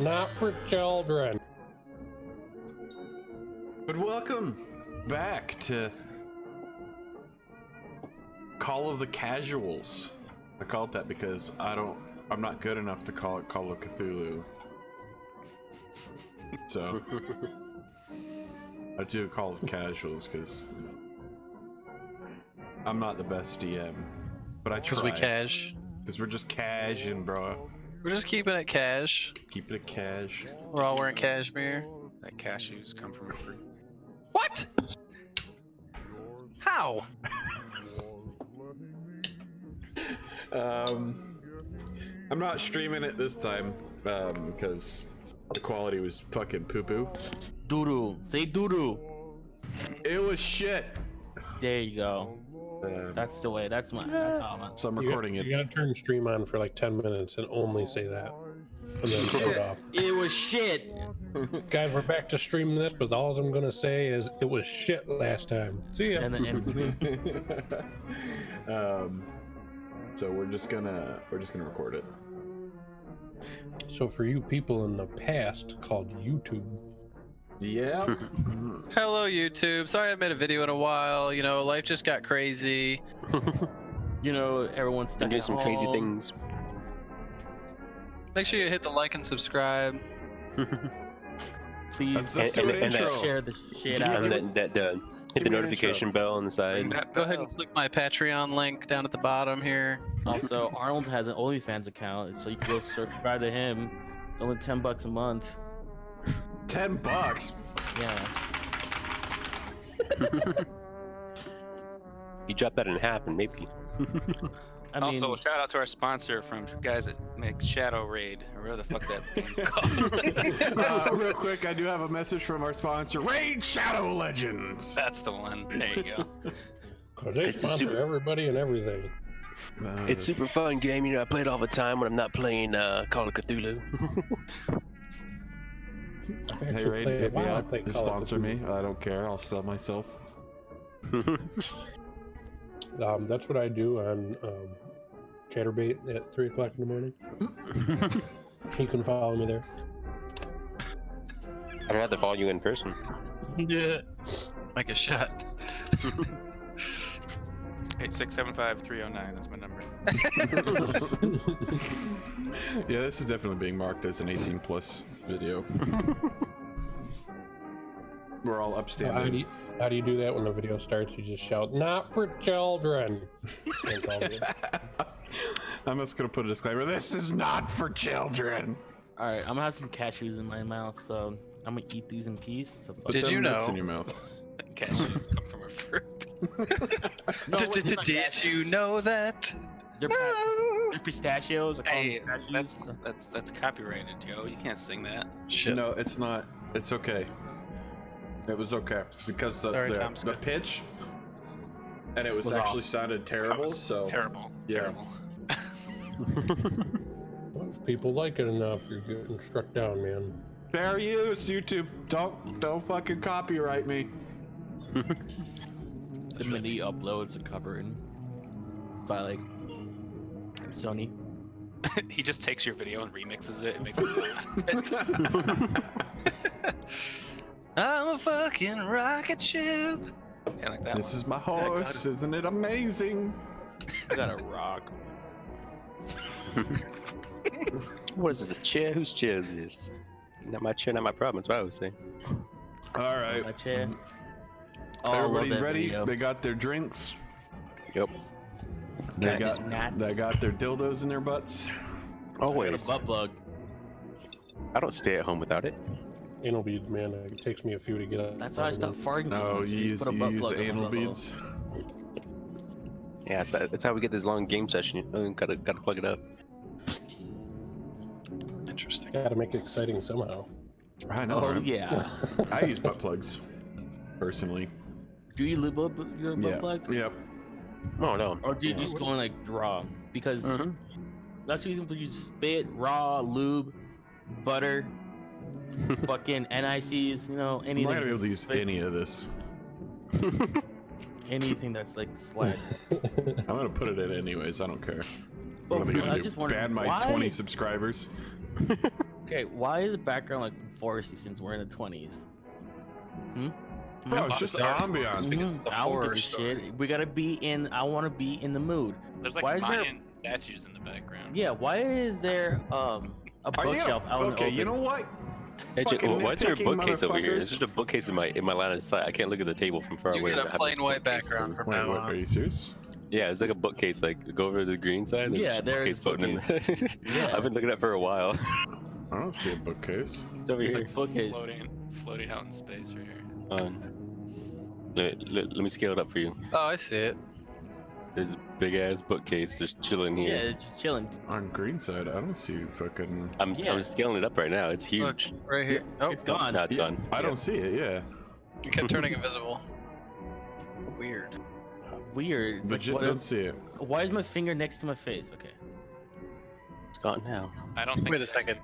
Not for children. But welcome back to Call of the Casuals. I call it that because I'm not good enough to call it Call of Cthulhu. So I do Call of Casuals because I'm not the best DM, but I try. Because we cash. Because we're just cashing, bro. We're just keeping it cash. Keep it cash. We're all wearing cashmere. That cashews come from a fruit. What? How? I'm not streaming it this time because the quality was fucking poo-poo. Doodoo. Say doodoo. It was shit. There you go. That's the way. That's how I'm. So I'm recording it. You gotta turn stream on for like 10 minutes and only say that. And then shut it off. It was shit. Guys, we're back to streaming this, but all I'm gonna say is it was shit last time. See ya. And then So we're just gonna record it. So for you people in the past called YouTube. Yeah. Hello, YouTube. Sorry I haven't made a video in a while. You know, life just got crazy. you know, everyone's stuck doing at some home. crazy things. Make sure you hit the like and subscribe. Please Let's do an intro. share the shit out. And hit the notification bell on the side. Go ahead and click my Patreon link down at the bottom here. Also, Arnold has an OnlyFans account, so you can go subscribe to him. It's only $10 a month. $10. Yeah. You drop that in half and maybe. I mean, Also, shout out to our sponsor from guys that make Shadow Raid, or whatever the fuck that game's called. Real quick, I do have a message from our sponsor, Raid Shadow Legends. That's the one. There you go. Cause they It's sponsor super- everybody and everything. It's super fun game. You know, I play it all the time when I'm not playing Call of Cthulhu. I've Hey actually Raid, played hit me while I up. played Just Call of sponsor me. Cthulhu. I don't care. I'll sell myself. That's what I do on Chatterbait at 3 o'clock in the morning. You can follow me there. I'd rather follow you in person. Yeah. Make a shot. 8675309. That's my number. Yeah, this is definitely being marked as an 18+ video. We're all upstanding. How do you do that when the video starts? You just shout, "Not for children." That's all it is. I'm just gonna put a disclaimer. This is not for children. all right, I'm gonna have some cashews in my mouth, so I'm gonna eat these in peace. So fuck Did them. you Nuts know? in your mouth. Cashews come from a fruit. No, wait, they're not Did cashews. you know that? They're pistachios. I call Hey, them cashews. that's copyrighted, Joe. You can't sing that. Shit. No, it's not. It's okay. It was okay because Sorry, Tom's the good. pitch and it was Was actually off. sounded terrible. So Terrible. Yeah. Terrible. Well, if people like it enough, you're getting struck down, man. fair use, YouTube. Don't fucking copyright me. The minute you upload, it's a cover by like Sony. He just takes your video and remixes it and makes it I'm a fucking rocket ship. yeah, like that This one. is my horse. Isn't it amazing? I got a rock. What is this? A chair? Whose chair is this? Not my chair, not my problem. That's what I was saying. All right. My chair. Oh, I love Everybody that ready? video. They got their drinks. Yep. They Got got gnats. they got their dildos in their butts. I got Always. a butt plug. I don't stay at home without it. Anal beads, man. It takes me a few to get up. That's how I stopped farting. so No, much. you use Just put a butt you use plug in my anal butthole. beads. Yeah, that's how we get this long game session. Gotta plug it up. Interesting. Gotta make it exciting somehow. I know. Oh right? yeah. I use butt plugs personally. Do you lube up your butt Yeah. plug? Yep. Oh no. Or do you just go in like raw? Because that's what you can use: spit, raw, lube, butter, fucking NICs. You know, I'm anything. not gonna be able to use Spit- any of this. anything that's like slag. I'm gonna put it in anyways. I don't care. But What are they gonna I do? just wondered Ban my why? 20 subscribers? Okay, why is the background like foresty since we're in the 20s? Bro, it's just ambiance. Because it's a I don't give a horror story. shit. We gotta be in. I want to be in the mood. There's like Why is there- Mayan statues in the background. Yeah, why is there a Are you bookshelf out in the okay, open? you know what? Hey, Fucking why is there a nitpicking bookcase over here? motherfuckers. There's just a bookcase in my line of sight. I can't look at the table from far You away. get a without having plain white this bookcase background over. from Wait, now what, on. are you serious? Yeah, it's like a bookcase. Like go over to the green side. There's Yeah, just a there bookcase is floating in there. Yeah. I've been looking at it for a while. I don't see a bookcase. It's over It's here. like bookcase. Floating out in space right here. Let me scale it up for you. Oh, I see it. There's a big ass bookcase just chilling Yeah, here. it's just chilling. On green side, I don't see fucking. I'm Yeah. scaling it up right now. It's Look, huge. right here. Oh, It's gone. Now it's Yeah, gone. I don't see it. Yeah, you kept turning invisible. Weird. Weird. It's like, legit what don't if- see it. why is my finger next to my face? Okay. It's gone now. I don't think. Wait a second.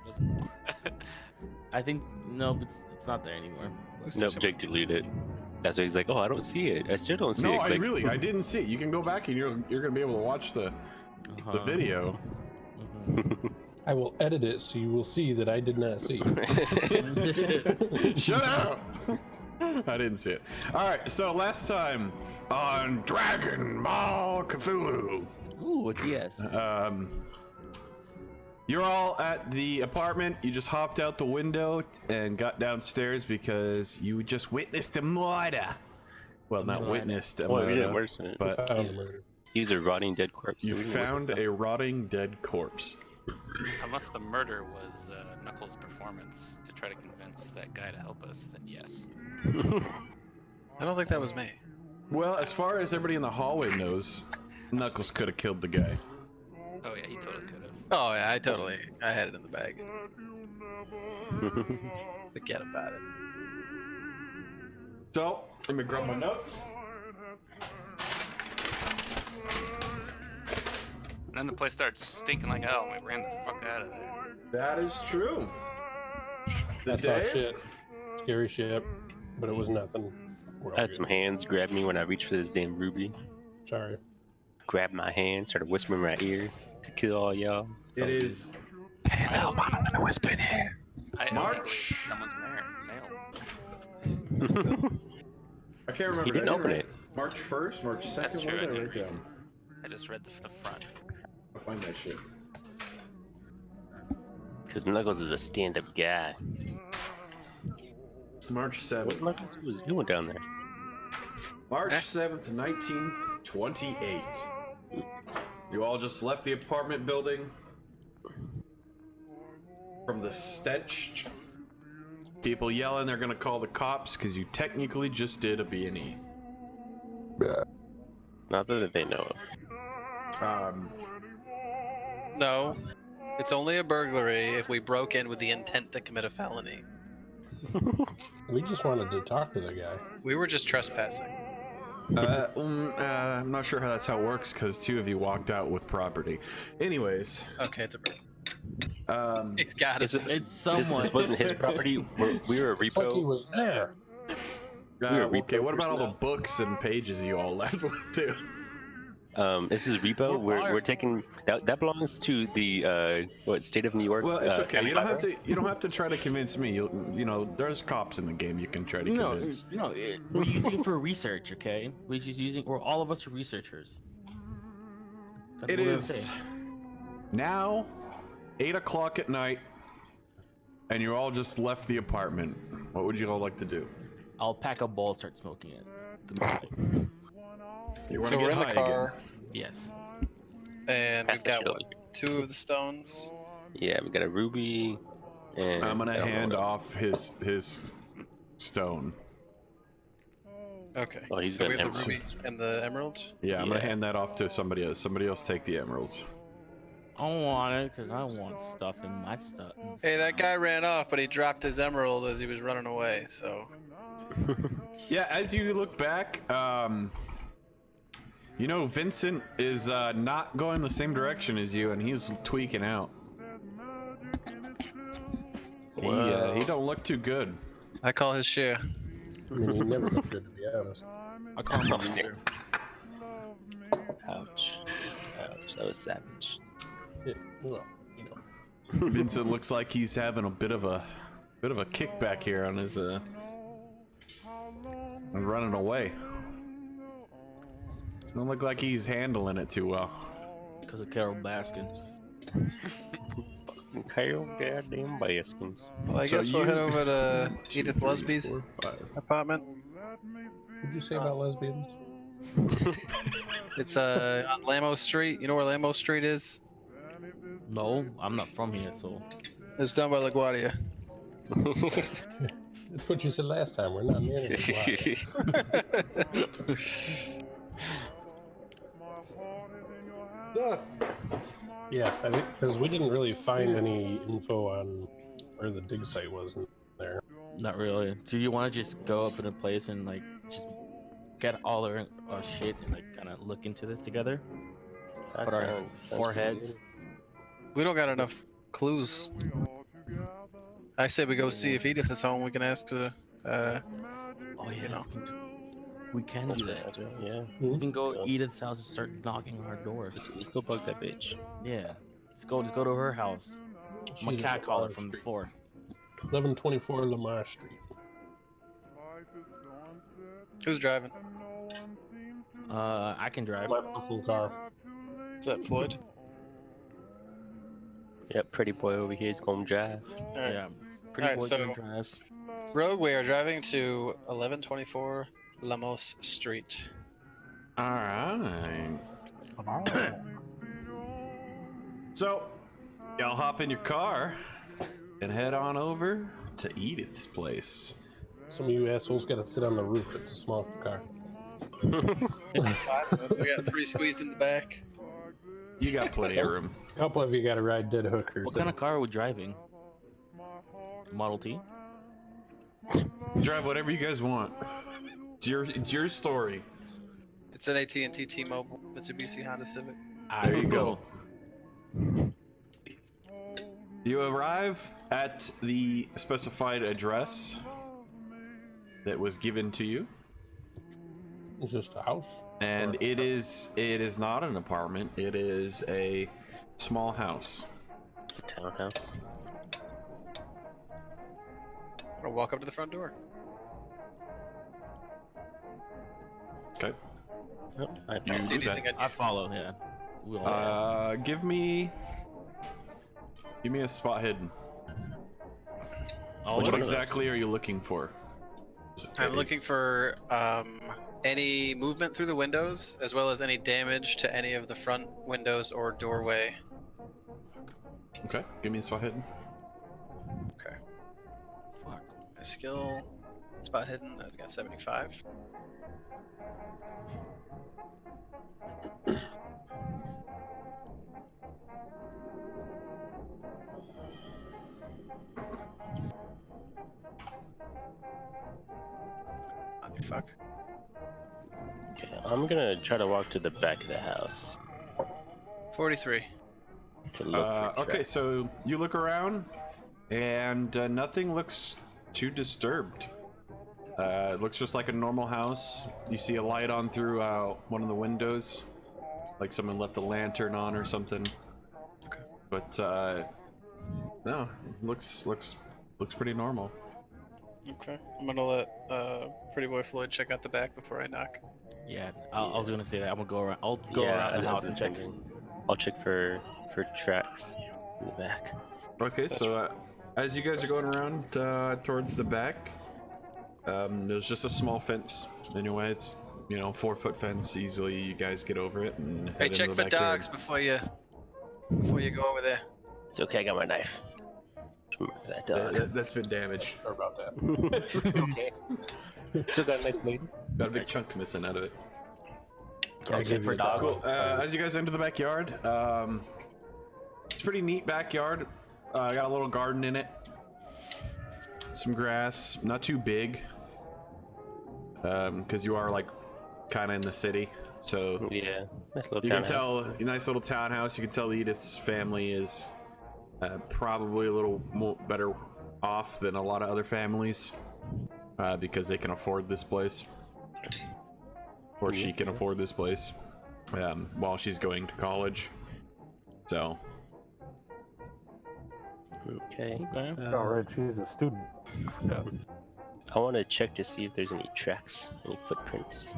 I think no, it's not there anymore. Nope, Jake deleted it. That's why he's like, oh, I don't see it. I still don't see No, it. I Like, really, I didn't see it. You can go back and you're gonna be able to watch the video. Mhm. I will edit it so you will see that I did not see it. Shut up! I didn't see it. All right, so last time on Dragon Ball Cthulhu, Ooh, it's yes. you're all at the apartment. You just hopped out the window and got downstairs because you just witnessed a murder. Well, not Murder. witnessed a well, we didn't murder, worse than it. but Found murder. He's a rotting dead corpse. you so we didn't found witness a rotting dead corpse. Unless the murder was Knuckles' performance to try to convince that guy to help us, then yes. that. I don't think that was me. Well, as far as everybody in the hallway knows, Knuckles could have killed the guy. Oh yeah, he totally could have. Oh yeah, I had it in the bag. Forget about it. So, let me grab my notes. And then the place started stinking like hell, and we ran the fuck out of there. That is true. That's all shit. Scary shit. But it was nothing. We're all I had good. some hands grab me when I reached for this damn ruby. Sorry. Grabbed my hand, started whispering in my ear to kill all y'all. It's all It good. is Hey, little mom, I'm gonna whisper in here. I March. someone's mail. I can't remember. He didn't I open write it. March 1st, March 2nd. That's true, What did I I didn't write read down? I just read the front. I'll find that shit. Because Knuckles is a stand-up guy. March What's 7th. Knuckles doing down there? March 7th, 1928. You all just left the apartment building from the stench. People yelling they're gonna call the cops because you technically just did a B&E. Not that they know of. No, it's only a burglary if we broke in with the intent to commit a felony. We just wanted to talk to the guy. We were just trespassing. I'm not sure how that's how it works because two of you walked out with property. Anyways, Okay, it's a burglary. It's got Is us. it- It's This, someone. this wasn't his property. We were a It's like he repo. was there. were okay, repo what about all the personnel. books and pages you all left with too? This is repo. We're taking that belongs to the state of New York. Well, it's okay. county You don't have library. to. You don't have to try to convince me. You know, there's cops in the game. You can try to No, convince. we're using it for research, okay? We're just using. We're all of us are researchers. That's It what we're is saying. now 8 o'clock at night, and you all just left the apartment. What would you all like to do? I'll pack a bowl, start smoking it. You wanna So get we're in the high car, again. Yes. and Pass we've that got shit over what, here. 2 of the stones. Yeah, we got a ruby. And I'm gonna I don't know hand what else. off his stone. Okay. Oh, he's so got we have an the ruby and the emerald. Yeah, I'm gonna Yeah. hand that off to somebody else. Somebody else take the emeralds. I don't want it because I want stuff in my stuff. Hey, that guy ran off, but he dropped his emerald as he was running away. So Yeah, as you look back, you know Vincent is not going the same direction as you, and he's tweaking out. He don't look too good. I call his share. I mean, he never looked good, to be honest. I call him a loser. Ouch. Ouch. That was savage. Yeah, well, you know. Vincent looks like he's having a bit of a kickback here on his and running away. Doesn't look like he's handling it too well. Because of Carol Baskins. Carol goddamn Baskins. Well, I So guess we'll head you- over to 2, Edith 3, Lesby's 4, 5. apartment. What'd you say about lesbians? It's on Lamo Street. You know where Lamo Street is? No, I'm not from here, so. It's down by LaGuardia. That's what you said last time. We're not near it. Yeah, I think because we didn't really find any info on where the dig site was in there. Not really. Do you want to just go up in a place and like just get all our shit and like kind of look into this together? Put our foreheads. We don't got enough clues. I say we go see if Edith is home. We can ask to, Oh yeah, you know. we can do that. Yeah. We can go Edith's house and start knocking on her door. Let's go bug that bitch. Yeah, let's go to her house. I'm a She's cat at caller Lamar from Street. before. 1124 Lamar Street. Who's driving? I can drive. My fucking car. Is that Floyd? Yep, pretty boy over here is gonna drive. Alright. Yeah, pretty Alright, boy so- can drive. Road, we are driving to 1124 Lamos Street. All right. So, y'all hop in your car and head on over to Edith's place. Some of you assholes got to sit on the roof. It's a small car. We got 3 squeezed in the back. You got plenty of room. A couple of you got to ride dead hookers. What kind of car are we driving? Model T? Drive whatever you guys want. It's your story. It's an AT&T T-Mobile Mitsubishi Honda Civic. There you go. You arrive at the specified address that was given to you, It's just a house. and it is not an apartment. It is a small house. It's a townhouse. Or walk up to the front door. Okay. Oh, I You Can't see do that. anything I follow, yeah. We'll Give me a spot hidden. all What of us. exactly are you looking for? I'm looking for any movement through the windows, as well as any damage to any of the front windows or doorway. Okay, give me a spot hidden. Okay. Fuck. My skill, spot hidden, I've got 75. Fuck. Okay, I'm gonna try to walk to the back of the house 43. to look for Okay, tracks. so you look around, and nothing looks too disturbed. It looks just like a normal house. You see a light on through one of the windows, like someone left a lantern on or something. Okay. But no, looks pretty normal. Okay. I'm gonna let Pretty Boy Floyd check out the back before I knock. Yeah, I was gonna say that. I'm gonna go around. I'll go Yeah, around the that's house what and check. I'm thinking. I'll check for tracks in the back. Okay, so as you guys are going around towards the back, there's just a small fence. Anyway, it's 4-foot fence. Easily, you guys get over it and head Hey, into check the for backyard. dogs before you go over there. It's okay, I got my knife. Remember that dog. That's been damaged. Sorry about that. It's okay. Still got a nice blade. Got a big chunk missing out of it. I'll check for dogs. Cool. As you guys enter the backyard, it's a pretty neat backyard. Got a little garden in it. Some grass, not too big. Because you are like kind of in the city, so Yeah, nice little you can townhouse. tell a nice little townhouse. You can tell Edith's family is probably a little better off than a lot of other families because they can afford this place, or she can afford this place while she's going to college. So Okay. All right, she's a student. Yeah. I want to check to see if there's any tracks, any footprints.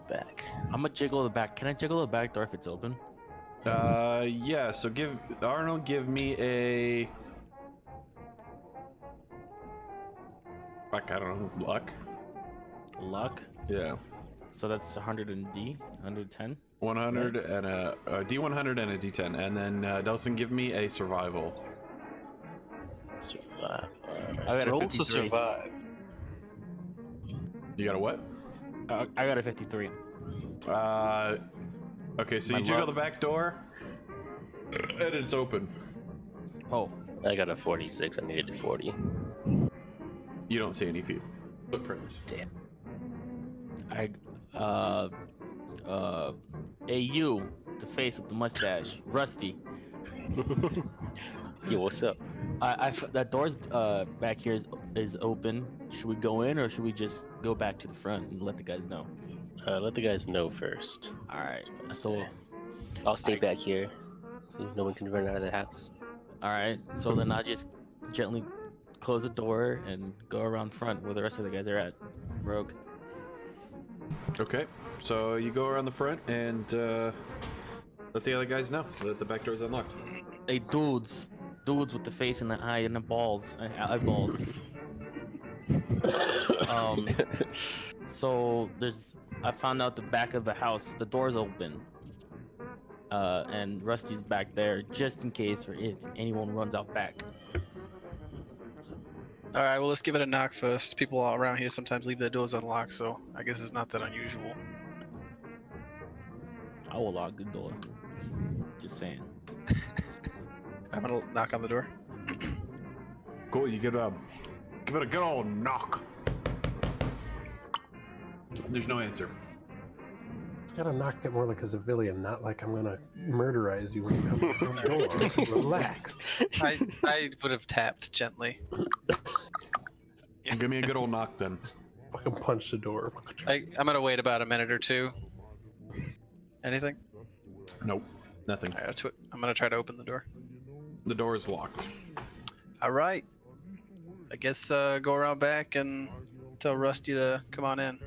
Back. I'm gonna jiggle the back. Can I jiggle the back door if it's open? Yeah. So give me a. Fuck, I don't know. Luck. Luck. Yeah. So that's 100 and D, 110. 100 and a D100 and a D10, and then Delson, give me a survival. Survive. I got a Roll 53. to survive. You got a what? I got a 53. Okay, so My you jiggle luck. the back door, and it's open. Oh, I got a 46. I needed a 40. You don't see any footprints. Damn. you, the face with the mustache, Rusty. Yo, what's up? That door's back here is open. Should we go in or should we just go back to the front and let the guys know? Let the guys know first. All right. That's what I So, say. I'll stay back here, so no one can run out of the house. all right. So then I'll just gently close the door and go around front where the rest of the guys are at. Rogue. Okay, so you go around the front and let the other guys know that the back door is unlocked. Hey, dudes with the face and the eye and the balls, eyeballs. So I found out the back of the house, the door's open. And Rusty's back there just in case for if anyone runs out back. All right, well, let's give it a knock first. People all around here sometimes leave their doors unlocked, so I guess it's not that unusual. I will lock the door. Just saying. I'm gonna knock on the door. Cool, you give it a good old knock. There's no answer. You gotta knock it more like a civilian, not like I'm gonna murderize you when you come through the door. Relax. I would have tapped gently. Give me a good old knock then. Fucking punch the door. I'm gonna wait about a minute or two. Anything? Nope, nothing. All right, I'm gonna try to open the door. The door is locked. All right. I guess go around back and tell Rusty to come on in.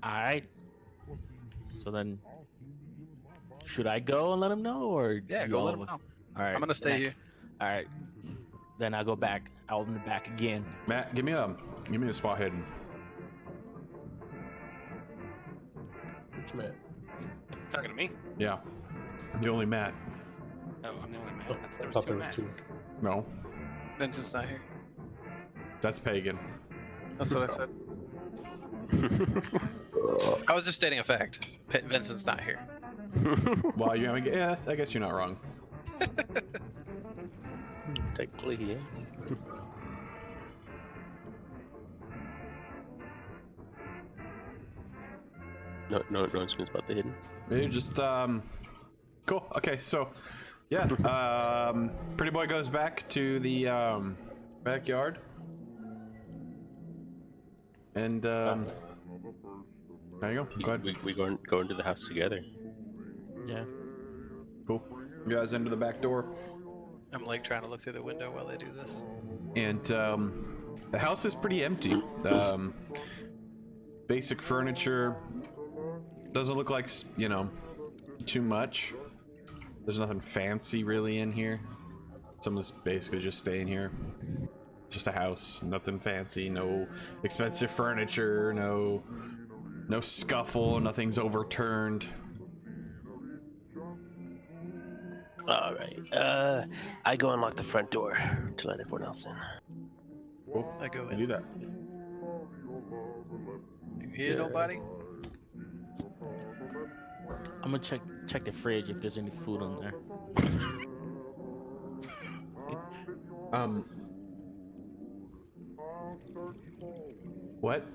All right. So then, should I go and let him know, or Yeah, you go all let him of us- know. All right. I'm gonna stay then here. All right. Then I'll go back out in the back again. Matt, give me a spot hidden. Which man? Talking to me? Yeah, the only Matt. Oh, I'm the only man. Oh, I I thought there was thought two there was Matts. two. No, Vincent's not here. that's pagan. That's what I said. I was just stating a fact. Vincent's not here. Well, yeah, I guess you're not wrong. Technically, yeah. No announcements about the hidden. You just cool. Okay, so yeah, pretty boy goes back to the backyard, and there you go. Go ahead. We go into the house together. Yeah. Cool. You guys enter the back door, I'm like trying to look through the window while they do this. and the house is pretty empty. Basic furniture. Doesn't look like, too much. There's nothing fancy really in here. Someone's basically just staying here. Just a house, nothing fancy, no expensive furniture, no scuffle, nothing's overturned. All right. I go unlock the front door to let everyone else in. Cool. I go You in. do that. You hear nobody? I'm gonna check the fridge if there's any food on there. What?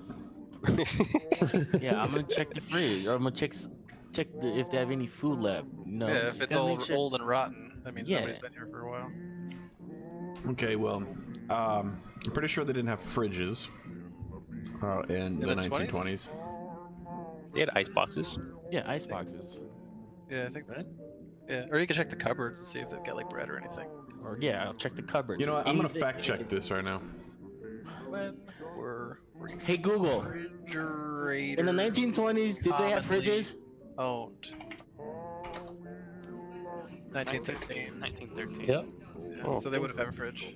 Yeah, I'm gonna check the fridge, or I'm gonna check if they have any food left. No. Yeah, if it's old and rotten, that means Yeah. somebody's been here for a while. Okay, well, I'm pretty sure they didn't have fridges in the 1920s. They had ice boxes. Yeah, ice boxes. Yeah, I think. Right? Yeah, or you can check the cupboards and see if they've got like bread or anything. Or yeah, I'll check the cupboard. You know what? I'm gonna fact check this right now. When were Hey Google. refrigerators In the 1920s, did they have commonly fridges? owned? 1913. 1913. Yep. Yeah, Oh. so they would have had a fridge.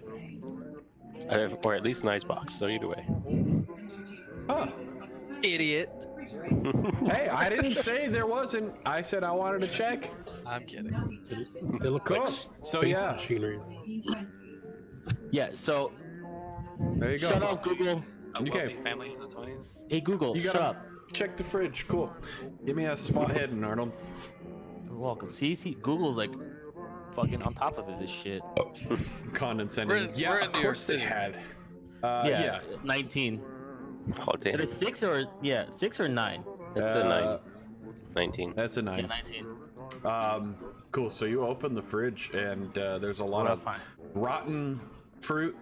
Or at least an icebox. So either way. Huh. Idiot. Hey, I didn't say there wasn't. I said I wanted to check. I'm kidding. They look Cool. like So space yeah, machinery. Yeah. So there you go. shut up, Google. A Okay. wealthy family in the 20s. Hey Google, You shut gotta up. check the fridge. Cool. Give me a spot heading, Arnold. You're welcome. See, Google's like fucking on top of it. This shit. Condescending. We're Yeah, in of New York course they City. had. Yeah. Yeah. 19. Oh damn. It is 6 or 9? That's a 9. 19. That's a 9. Yeah, 19. Cool. So you open the fridge and there's a lot Well, of fine. rotten fruit,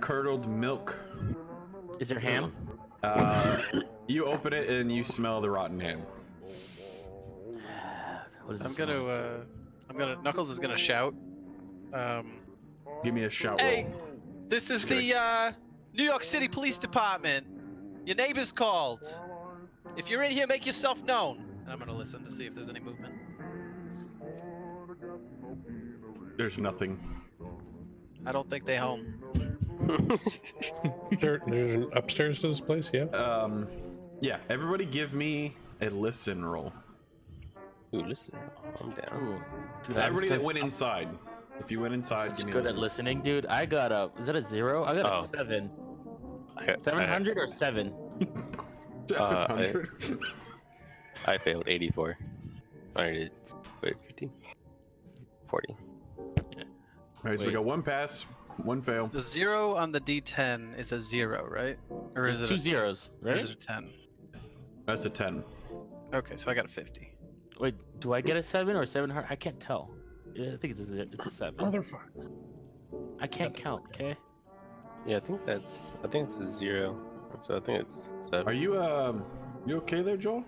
curdled milk. Is there ham? You open it and you smell the rotten ham. What is I'm this gonna. Knuckles is gonna shout. Give me a shout Hey, roll. this is the New York City Police Department. Your neighbor's called. If you're in here, make yourself known. And I'm gonna listen to see if there's any movement. There's nothing. I don't think they home. There's an upstairs to this place, yeah? Yeah. Everybody give me a listen roll. Ooh, listen. I'm down. Ooh, dude, I'm Everybody so that went inside. If you went inside, give me a good at listen. listening, dude. I got a. Is that a 0? I got Oh. a 7. I got- 700 or 7? 700. I failed 84. Alright, it's wait, 50? 40. Alright, so we Wait. got one pass, one fail. The 0 on the D10 is a 0, right? Or is it 2 a, zeros, or right? is it a 10? That's a 10. Okay, so I got a 50. Wait, do I get a 7 or 700? I can't tell. Yeah, I think it's a 7. Motherfucker. I can't count, okay? Yeah, I think it's a 0. So I think it's 7. Are you okay there, Joel?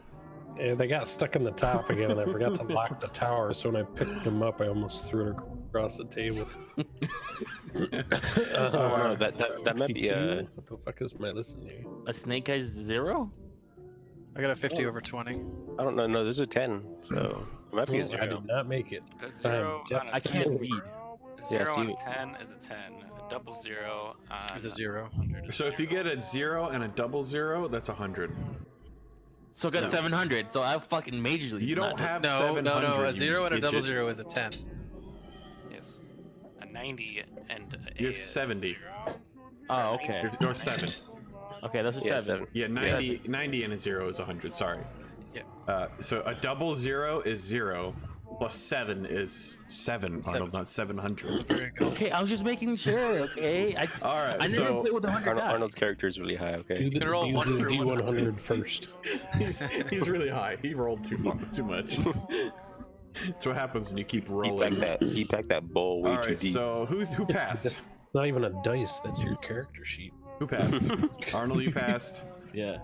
Yeah, they got stuck in the top again, and I forgot to lock the tower. So when I picked them up, I almost threw it across the table. Oh, no, that might be 62? What the fuck is my listen here? A snake eyes 0? I got a 50 over 20. I don't know. No, there's a 10. So it might be a Well, I 0. did not make it. A 0 Jeff- on a I 10. can't read. A 0 Yeah, so on you- a 10 is a 10. A double 0 on Is a 0. 100 is So if you get a 0 and a double 0, that's 100. So I got No. 700, so I fucking majorly. You don't not- have No, 700. no, a you 0 and a double idiot. 0 is a 10. Yes. A 90 and a You have 70. 0. Oh, okay. Or 7. Okay, that's a Yeah, 7. Yeah, 90 and a 0 is 100. Sorry. Yeah. So a double 0 is 0, plus 7 is 7, Arnold, not 700. There you go. Okay, I was just making sure, okay? I just. All right, I never so played with 100 die. Arnold's character is really high. Okay. Do the, can roll do 1 the through D100 first. he's really high. He rolled too much. That's what happens when you keep He rolling. packed that bowl way All too right, deep. so who passed? It's not even a dice, that's your character sheet. Who passed? Arnold, you passed. Yeah.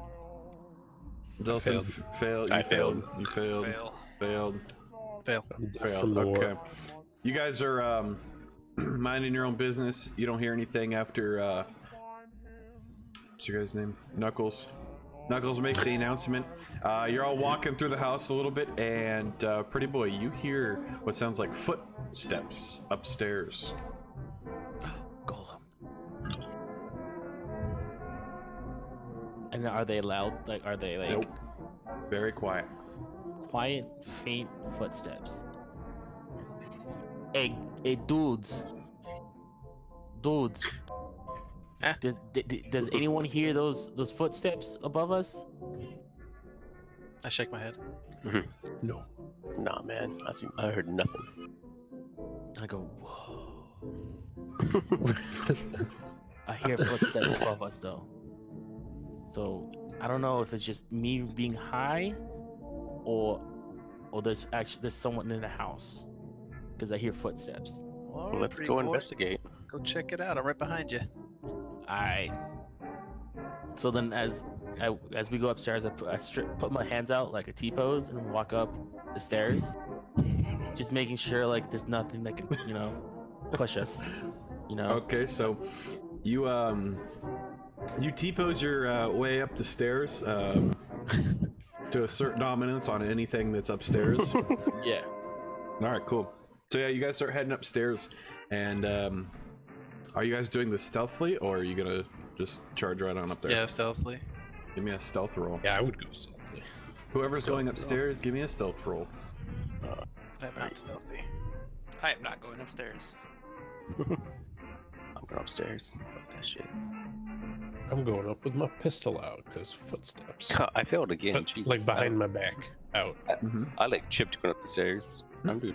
Delson failed. You I failed. You failed. Fail. Failed. Fail. I'm deaf Failed. from the war. Okay. You guys are minding your own business. You don't hear anything after what's your guys' name? Knuckles. Knuckles makes the announcement. You're all walking through the house a little bit, and pretty boy, you hear what sounds like footsteps upstairs. Golem. And are they loud? Like, are they like Nope. Very quiet. quiet, faint footsteps? Hey, dudes. Dudes. Huh? Does anyone hear those footsteps above us? I shake my head. No. Nah, man. I heard nothing. I go, whoa. I hear footsteps above us though. So I don't know if it's just me being high, or there's someone in the house, because I hear footsteps. Well, let's go investigate. Go check it out. I'm right behind you. Alright. So then, as we go upstairs, I put my hands out like a T-pose and walk up the stairs, just making sure like there's nothing that can push us. You know. Okay, so you T-pose your way up the stairs to assert dominance on anything that's upstairs. Yeah. All right, cool. So yeah, you guys start heading upstairs, and are you guys doing this stealthily, or are you gonna just charge right on up there? Yeah, stealthily. Give me a stealth roll. Yeah, I would go stealthily. Whoever's going upstairs, give me a stealth roll. I'm not stealthy. I am not going upstairs. I'm going upstairs. Fuck that shit. I'm going up with my pistol out because footsteps. I failed again. But, Jesus. like behind my back, out. I like chipped going up the stairs. I'm doing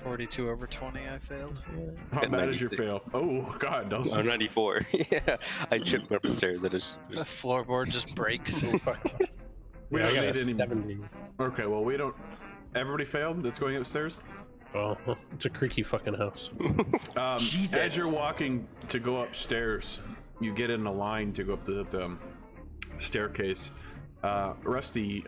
42 over 20, I failed. How At bad is your 96. fail? Oh god, that was... I'm 94. Yeah, I chipped going up the stairs. I just The floorboard just breaks. Oh, fuck. We Yeah, I don't got need a any- 70. Okay, well we don't. Everybody failed. That's going upstairs. Oh, it's a creaky fucking house. Jesus. As you're walking to go upstairs, you get in a line to go up the staircase. Rusty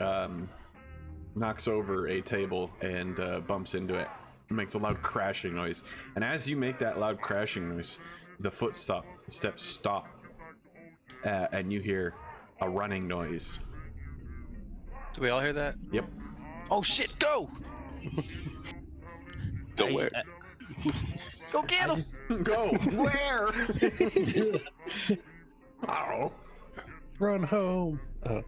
knocks over a table and bumps into it. It makes a loud crashing noise. And as you make that loud crashing noise, the steps stop, and you hear a running noise. Do we all hear that? Yep. Oh shit, go! go where? Go get him! Go where? Ow. Run home. Oh,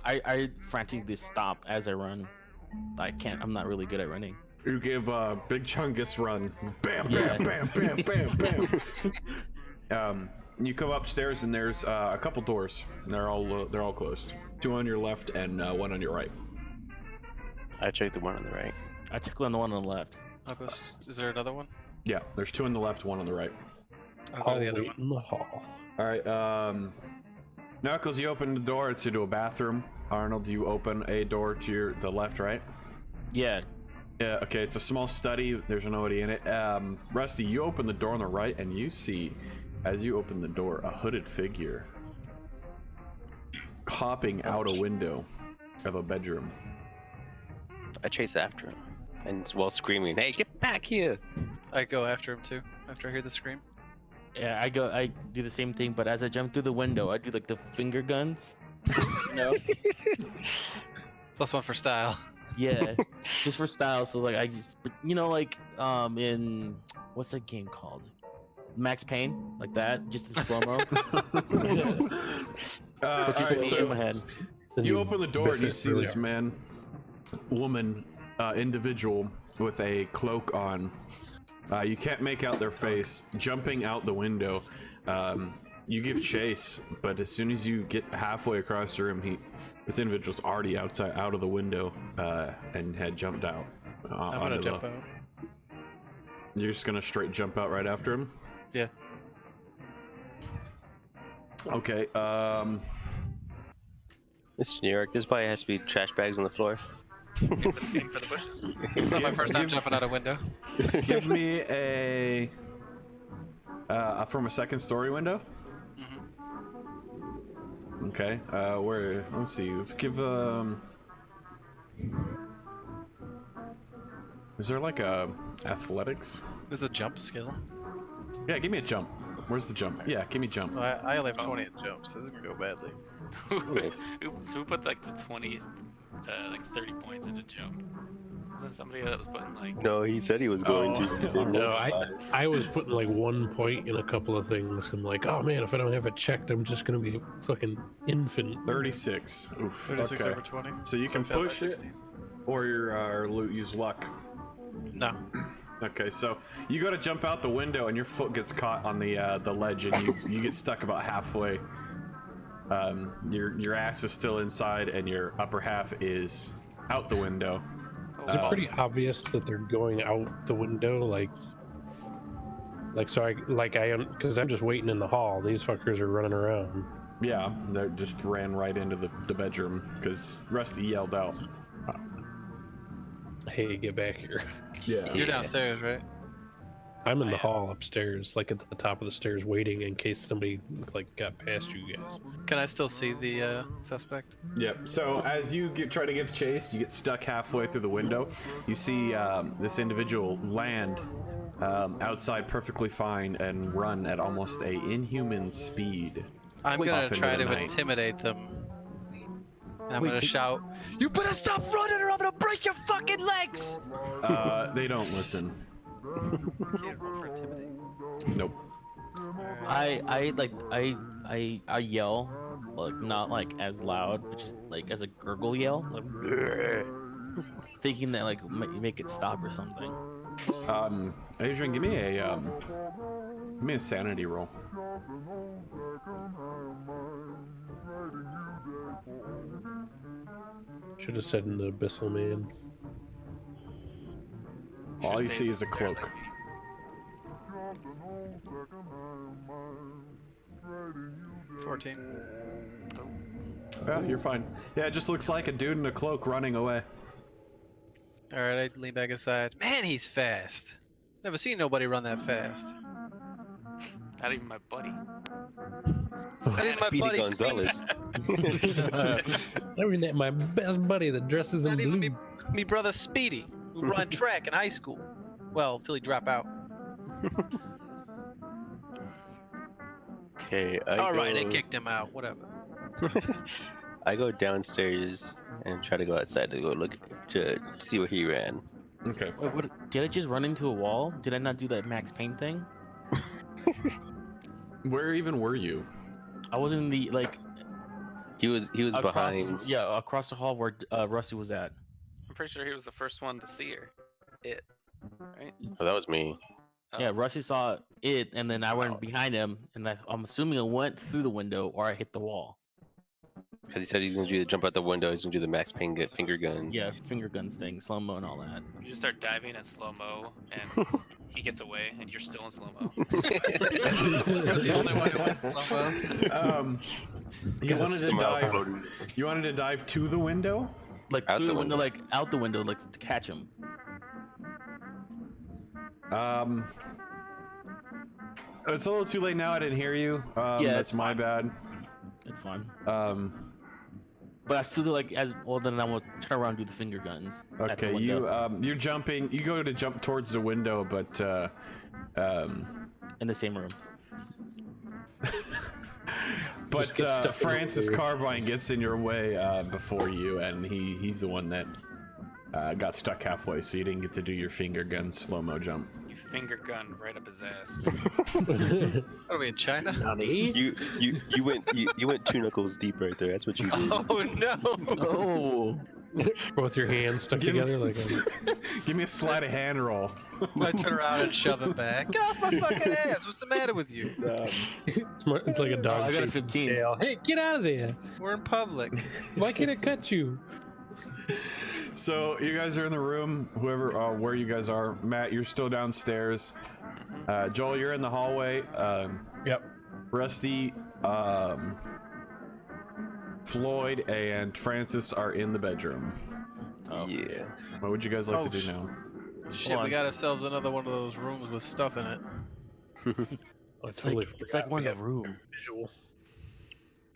I frantically stop as I run. I'm not really good at running. You give Big Chungus run. Bam, bam, Yeah. bam, bam, bam, bam. You come upstairs and there's a couple doors. And they're all closed. 2 on your left and 1 on your right. I checked the one on the right. I took on the one on the left. Is there another one? Yeah, there's 2 on the left, 1 on the right. I'll go I'll to the other wait one. in the hall. All right. Knuckles, you open the door. It's into a bathroom. Arnold, you open a door to the left, right? Yeah. Yeah. Okay. It's a small study. There's nobody in it. Rusty, you open the door on the right, and you see, as you open the door, a hooded figure hopping out a window of a bedroom. I chase after him, and while screaming, "Hey, get back here!" I go after him too, after I hear the scream. Yeah, I do the same thing, but as I jump through the window, I do like the finger guns. No. +1 for style. Yeah, just for style. So like I just, like in what's that game called? Max Payne, like that, just in slow mo. All right, So in my so head. you open the door and you biff it see really this man, woman, individual with a cloak on. You can't make out their face, jumping out the window. You give chase, but as soon as you get halfway across the room, this individual's already out of the window and had jumped out. I'm gonna jump out. You're just gonna straight jump out right after him? Yeah. Okay. It's New York. This probably has to be trash bags on the floor. Aim for the bushes. It's not my first time jumping out a window. Give me a from a second story window. Okay. Where? Let's see. Let's give Is there like a athletics? This is a jump skill. Yeah, give me a jump. Where's the jump? Yeah, give me a jump. Well, I only have 20 in jumps, so this is gonna go badly. So we put like the 20, like 30 points into jump. Wasn't somebody that was putting like? No, he said he was going to. No, I was putting like 1 point in a couple of things. I'm like, oh man, if I don't have it checked, I'm just gonna be a fucking infant. 36. Oof. 36 okay. over 20. So you So I can failed by push it, 16. or use luck. No. Okay, so you go to jump out the window and your foot gets caught on the ledge and you get stuck about halfway. Your ass is still inside and your upper half is out the window. Is it pretty obvious that they're going out the window? Like so because I'm just waiting in the hall. These fuckers are running around. Yeah, they just ran right into the bedroom because Rusty yelled out. Hey, get back here. Yeah. You're downstairs, right? I'm in the hall upstairs, like at the top of the stairs, waiting in case somebody like got past you guys. Can I still see the suspect? Yep. So as you try to give chase, you get stuck halfway through the window. You see this individual land outside perfectly fine and run at almost a inhuman speed. I'm Off gonna into try the to night. intimidate them. And I'm Wait, gonna did- shout, "You better stop running or I'm gonna break your fucking legs!" They don't listen. Can't roll for intimidate. Nope. I yell, like not like as loud, but just like as a gurgle yell, like thinking that like make it stop or something. Adrian, give me a sanity roll. Should have said an abyssal man. All you Should've see stayed is a upstairs cloak. like me. Oh, 14. Yeah, you're fine. Yeah, it just looks like a dude in a cloak running away. All right, I lean back aside. Man, he's fast. Never seen nobody run that fast. Not even my buddy. Not even my Speedy buddy Gonzalez. I mean, that my best buddy that dresses in Not blue. even me brother Speedy, who run track in high school. Well, till he drop out. Okay, All right, they kicked him out. Whatever. I go downstairs and try to go outside to go look to see where he ran. Okay. Wait, what? Did I just run into a wall? Did I not do that Max Payne thing? Where even were you? I was in the like He was across, behind. yeah, across the hall where Rusty was at. I'm pretty sure he was the first one to see her. Right? Oh, that was me. Oh. Yeah, Rusty saw it, and then I went behind him, and I'm assuming I went through the window or I hit the wall. Because he said he's gonna do the jump out the window. He's gonna do the Max Payne finger guns. Yeah, finger guns thing, slow mo and all that. You just start diving in slow mo, and he gets away, and you're still in slow mo. The only one who went slow-mo. You Gotta wanted to smile dive. for- You wanted to dive to the window. Like Out through the the window, window. like out the window, like to catch him. It's a little too late now. I didn't hear you. Yeah, That's it's my fine. bad. It's fine. But I still do like as well. Then I'm gonna turn around and do the finger guns. at the okay, window, you're jumping. You go to jump towards the window, but in the same room. Just get stuck in the Francis way. Carbine gets in your way before you, and he's the one that got stuck halfway, so you didn't get to do your finger gun slow-mo jump. You finger gun right up his ass. What are we in China? Nani? You went 2 knuckles deep right there. That's what you did. Oh no! Oh, Both your hands stuck together like a... Give me a sleight of hand roll. I turn around and shove it back. Get off my fucking ass! What's the matter with you? It's like a dog. I got a chasing 15. tail. Hey, get out of there! We're in public. Why can't it cut you? So you guys are in the room. Whoever, where you guys are. Matt, you're still downstairs. Joel, you're in the hallway. Yep. Rusty, Floyd, and Francis are in the bedroom. Yeah. What would you guys like Oh, to do now? Shit, Hold we on. got ourselves another one of those rooms with stuff in it. it's like one of the room. Visual.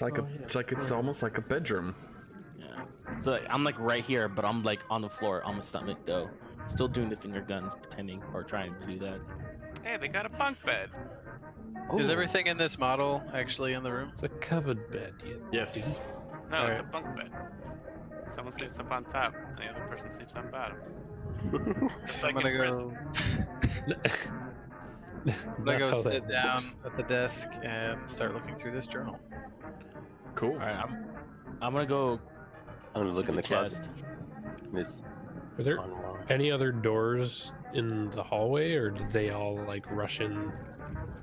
It's almost like a bedroom. Yeah. So like, I'm like right here, but I'm like on the floor on my stomach though, still doing the finger guns, pretending or trying to do that. Hey, they got a bunk bed. Is everything in this model actually in the room? It's a covered bed. Yes. No, it's a Alright. bunk bed. Someone sleeps up on top, and the other person sleeps on bottom. Just like I'm gonna in prison. go. I'm gonna go sit down at the desk and start looking through this journal. Cool. All right, I'm gonna go. I'm gonna look in the closet. chest. Miss. Are there on wall. any other doors in the hallway, or did they all like rush in?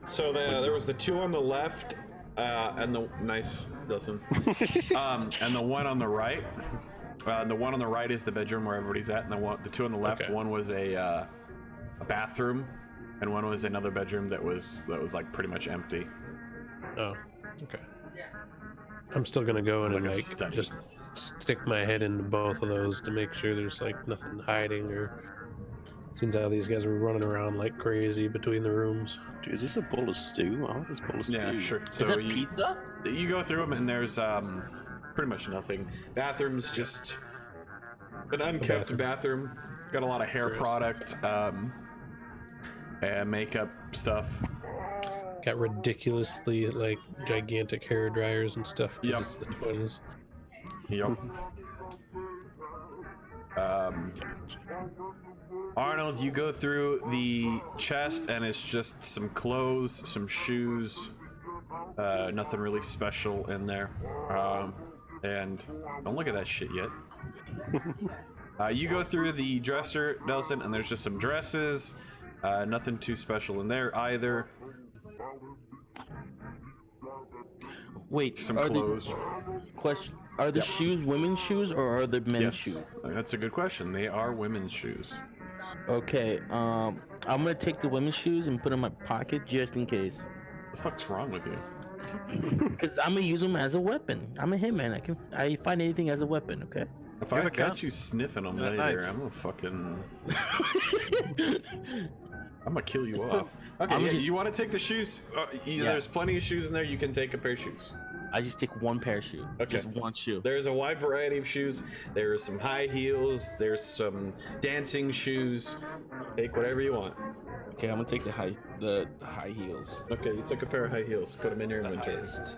So there was the 2 on the left, and the nice Wilson, and the one on the right. The one on the right is the bedroom where everybody's at, and the 2 on the left. Okay. One was a bathroom, and one was another bedroom that was like pretty much empty. Oh, okay. I'm still gonna go in Like and a like study. just stick my head into both of those to make sure there's like nothing hiding or. Seems how these guys were running around like crazy between the rooms. Dude, is this a bowl of stew? I want this bowl of stew. Yeah, sure. Is So that you pizza? go through them, and there's pretty much nothing. Bathroom's just an unkept bathroom. Got a lot of hair Gross. product. and makeup stuff. Got ridiculously like gigantic hair dryers and stuff. 'Cause Yep. It's the twins. Yep. Arnold, you go through the chest and it's just some clothes, some shoes, nothing really special in there. And don't look at that shit yet. You go through the dresser, Nelson, and there's just some dresses, nothing too special in there either. Wait, Some are clothes. Are the shoes women's shoes or are they men's Yes, shoes? that's a good question. They are women's shoes. Okay, I'm gonna take the women's shoes and put them in my pocket just in case. What the fuck's wrong with you? Cause I'm gonna use them as a weapon. I'm a hitman. I find anything as a weapon. Okay. If Give I a gun. catch you sniffing them And a later, knife. I'm gonna fucking... I'm gonna kill you Let's off. Okay, I'm yeah, just- you want to take the shoes? Yeah. There's plenty of shoes in there. You can take a pair of shoes. I just take one pair of shoe. Okay. Just one shoe. There's a wide variety of shoes. There's some high heels. There's some dancing shoes. Take whatever you want. Okay, I'm gonna take the high heels. Okay, you took a pair of high heels. Put them in your The inventory. highest.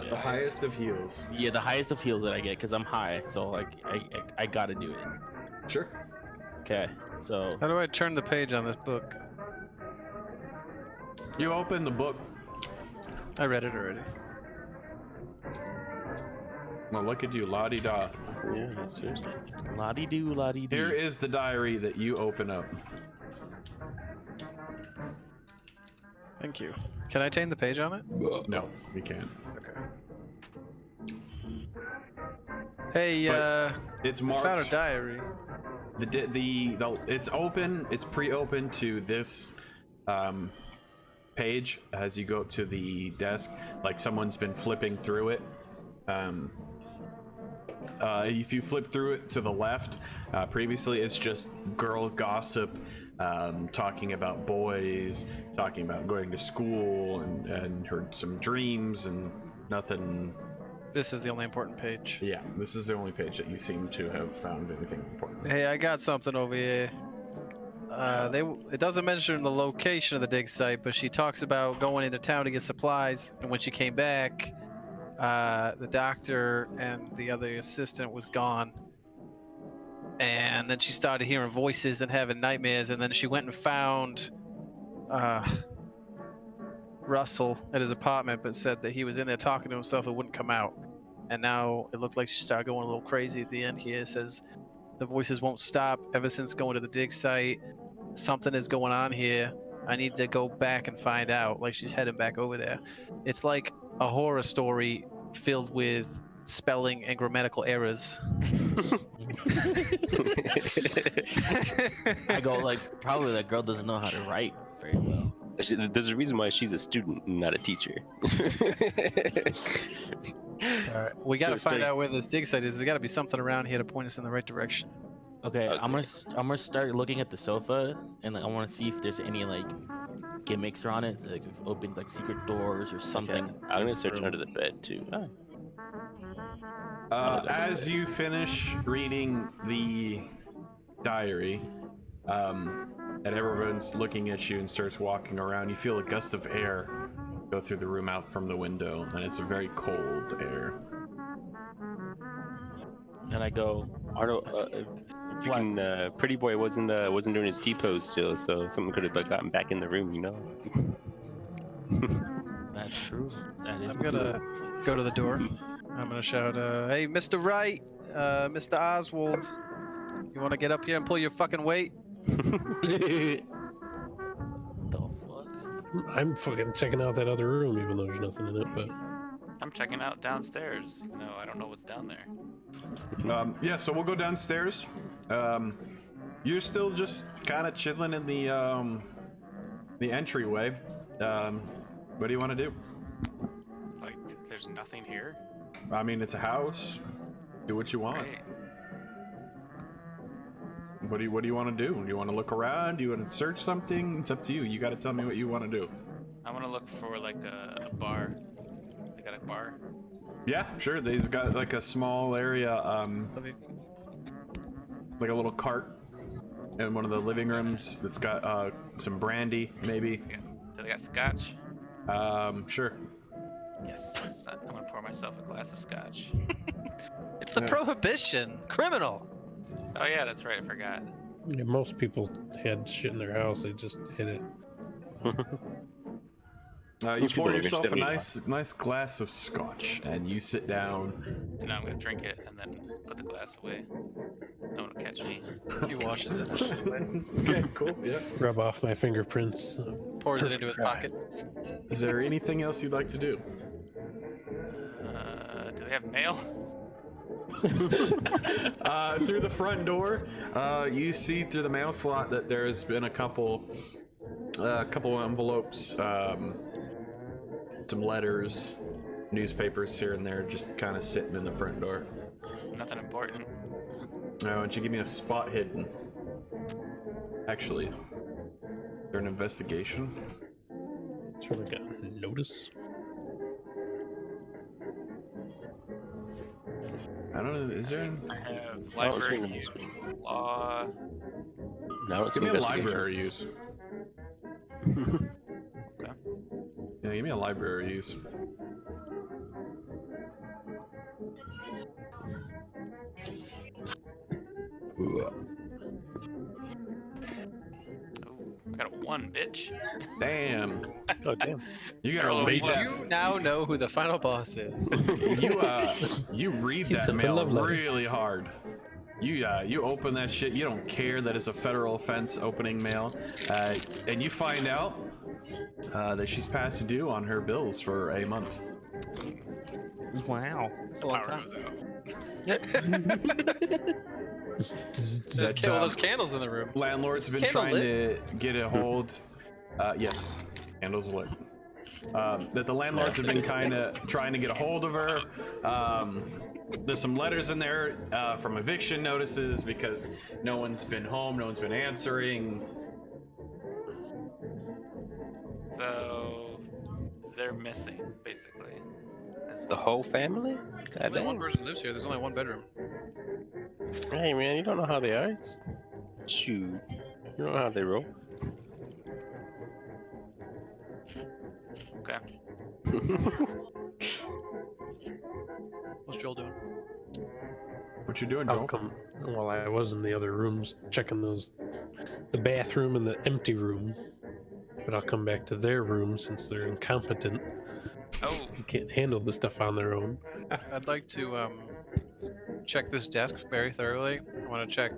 The highest of heels. Yeah, the highest of heels that I get because I'm high. So like I gotta do it. Sure. Okay. So How do I turn the page on this book? You open the book. I read it already. Well, look at you, la-di-da. Yeah, seriously. la-dee doo, la-dee doo. Here is the diary that you open up. Thank you. Can I change the page on it? No, you can't. Okay. Hey, But It's I found marked. a diary. It's open. It's pre-open to this page as you go up to the desk. Like someone's been flipping through it. If you flip through it to the left, previously it's just girl gossip, talking about boys, talking about going to school, and heard some dreams and nothing. This is the only important page. Yeah, this is the only page that you seem to have found anything important. Hey, I got something over here. It doesn't mention the location of the dig site, but she talks about going into town to get supplies, and when she came back, the doctor and the other assistant was gone. And then she started hearing voices and having nightmares, and then she went and found Russell at his apartment, but said that he was in there talking to himself and wouldn't come out. And now it looked like she started going a little crazy at the end here. It says the voices won't stop ever since going to the dig site. Something is going on here. I need to go back and find out. Like she's heading back over there. It's like a horror story filled with spelling and grammatical errors. I go like probably that girl doesn't know how to write very well. There's a reason why she's a student, not a teacher. Alright, we gotta So find stay- out where this dig site is. There's gotta be something around here to point us in the right direction. Okay, I'm Okay. gonna start looking at the sofa and like, I want to see if there's any like gimmicks around it, like if it opens like secret doors or something. Okay, I'm gonna search under the bed too. As you finish reading the diary, and everyone's looking at you and starts walking around, you feel a gust of air go through the room out from the window, and it's a very cold air. And I go, Arno, freaking pretty boy wasn't doing his T-pose still, so someone could have gotten back in the room, you know. that's true. That is I'm gonna go to the door. I'm gonna shout, hey, Mr. Wright, Mr. Oswald, you wanna get up here and pull your fucking weight? the fuck? I'm fucking checking out that other room, even though there's nothing in it. But I'm checking out downstairs. Even though I don't know what's down there. Yeah, so we'll go downstairs. You're still just kind of chilling in the entryway. What do you want to do? Like, there's nothing here. I mean, it's a house. Do what you want. Right. What do you want to do? Do you want to look around? Do you want to search something? It's up to you. You got to tell me what you want to do. I want to look for like a bar. They got a bar. Yeah, sure. They've got like a small area, Let me- like a little cart in one of the living rooms that's got some brandy, maybe. Yeah. Do they got scotch? Sure. Yes. I'm gonna pour myself a glass of scotch. It's the Yeah. prohibition. Criminal. Oh yeah, that's right. I forgot. Yeah, most people had shit in their house. They just hid it. You Most people pour don't yourself a understand nice glass of scotch, and you sit down. And now I'm gonna drink it and then put the glass away. No one will catch me. He washes it, Okay, cool. Yeah. Rub off my fingerprints. pours it into his Perfect pocket. Is there anything else you'd like to do? Do they have mail? Through the front door, you see through the mail slot that there has been a couple envelopes, some letters, newspapers here and there, just kind of sitting in the front door. Nothing important. Why don't you give me a spot hidden? Actually, is there an investigation? Sure, we got notice. I don't know. Is there? I have Oh, it's library in the use, law. Now it's Give me a investigation. library use. Yeah, give me a library use. Oh, I got a 1, bitch. Damn, Oh damn. you got Roll to a read one. that. You now know who the final boss is. You read He that sent a mail love letter. really hard. You open that shit. You don't care that it's a federal offense opening mail, and you find out that she's past due on her bills for a month. Wow. It's a long Power time. goes out. There's those candles in the room. Landlords have been Is candle trying to get a hold. Yes, candles lit. That the landlords have been kind of trying to get a hold of her. There's some letters in there from eviction notices because no one's been home, no one's been answering. So they're missing, basically. As The well. whole family? God Only one damn. person lives here. There's only one bedroom. Hey man, you don't know how they are. It's... Shoot. You don't know how they roll. Okay. What's Joel doing? What you doing, I'll Joel? come. Well, I was in the other rooms checking the bathroom and the empty room, but I'll come back to their room since they're incompetent Oh, and can't handle the stuff on their own. I'd like to check this desk very thoroughly. I want to check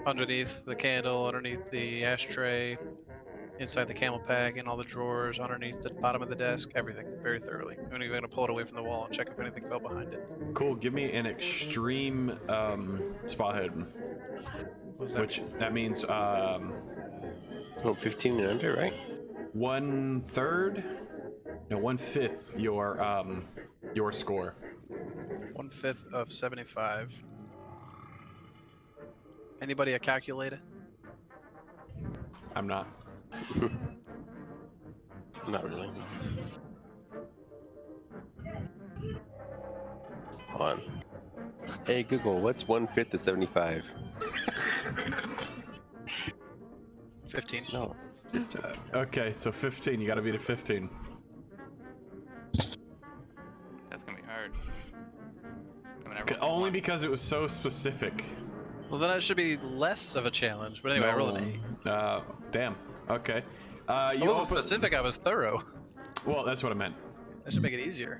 underneath the candle, underneath the ashtray, inside the camel pack, in all the drawers, underneath the bottom of the desk, everything very thoroughly. I'm even going to pull it away from the wall and check if anything fell behind it. Cool. Give me an extreme spot hidden, What does that which mean? that means Oh, 15 and under, right? 1/3, no 1/5 your score. 1/5 of 75. Anybody a calculator? I'm not. Not really. Hold on. Hey Google, what's 1/5 of 75? 15. No. Okay, so 15. You got to beat a 15. that's gonna be hard. I mean, I rolled a Only 1. because it was so specific. Well, then it should be less of a challenge. But anyway, I rolled an 8. Damn. Okay. I You wasn't open- specific, I was thorough. Well, that's what I meant. That should make it easier.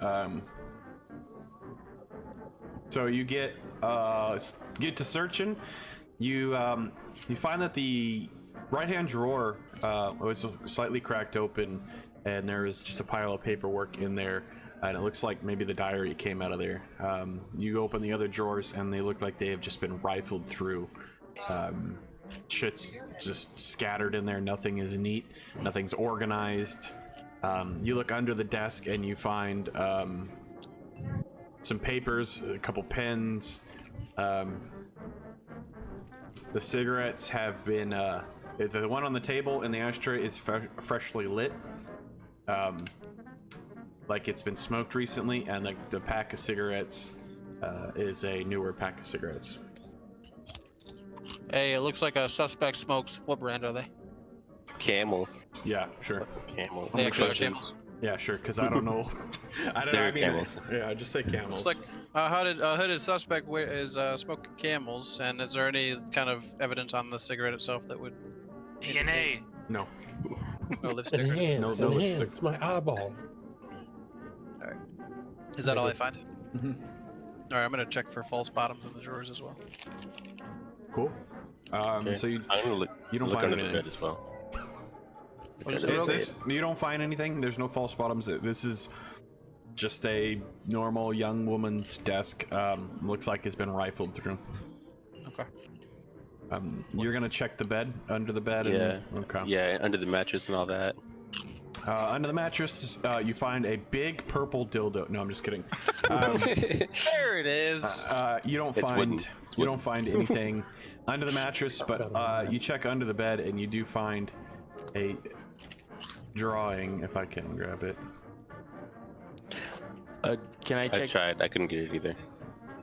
So you get to searching. You find that the right-hand drawer was slightly cracked open, and there is just a pile of paperwork in there, and it looks like maybe the diary came out of there. You open the other drawers, and they look like they have just been rifled through. Shit's just scattered in there. Nothing is neat. Nothing's organized. You look under the desk, and you find some papers, a couple pens. The cigarettes have been the one on the table and the ashtray is freshly lit, like it's been smoked recently, and the pack of cigarettes is a newer pack of cigarettes. Hey, it looks like a suspect smokes. What brand are they? Camels. Yeah, sure. Camels. They actually are Bushes. camels. Yeah, sure. Because I don't know. I don't. They're I mean, camels. yeah, just say camels. Looks like a hooded suspect is smoking camels. And is there any kind of evidence on the cigarette itself that would DNA. no. no lipstick? Or anything? Enhance, No lipstick. enhance my eyeballs. Is that all I find? Mhm. All right, I'm gonna check for false bottoms in the drawers as well. Cool. Okay. So you I'm gonna look. you don't look find under the anything. bed as well. What is Okay, it? that's You don't find anything. There's no false bottoms. This is just a normal young woman's desk. Looks like it's been rifled through. Okay. You're gonna check the bed, under the bed. Yeah. Okay. Yeah, under the mattress and all that. Under the mattress, you find a big purple dildo. No, I'm just kidding. There it is. You don't It's find wooden. It's you wooden. don't find anything under the mattress, but you check under the bed and you do find a drawing. If I can grab it. Can I check? I tried. I couldn't get it either.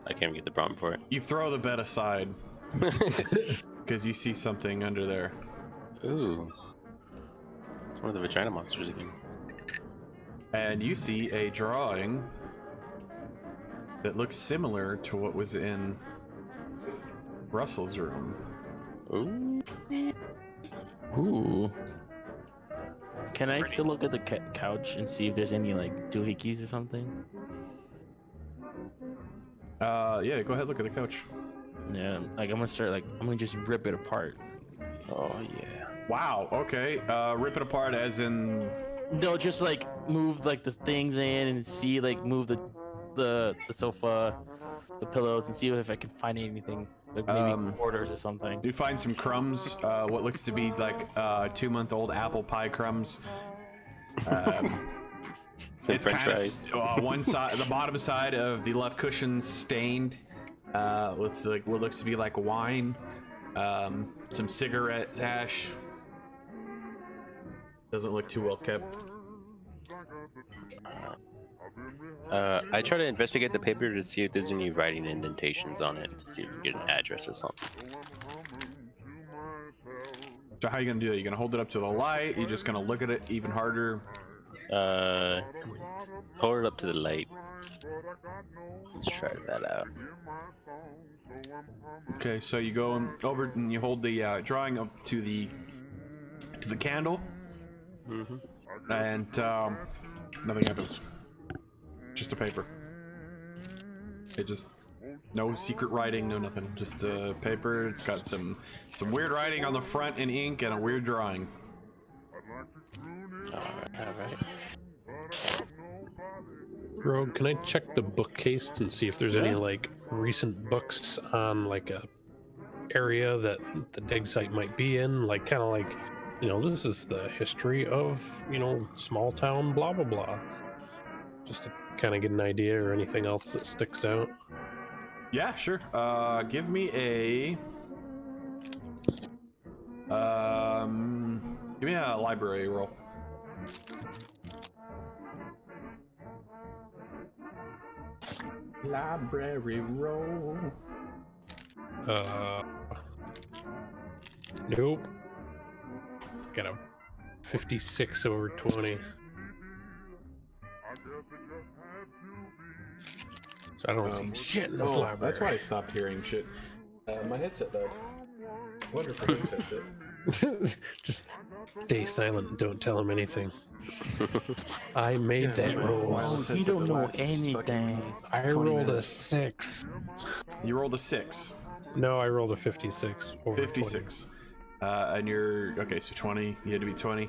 I can't even get the prompt for it. You throw the bed aside because you see something under there. Ooh. It's one of the vagina monsters again. And you see a drawing that looks similar to what was in Russell's room. Ooh. Ooh. Can I still look at the couch and see if there's any like doohickeys or something? Yeah, go ahead, look at the couch. Yeah, like I'm gonna just rip it apart. Oh yeah. Wow, okay. Rip it apart as in... No, just like move like the things in and see like move the sofa, the pillows, and see if I can find anything like maybe quarters or something. You find some crumbs, what looks to be like 2-month-old apple pie crumbs. Some It's French kind fries. of one side, the bottom side of the left cushion stained with like what looks to be like wine, some cigarette ash. Doesn't look too well kept. I try to investigate the paper to see if there's any writing indentations on it, to see if we get an address or something. So how are you gonna do that? You gonna hold it up to the light? You just gonna look at it even harder? Hold it up to the light. Let's try that out. Okay, so you go over and you hold the drawing up to the candle, and nothing happens. Just a paper. It just no secret writing, no nothing. Just paper. It's got some weird writing on the front in ink and a weird drawing. Alright. Rogue, can I check the bookcase and see if there's any like recent books on like a area that the dig site might be in? Like kind of like, you know, this is the history of, you know, small town blah blah blah. Just to kind of get an idea or anything else that sticks out. Yeah, sure. Give me a library roll. Library roll. Nope. Got a 56 over 20. So I don't see shit in this library. That's why I stopped hearing shit. My headset died. Wonderful headset. Just stay silent and don't tell him anything. I made that roll. Oh, you don't know anything. I rolled a 6. You rolled a 6. No, I rolled a 56 over 56. And you're okay. So 20. You had to be 20.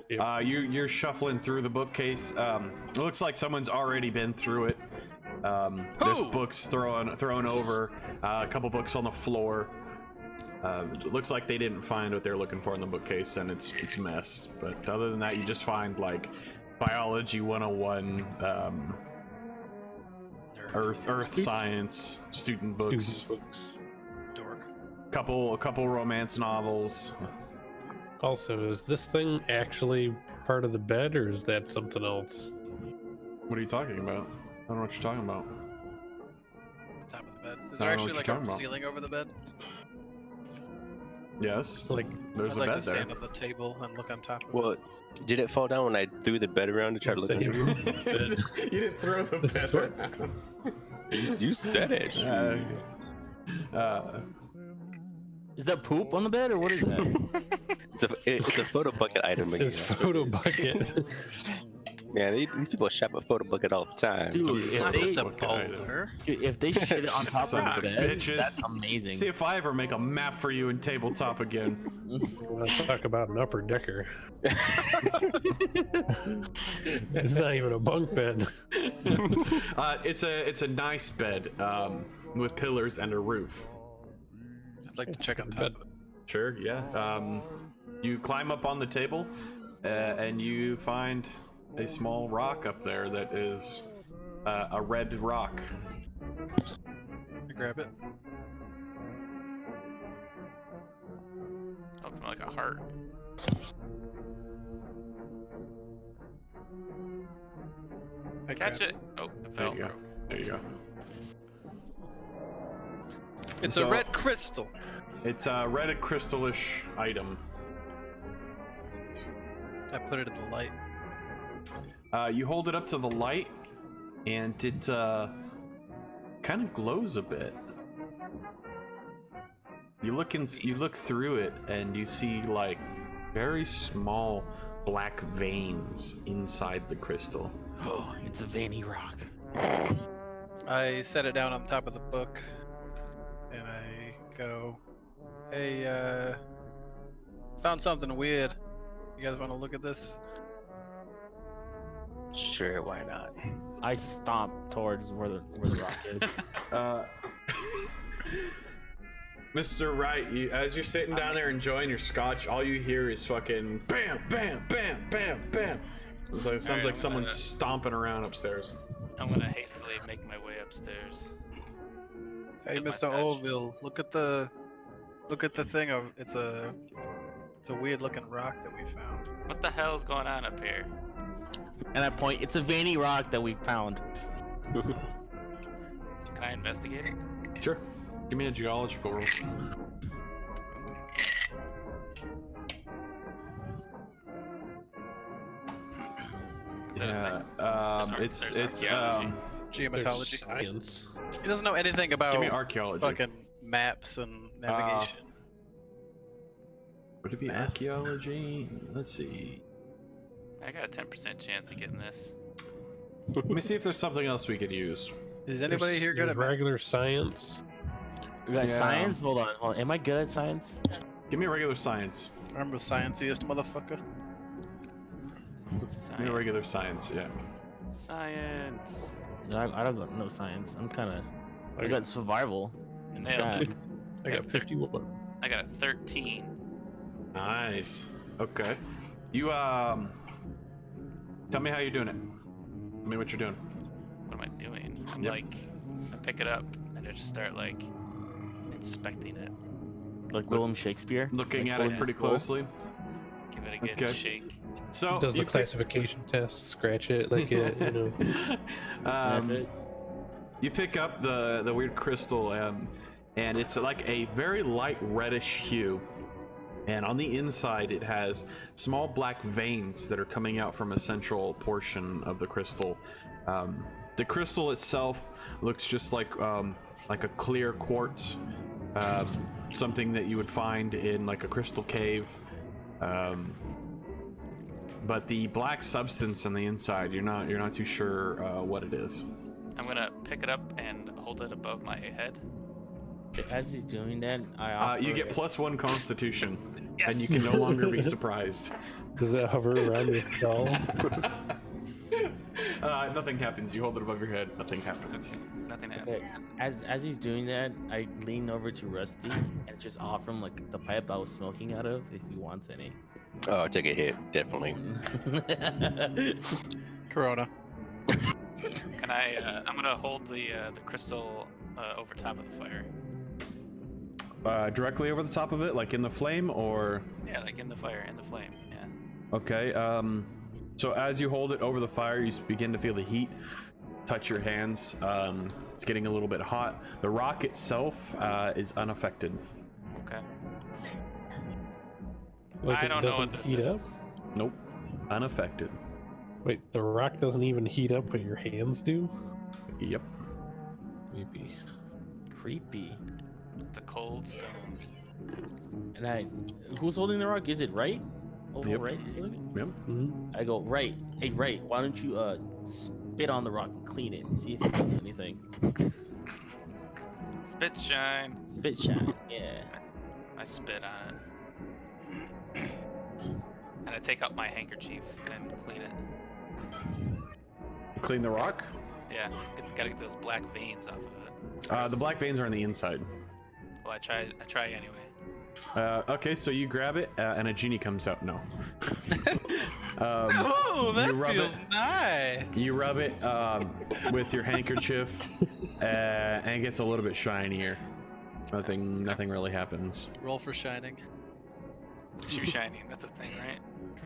Yep. You're shuffling through the bookcase. It looks like someone's already been through it. There's books thrown over. A couple books on the floor. It looks like they didn't find what they're looking for in the bookcase, and it's a mess. But other than that, you just find like biology 101, earth science, student books. Dork. A couple romance novels. Also, is this thing actually part of the bed, or is that something else? What are you talking about? I don't know what you're talking about. Top of the bed. Is I there don't know actually what like you're a talking about. ceiling over the bed? Yes. Like, There's I'd a like bed to stand there. on the table and look on top of Well, it. did it fall down when I threw the bed around to try to look under you? You didn't throw the bed around. You said it. shoot. Is that poop on the bed or what is that? It's a photo bucket item. it's again, his that's what photo it is. bucket. Man, these people shop a photo bucket all the time. Dude, It's if not just a Look at it. boulder. if they shit it on top Sons of of the bed, bitches. that's amazing. See if I ever make a map for you in tabletop again. Want to talk about an upper decker? It's not even a bunk bed. It's a nice bed with pillars and a roof. I'd like to check on top of it. Sure, yeah. You climb up on the table, and you find a small rock up there that is a red rock. I grab it. Looks more like a heart. I Catch grab it. Oh, it There fell. you go. There you go. It's So- a red crystal. It's a red crystallish item. I put it in the light. You hold it up to the light, and it kind of glows a bit. You look through it, and you see like very small black veins inside the crystal. Oh, it's a veiny rock. I set it down on top of the book, and I go, "Hey, found something weird. You guys want to look at this?" Sure, why not? I stomp towards where the rock is. Mr. Wright, as you're sitting down there enjoying your scotch, all you hear is fucking bam, bam, bam, bam, bam. It sounds Alright, like I'm someone's gonna- stomping around upstairs. I'm gonna hastily make my way upstairs. Hey, With my Mr. scotch. Orville, look at the thing of it's a weird looking rock that we found. What the hell is going on up here? And I point, it's a veiny rock that we found. Can I investigate it? Sure. Give me a geological roll. Is that a Yeah. thing? There's It's archaeology. There's Geometology. science. He doesn't know anything about give me archaeology. fucking maps and navigation. Would it be math. archaeology? Let's see. I got a 10% chance of getting this. Let me see if there's something else we could use. Is anybody There's- here good there's at math? regular science? You got Yeah. science? Hold on. Am I good at science? Give me a regular science. I'm the scienciest motherfucker. Give me a regular science, yeah. Science. No, I don't got no science. I'm kind of. I I got survival. Nailed God. it. I got 51. I got a 13. Nice. Okay. You tell me how you're doing it. Tell me what you're doing. What am I doing? I'm Yep. like, I pick it up and I just start like inspecting it. Like William Shakespeare. Looking Like at holding it pretty his skull. closely. Give it a good Okay. shake. So Does you the classification test, scratch it, like it, you know. Sniff it. You pick up the weird crystal, and it's like a very light reddish hue. And on the inside, it has small black veins that are coming out from a central portion of the crystal. The crystal itself looks just like a clear quartz, something that you would find in like a crystal cave. But the black substance on the inside, you're not too sure what it is. I'm gonna pick it up and hold it above my head. As he's doing that, I offer You get it. +1 Constitution, Yes. and you can no longer be surprised. Does that hover around this doll? Nothing happens. You hold it above your head. Nothing happens. Nothing Okay, happened. as he's doing that, I lean over to Rusty and just offer him like the pipe I was smoking out of, if he wants any. Oh, I'll take a hit, definitely. Corona. Can I? I'm gonna hold the crystal over top of the fire. Directly over the top of it, like in the flame, or Yeah, like in the fire, in the flame. Yeah. okay. So as you hold it over the fire, you begin to feel the heat touch your hands. It's getting a little bit hot. The rock itself is unaffected. Okay. Like I it don't know doesn't what this heat up? is. Nope. Unaffected. Wait, the rock doesn't even heat up, but your hands do? Yep. Maybe. Creepy. The cold stone. And who's holding the rock? Is it right? Oh, Yep. right. Yep. Mhm. I go right. Hey, right. Why don't you spit on the rock and clean it and see if it does anything? Spit shine. Spit shine. Yeah. I spit on it. And I take out my handkerchief and clean it. Clean the rock. Yeah, gotta get those black veins off of it. The black veins are on the inside. Well, I try anyway. Okay, so you grab it, and a genie comes out. No. Oh, that you rub feels it- nice. You rub it with your handkerchief, and it gets a little bit shinier. Nothing really happens. Roll for shining. Shoe shining, that's a thing, right?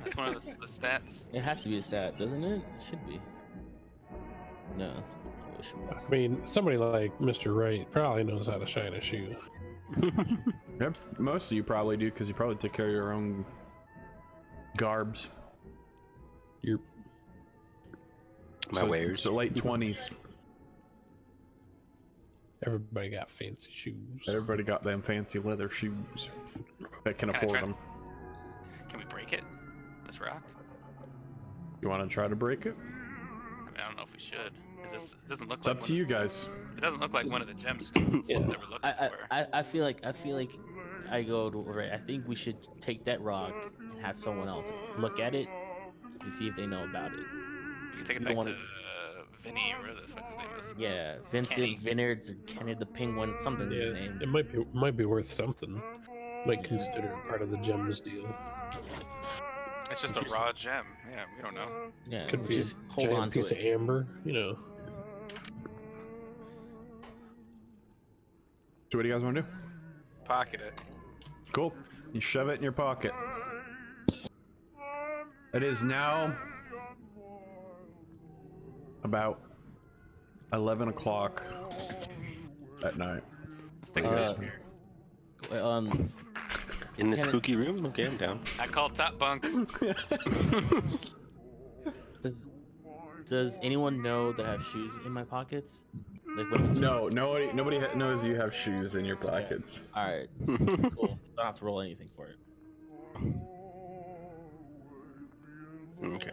That's one of the stats. It has to be a stat, doesn't it? It should be. No. I wish it was. I mean, somebody like Mr. Wright probably knows how to shine a shoe. Yep, most of you probably do, because you probably take care of your own garbs. You're My wares. So late 20s. everybody got fancy shoes. Everybody got them fancy leather shoes that can Can I afford try- them. Can we break it? This rock? You want to try to break it? I mean, I don't know if we should. It doesn't look It's like up to you guys. It doesn't look like one of the gemstones Yeah. that we're looking for. I feel like I go to right. I think we should take that rock and have someone else look at it to see if they know about it. We can take it you back don't to wanna- Vinny or whatever the fuck his name is. Yeah, Vincent Kenny. Vineyards or Kenny the Penguin, something his Yeah, name. it might be worth something. Might consider it part of the gems deal. It's just a raw gem. Yeah, we don't know. Yeah, Could we be a just hold on giant to piece it. of amber, you know. So what do you guys want to do? Pocket it. Cool. You shove it in your pocket. It is now about 11 o'clock at night. Let's take a Uh, picture. In this Can it- spooky room? Okay, I'm down. I call top bunk. Does anyone know that I have shoes in my pockets? Like women? No, nobody knows you have shoes in your pockets. All right, cool. So I don't have to roll anything for it. Okay.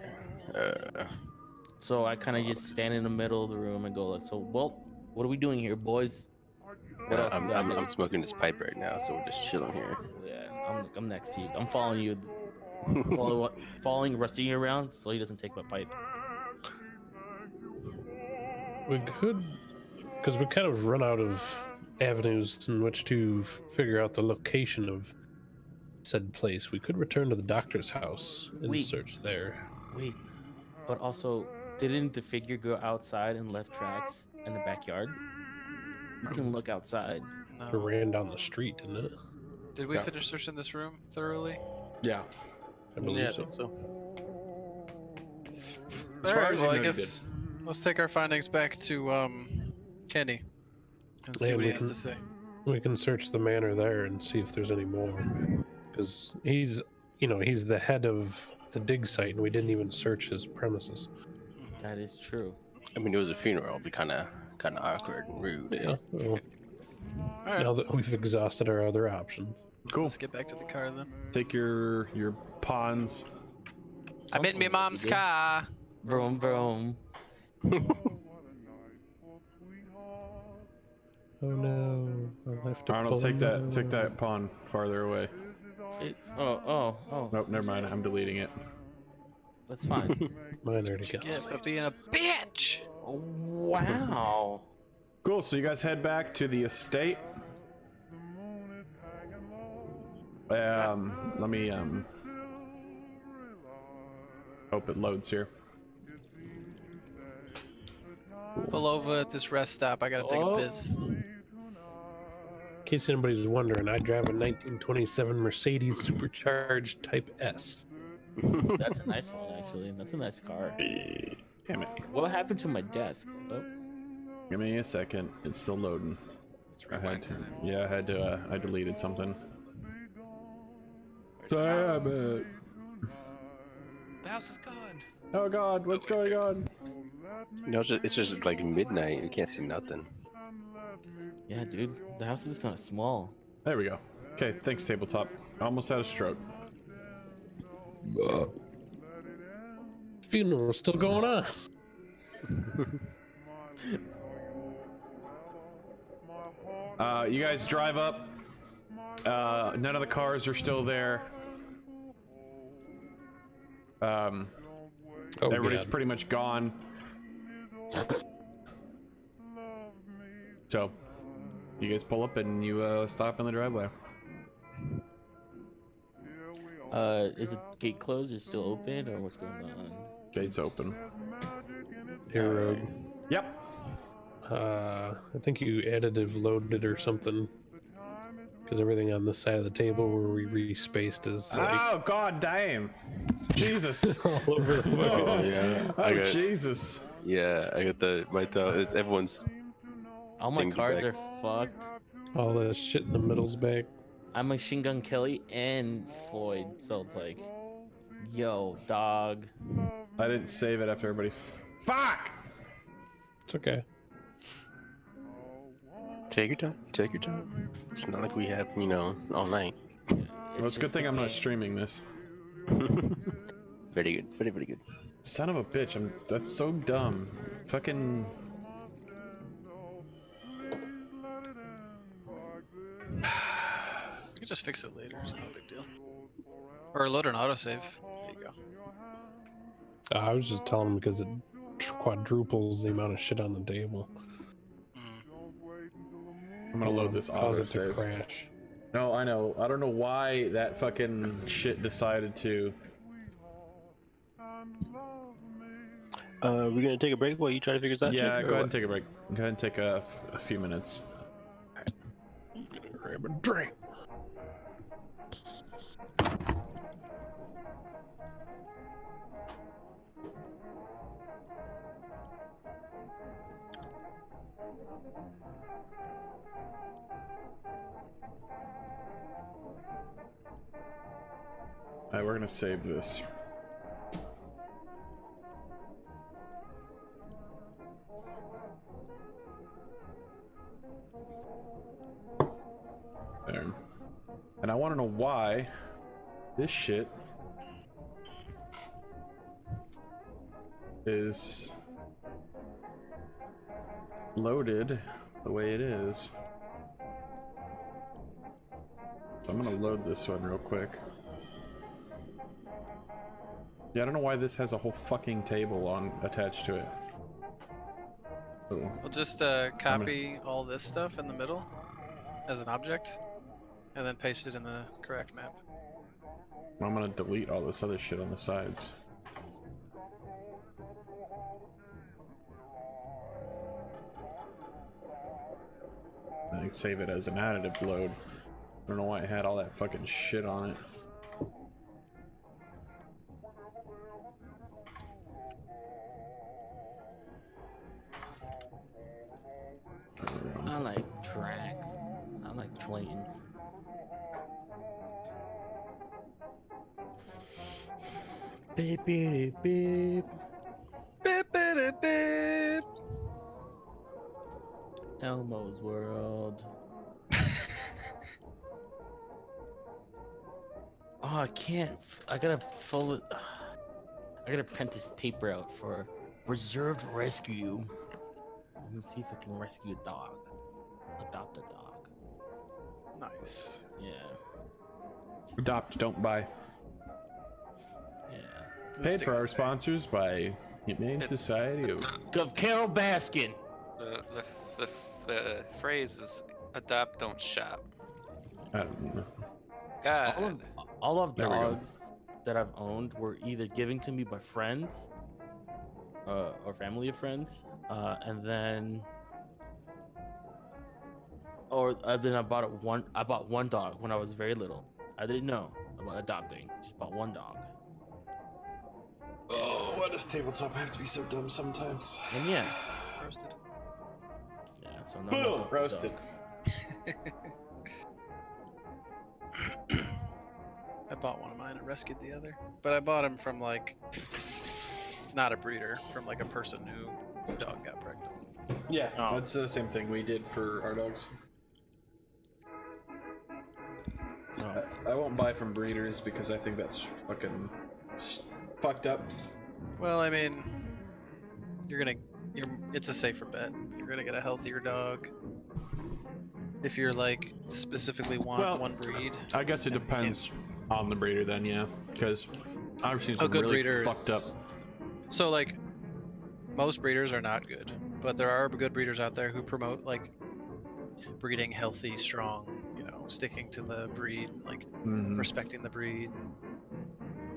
So I kind of just stand in the middle of the room and go like, so, well, what are we doing here, boys? What else? we got I'm here? smoking this pipe right now, so we're just chilling here. Yeah, I'm next to you. I'm following you. Following Rusty around so he doesn't take my pipe. We could, because we kind of run out of avenues in which to figure out the location of said place. We could return to the doctor's house and Wait. search there. Wait, but also, didn't the figure go outside and left tracks in the backyard? You can look outside. It No. ran down the street, didn't it? Did we Yeah. finish searching this room thoroughly? Yeah. I believe so. As far Alright, as well, you I know, you guess let's take our findings back to Kenny and see Yeah, what he we has can- to say. We can search the manor there and see if there's any more. Because he's the head of the dig site, and we didn't even search his premises. That is true. I mean, it was a funeral. It'd be kind of awkward and rude. Yeah. Well, Alright, now that we've exhausted our other options. Cool. let's get back to the car then. Take your pawns. I'm in my mom's Yeah. car. Vroom vroom. Oh no! I'll have to Arnold, pull take him that out. pawn farther away. Oh. Nope, never mind. I'm deleting it. That's fine. Mine already got Yeah, for being a bitch. Wow. Cool. So you guys head back to the estate. Let me hope it loads here. Pull over at this rest stop. I gotta take Oh. a piss. In case anybody's wondering, I drive a 1927 Mercedes supercharged Type S. That's a nice one, actually. That's a nice car. Damn it. What happened to my desk? Oh, Give me a second. It's still loading. It's I rewind had to. time. Yeah, I deleted something. Where'd Where's the house? Damn it. The house is gone. Oh god, what's going on? No, it's just like midnight. You can't see nothing. Yeah, dude, the house is kind of small. There we go. Okay, thanks, tabletop. I almost had a stroke. Funeral's still going on. You guys drive up. None of the cars are still there. Oh, Everybody's God. pretty much gone. So, you guys pull up and you stop in the driveway. Is the gate closed or still open, or what's going on? Gate's open. Hey, Rogue. Yep. I think you additive loaded or something. Because everything on this side of the table where we respaced is like Oh god damn. Jesus. all over the fucking. Oh yeah. Oh I got, Jesus. yeah, I got it's everyone's. All my Things cards back. are fucked. All that shit in the middle's back. I'm Machine Gun Kelly and Floyd, so it's like, yo, dog. I didn't save it after everybody. Fuck! It's okay. Take your time. Take your time. It's not like we have, all night. Well, it's a good thing I'm not streaming this. Very good. Very, very good. Son of a bitch, that's so dumb. Fucking. You can just fix it later. It's no big deal. Or load an autosave. There you go. I was just telling him because it quadruples the amount of shit on the table. I'm gonna load this Cause it to autosave. crash. No, I know. I don't know why that fucking shit decided to. We're gonna take a break while you try to figure this out. Yeah, Jake, go or ahead and what? take a break. Go ahead and take a few minutes. Grab a drink. Alright, we're gonna save this. There. And I want to know why this shit is loaded the way it is. So I'm gonna load this one real quick. Yeah, I don't know why this has a whole fucking table attached to it. So, We'll just copy all this stuff in the middle as an object, and then paste it in the correct map. I'm gonna delete all this other shit on the sides. I can save it as an additive load. I don't know why it had all that fucking shit on it. I like tracks. I like trains. Beep beep beep. Beep, beep, beep. Elmo's World. Oh, I can't. I gotta I gotta print this paper out for reserved rescue. Let me see if I can rescue a dog. Adopt a dog. Nice. Yeah. Adopt, don't buy. Yeah. Paid for our sponsors by Humane Society of... Of Carol Baskin. The phrase is adopt, don't shop. I don't know. God. All of There we go. dogs that I've owned were either given to me by friends or family of friends, and then I bought one dog when I was very little. I didn't know about adopting. Just bought one dog. Oh, why does tabletop have to be so dumb sometimes? And yeah, Roasted. yeah. So no Boom! more dog. Roasted. I bought one of mine and rescued the other. But I bought him from like not a breeder, from like a person whose dog got pregnant. Yeah, Oh. that's the same thing we did for our dogs. Oh. I won't buy from breeders because I think that's fucking fucked up. Well, I mean, it's a safer bet. You're gonna get a healthier dog. If you're like specifically one breed. I guess it and you can't- depends on the breeder then, yeah. Because I've seen A some good really breeder fucked up. is- So like, most breeders are not good, but there are good breeders out there who promote like breeding healthy, strong. You know, sticking to the breed, like Mhm. respecting the breed.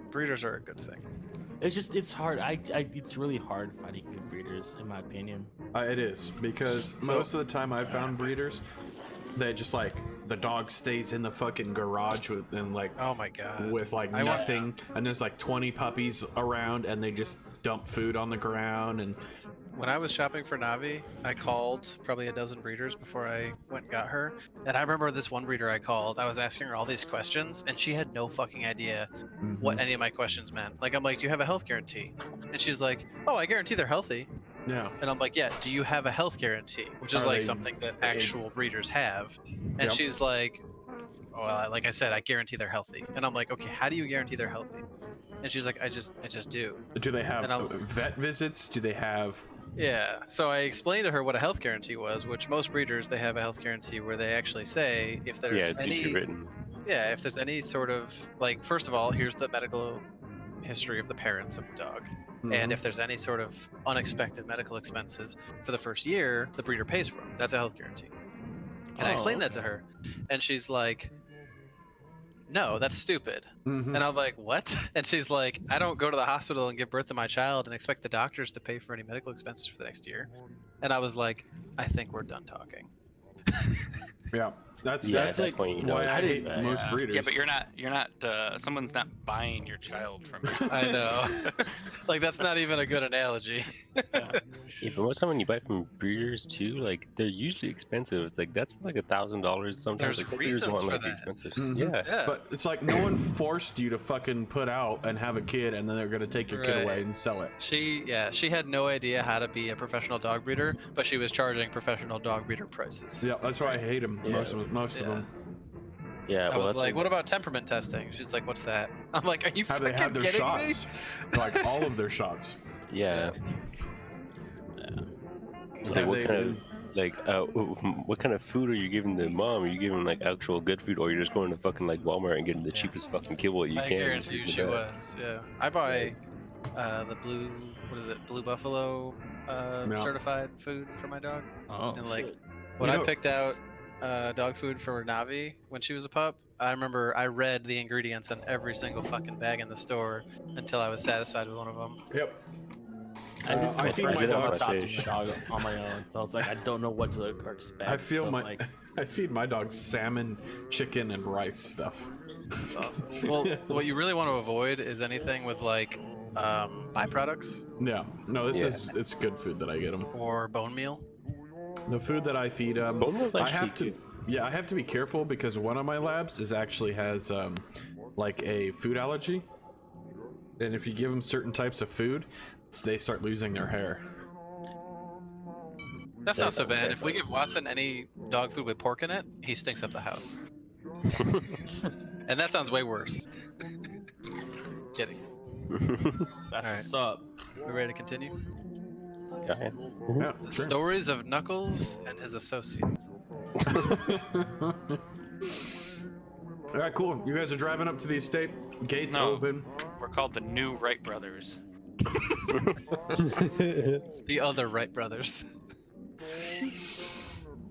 Breeders are a good thing. It's hard. It's really hard finding good breeders, in my opinion. It is because So- most of the time I've found breeders, they just like the dog stays in the fucking garage with and like Oh my god. with like I want- nothing, and there's like 20 puppies around, and they just dump food on the ground and. When I was shopping for Navi, I called probably a dozen breeders before I went and got her. And I remember this one breeder I called, I was asking her all these questions, and she had no fucking idea what any of my questions meant. Like, I'm like, do you have a health guarantee? And she's like, oh, I guarantee they're healthy. Yeah. And I'm like, yeah, do you have a health guarantee? Which is Are like they- something that actual breeders have. And Yep. she's like, well, like I said, I guarantee they're healthy. And I'm like, okay, how do you guarantee they're healthy? And she's like, I just do. Do they have And I'll- vet visits? Do they have? Yeah, so I explained to her what a health guarantee was, which most breeders, they have a health guarantee where they actually say if there's Yeah, it's usually any written. yeah, if there's any sort of like, first of all, here's the medical history of the parents of the dog. Mm-hmm. And if there's any sort of unexpected medical expenses for the first year, the breeder pays for them. That's a health guarantee. And I explained that to her, and she's like, no, that's stupid. Mhm. And I'm like, what? And she's like, I don't go to the hospital and give birth to my child and expect the doctors to pay for any medical expenses for the next year. And I was like, I think we're done talking. Yeah, that's Yeah, that's at like that point, you know why it's I hate bad. most Yeah. breeders. Yeah, but you're not. Someone's not buying your child from you. I know. Like, that's not even a good analogy. Yeah, but most time when you buy from breeders too, like they're usually expensive. Like that's like $1,000 sometimes. There's like, the breeders reasons want for like the that. expensive. Mhm. Yeah. Yeah. But it's like no one forced you to fucking put out and have a kid, and then they're gonna take your kid Right. away and sell it. She had no idea how to be a professional dog breeder, but she was charging professional dog breeder prices. Yeah, that's why I hate them. Yeah. Most of Yeah. them. Yeah. I Well, was that's like, what what about temperament testing? She's like, what's that? I'm like, are you Have fucking they had their kidding shots? Like all of their shots. Yeah. So Have what they kind of been- like what kind of food are you giving the mom? Are you giving like actual good food, or you're just going to fucking like Walmart and getting the cheapest fucking kibble you I can? and guarantee you just she eating that? was. Yeah, I buy the Blue Buffalo Yeah. certified food for my dog. Oh, And, like, shit. When You I know- picked out dog food for Navi when she was a pup, I remember I read the ingredients on every single fucking bag in the store until I was satisfied with one of them. Yep. This is I my feed first my time dog adopting fish. a dog on my own, so I was like, I don't know what to expect. I feel so my like, I feed my dog salmon, chicken, and rice stuff. That's awesome. Well, what you really want to avoid is anything with like byproducts Yeah. No, Yeah. it's good food that I get them. or bone meal. The food that I feed Bone meal's I actually have to good. yeah, I have to be careful because one of my labs has like a food allergy. And if you give them certain types of food, they start losing their hair. That's not so bad. If we give Watson any dog food with pork in it, he stinks up the house. And that sounds way worse. Kidding. that's Alright. what's up. We ready to continue? Yeah. Yeah, The sure. stories of Knuckles and his associates. All right, cool. You guys are driving up to the estate. Gates No. open. We're called the New Wright Brothers. The other Wright brothers.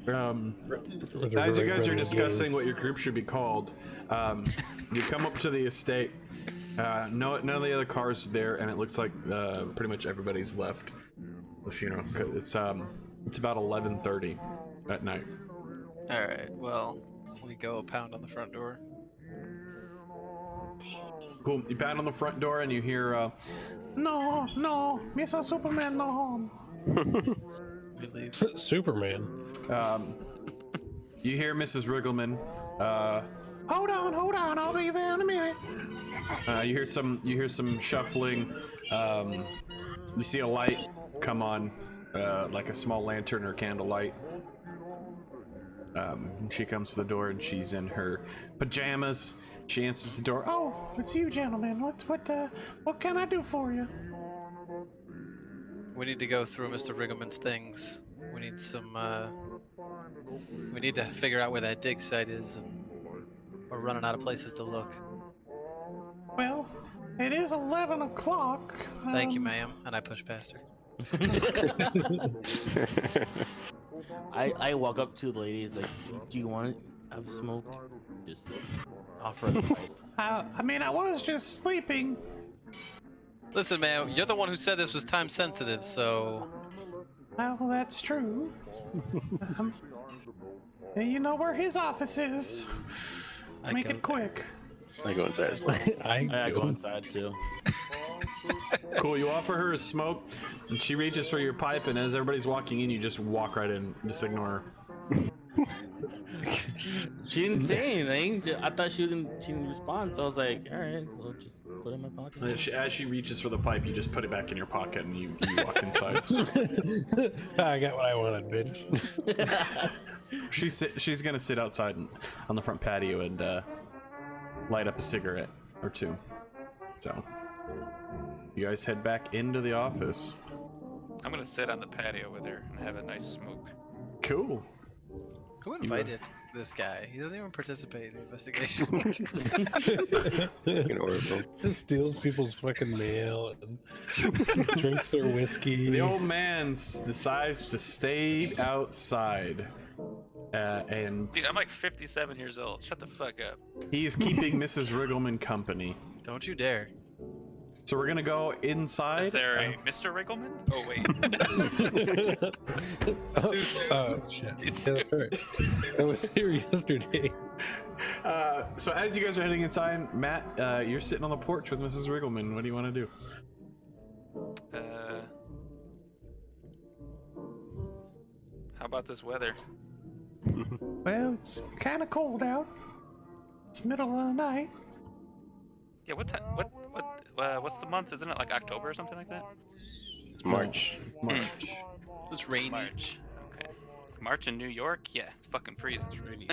As you guys are discussing what your group should be called, you come up to the estate. None of the other cars are there, and it looks like pretty much everybody's left the funeral. It's about 11:30 at night. Alright, well, we go pound on the front door. Cool. You pound on the front door, and you hear, "No, no, Mr. Superman, no home." We leave. Superman. You hear Mrs. Riggleman, hold on, I'll be there in a minute. You hear some shuffling. You see a light come on, like a small lantern or candlelight. She comes to the door and she's in her pajamas. She answers the door. Oh, it's you, gentlemen. What can I do for you? We need to go through Mr. Riggleman's things. We need some. We need to figure out where that dig site is, and we're running out of places to look. Well, it is 11 o'clock. Thank you, ma'am. And I push past her. I walk up to the ladies like, do you want to have a smoke? Just offer her the pipe. I mean, I was just sleeping. Listen, ma'am, you're the one who said this was time sensitive, so. Well, that's true. You know where his office is. Make it quick. I go inside as well. I go inside too. Cool, you offer her a smoke, and she reaches for your pipe, and as everybody's walking in, you just walk right in. Just ignore her. She didn't say anything. I thought she didn't respond, so I was like, all right, so just put it in my pocket. As she reaches for the pipe, you just put it back in your pocket, and you walk inside. I got what I wanted, bitch. She's gonna sit outside on the front patio and light up a cigarette or two. So you guys head back into the office. I'm gonna sit on the patio with her and have a nice smoke. Cool. Who invited this guy? He doesn't even participate in the investigation. Fucking horrible. Just steals people's fucking mail and drinks their whiskey. The old man decides to stay outside. And Dude, I'm like 57 years old. Shut the fuck up. he's keeping Mrs. Riggleman company. Don't you dare. So we're gonna go inside. Is there a Mr. Riggleman? Oh wait. Oh shit. Too Yeah, soon. that's right. I was here yesterday. So as you guys are heading inside, Matt, you're sitting on the porch with Mrs. Riggleman. What do you want to do? How about this weather? Well, it's kind of cold out. It's middle of the night. Yeah, what time? What's the month? Isn't it like October or something like that? It's March. March. So it's rainy. March. Okay. March in New York? Yeah, it's fucking freezing.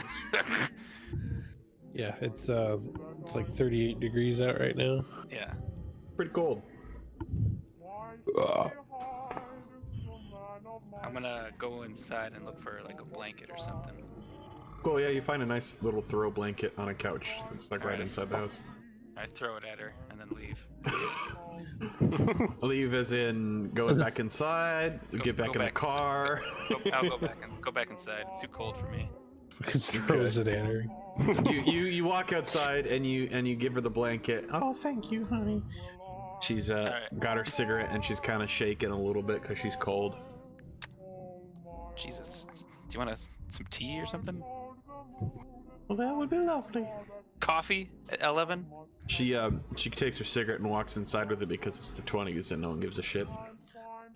Yeah, it's like 38 degrees out right now. Yeah. Pretty cold. I'm gonna go inside and look for like a blanket or something. Cool. Yeah, you find a nice little throw blanket on a couch. It's like right Alright. inside the house. I throw it at her and then leave. Leave as in going back inside. Get back Go in the back car. I'll go back inside. It's too cold for me. Fucking throws it at her. you walk outside and you give her the blanket. Oh, thank you, honey. She's Alright. got her cigarette and she's kind of shaking a little bit because she's cold. Jesus. Do you want some tea or something? Well, that would be lovely. Coffee at 11? She takes her cigarette and walks inside with it because it's the 20s and no one gives a shit.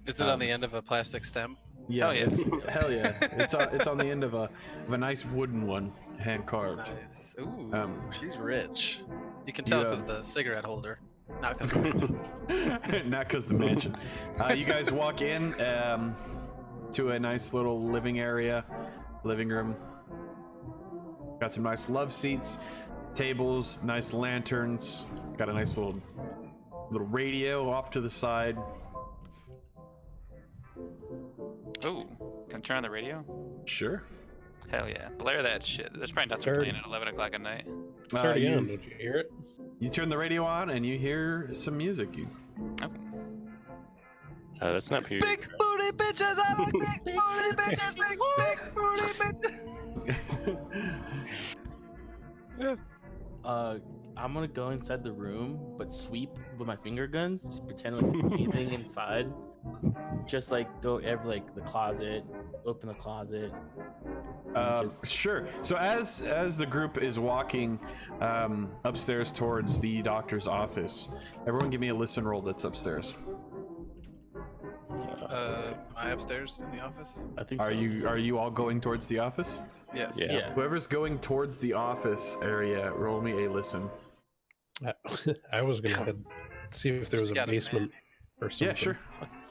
Is it on the end of a plastic stem? Yeah, Hell yeah. Hell yeah. It's on the end of a nice wooden one, hand carved. Nice. Ooh, she's rich. You can tell Yeah. because the cigarette holder. Not because Not because the mansion. You guys walk in to a nice little living room. Got some nice love seats, tables, nice lanterns. Got a nice little radio off to the side. Ooh, can I turn on the radio? Sure. Hell yeah. Blare that shit. There's probably nothing Turn- playing at 11 o'clock at night. It's already on, don't you hear it? You turn the radio on and you hear some music. Oh. That's not period. big booty bitches. I like big booty bitches. Big booty bitches. I'm gonna go inside the room, but sweep with my finger guns, just pretend like there's anything inside. Just like go like the closet, open the closet. Sure. So as the group is walking upstairs towards the doctor's office, everyone give me a listen roll that's upstairs. Am I upstairs in the office? I think. Are so. you all going towards the office? Yes. Yeah. Yeah. Whoever's going towards the office area, roll me a listen. I was gonna see if there was Just a got it, man. basement or something. Yeah, sure.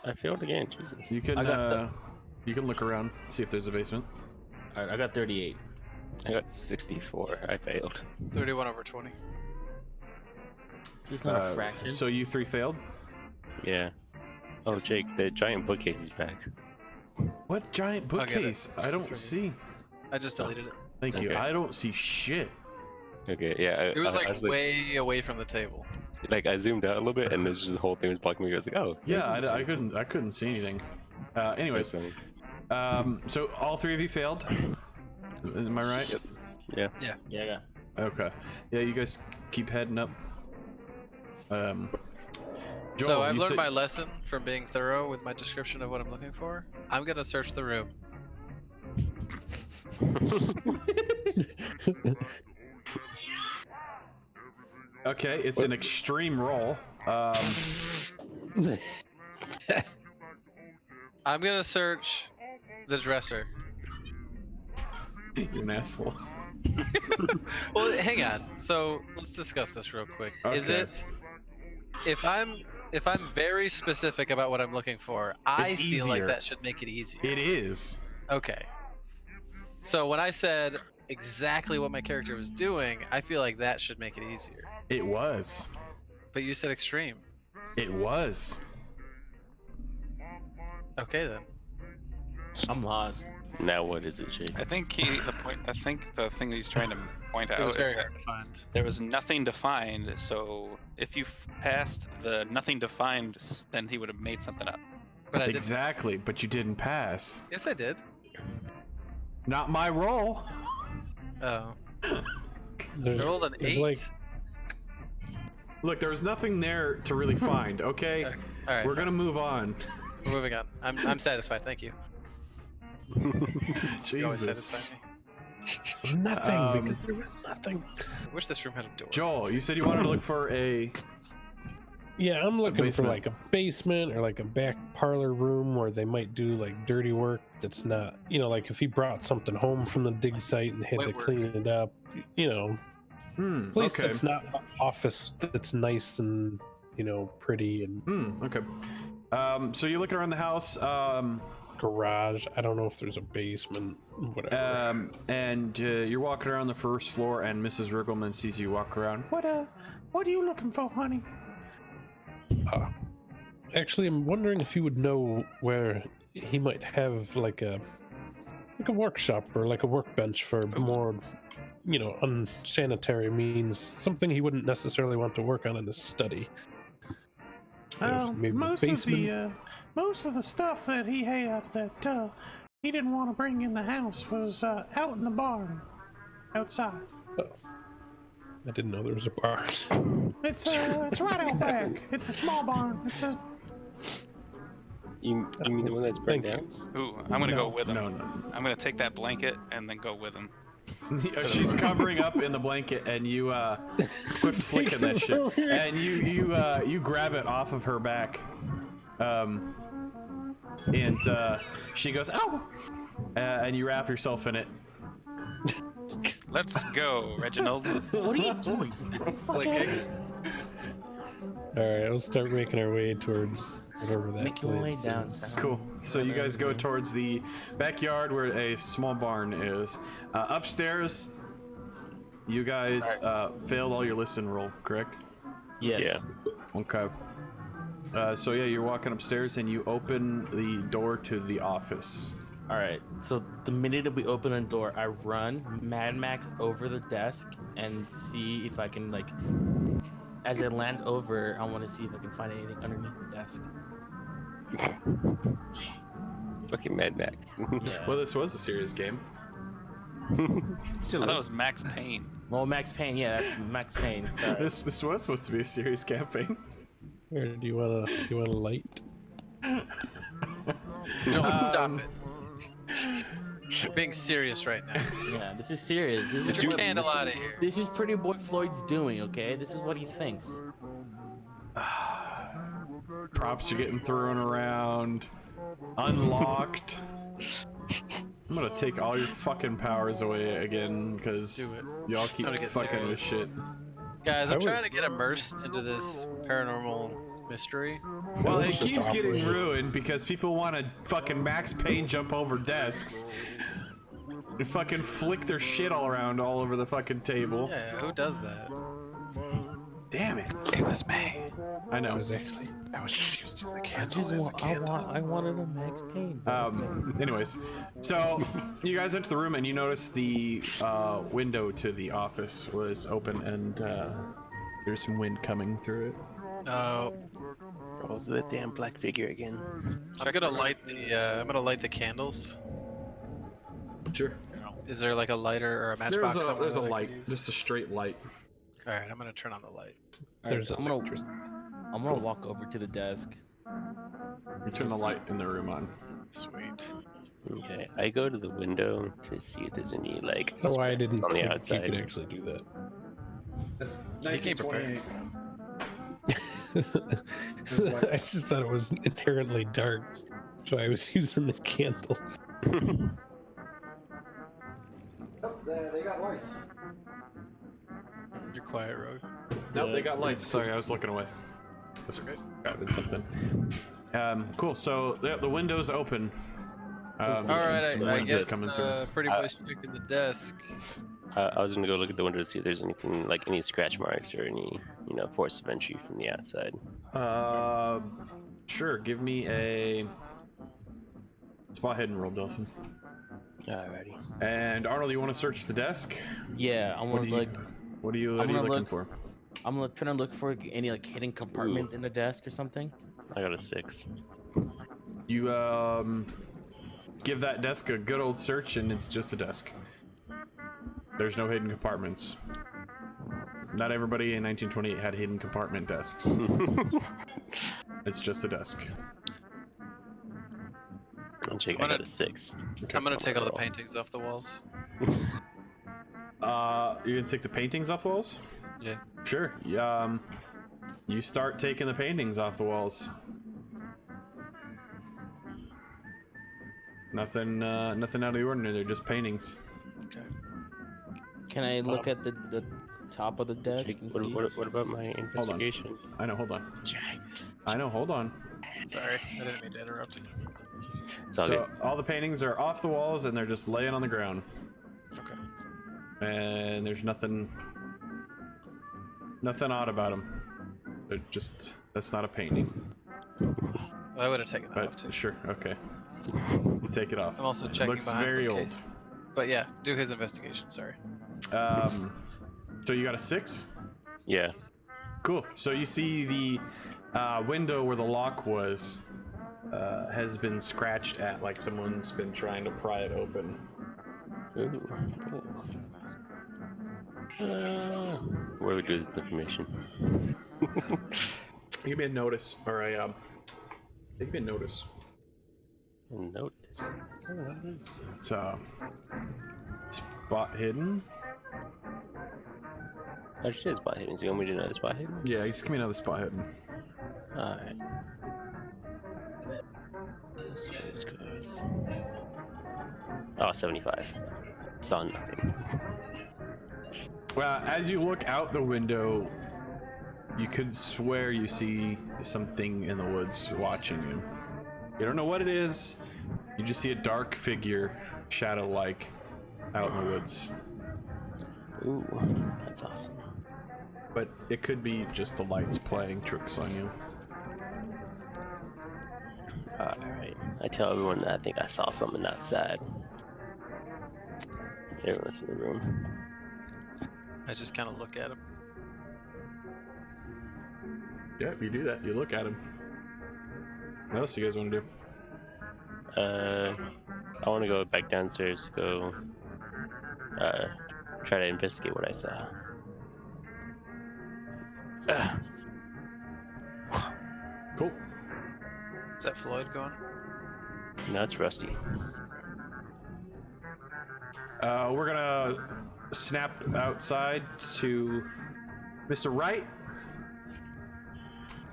I failed again. Jesus. You can I got you can look around, see if there's a basement. All right, I got 38. I got 64. I failed. 31 over 20. Is this not a fraction? So you 3 failed. Yeah. Oh, Jake, the giant bookcase is back. What giant I'll get it. bookcase? I don't right here. see. I just deleted it. Thank you. Okay. I don't see shit. Okay, yeah. It was I like was way away from the table. like I zoomed out a little bit, and there's just the whole thing was blocking me. I was like, oh. Yeah, I couldn't see anything. Anyways, so all 3 of you failed. Am I right? Yep. Yeah. Yeah, I got. Okay. Yeah, you guys keep heading up. Joel, So I've you learned said- my lesson from being thorough with my description of what I'm looking for. I'm gonna search the room. Okay, it's an extreme roll. I'm gonna search the dresser. You're an asshole. Well, hang on. So let's discuss this real quick. Is Okay. it if I'm very specific about what I'm looking for, I It's feel like easier. that should make it easier. It is. Okay. So when I said exactly what my character was doing, I feel like that should make it easier. It was. But you said extreme. It was. Okay then. I'm lost. Now what is it, Jake? I think the thing that he's trying to point It out was is very that hard to find. there was nothing to find. So if you passed the nothing to find, then he would have made something up. But I didn't. Exactly, but you didn't pass. Yes, I did. Not my roll. Oh. There's, I rolled an there's 8. like Look, there was nothing there to really find. Okay, Okay. All right. we're gonna move on. We're moving on. I'm satisfied. Thank you. You always Jesus. satisfy me. nothing because there was nothing. I wish this room had a door. Joel, you said you wanted to look for a. Yeah, I'm looking for basement. like a basement or like a back parlor room where they might do like dirty work that's not, like if he brought something home from the dig site and had Wet to work. clean it up, place Okay. that's not an office that's nice and pretty and Okay. So you're looking around the house. garage. I don't know if there's a basement, whatever. And you're walking around the first floor, and Mrs. Riggleman sees you walk around. What are you looking for, honey? Actually, I'm wondering if you would know where he might have like a workshop or like a workbench for more, unsanitary means, something he wouldn't necessarily want to work on in his study. Maybe basement. Most of the stuff that he had that he didn't want to bring in the house was out in the barn, outside. I didn't know there was a barn. It's right out back. It's a small barn. It's a. You mean the one that's burned Thank down? you. Ooh, I'm gonna go with him. No. I'm gonna take that blanket and then go with him. She's covering up in the blanket, and you quit flicking that shit, and you grab it off of her back, and she goes, "Ow!" And you wrap yourself in it. Let's go, Reginald. What are you doing? Clicking. All right, we'll start making our way towards whatever that Make your way place down. is. Cool. So you guys go towards the backyard where a small barn is. Upstairs, you guys failed all your listen roll, correct? Yes. Yeah. Okay. So yeah, you're walking upstairs and you open the door to the office. All right. So the minute that we open the door, I run Mad Max over the desk and see if I can As I land over, I want to see if I can find anything underneath the desk. Fucking Mad Max. Yeah. Well, this was a serious game. Still I thought it is. was Max Payne. Well, Max Payne. Yeah, that's Max Payne. Sorry. This was supposed to be a serious campaign. Where do you wanna light? Don't stop it. We're being serious right now. Yeah, this is serious. This is Get your what, candle out of here. this is Pretty Boy Floyd's doing. Okay, this is what he thinks. Props are getting thrown around. Unlocked. I'm gonna take all your fucking powers away again because Do it. y'all keep Time to get fucking with serious. shit. Guys, I I'm trying was- to get immersed into this paranormal mystery. Well, was it just keeps getting offering- ruined because people want to fucking Max Payne jump over desks and fucking flick their shit all around all over the fucking table. Yeah, who does that? Damn it. It was me. I I know. was just using the candle as a I candle. wanted a Max Payne. but okay. Anyways, so you guys enter the room and you notice the window to the office was open and there's some wind coming through it. Oh, What was the damn black figure again? I'm gonna light the candles. Sure. Is there like a lighter or a matchbox? There's somewhere a that I could light, use? just a straight light. All right, I'm gonna turn on the light. Alright, There's I'm gonna walk over to the desk. You turn the light in the room on. Sweet. Okay, I go to the window to see if there's any like. Oh, I didn't on the think you outside. could actually do that. That's You came prepared. I just thought it was inherently dark, so I was using the candle. They got lights. You're quiet, Rogue. Nope, they got lights. Sorry, I was looking away. That's okay. Grabbing something. Cool. So the window's open. All right, some I wind is guess coming through. pretty boy's checking the desk. I was gonna go look at the window to see if there's anything like any scratch marks or any, force of entry from the outside. Sure. Give me a spot hidden roll, Dolphin. Alrighty. And Arnold, you want to search the desk? Yeah, I'm What gonna do you? look. What are you I'm gonna looking look- for? I'm trying to look for any like hidden compartment in the desk or something. I got a 6. You give that desk a good old search, and it's just a desk. There's no hidden compartments. Not everybody in 1928 had hidden compartment desks. It's just a desk. I'm checking. I got a 6. I'm gonna take all the paintings off the walls. You gonna take the paintings off the walls? Yeah. Sure. You start taking the paintings off the walls. Nothing out of the ordinary. They're just paintings. Okay. Can I look at the top of the desk and see? What about my investigation? I know. Hold on. Check. I know. Hold on. Sorry, I didn't mean to interrupt. It's all So good. all the paintings are off the walls and they're just laying on the ground. Okay. And there's nothing odd about them. They're just, that's not a painting. Well, I would have taken that off But too. sure, okay. You take it off. I'm also It checking looks behind very old. bookcases. But yeah, do his investigation. Sorry. So you got a 6? Yeah. Cool. So you see the window where the lock was has been scratched at, like someone's been trying to pry it open. Ooh. What do we do with this information? Give me a notice, or a give me a notice. Notice. So spot hidden. I just did spot hidden. So you want me to do another spot hidden? Yeah, just give me another spot hidden. Alright. Let's see how this goes. Oh, 75. Saw nothing. Well, as you look out the window, you could swear you see something in the woods watching you. You don't know what it is. You just see a dark figure, shadow-like, out in the woods. Ooh, that's awesome. But it could be just the lights playing tricks on you. Alright. I tell everyone that I think I saw something outside. Everyone's in the room. I just kind of look at him. Yeah, you do that. You look at him. What else do you guys want to do? I want to go back downstairs to go try to investigate what I saw. Cool. Is that Floyd going? Now it's Rusty. We're gonna snap outside to Mr. Wright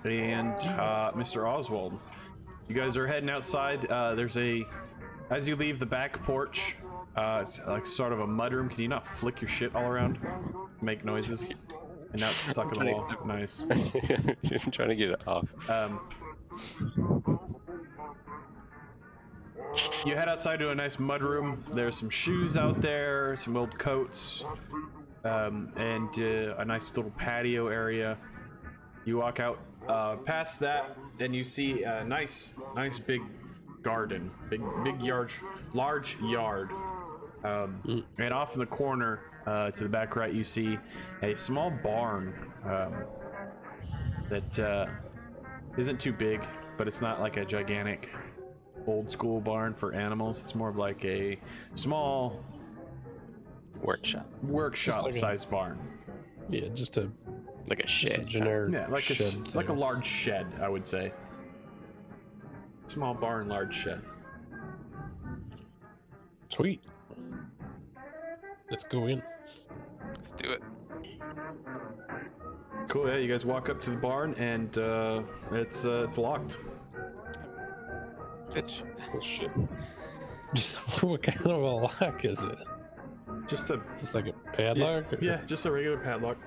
and Mr. Oswald. You guys are heading outside. As you leave the back porch, it's like sort of a mudroom. Can you not flick your shit all around? Make noises? And now it's stuck in the wall. Nice. I'm trying to get it off. You head outside to a nice mud room. There's some shoes out there, some old coats, and a nice little patio area. You walk out past that, and you see a nice big garden, big yard, large yard. And off in the corner, to the back right, you see a small barn that isn't too big, but it's not like a gigantic old school barn for animals. It's more of like a small Workshop. workshop sized barn. Yeah, just a Like a just a shed. generic Yeah, like shed like a thing. large shed, I would say. Small barn, large shed. Sweet. Let's go in. Let's do it. Cool. Yeah, you guys walk up to the barn, and it's locked. Bitch. Oh shit. What kind of a lock is it? Just a Just like a padlock? or- yeah, just a regular padlock.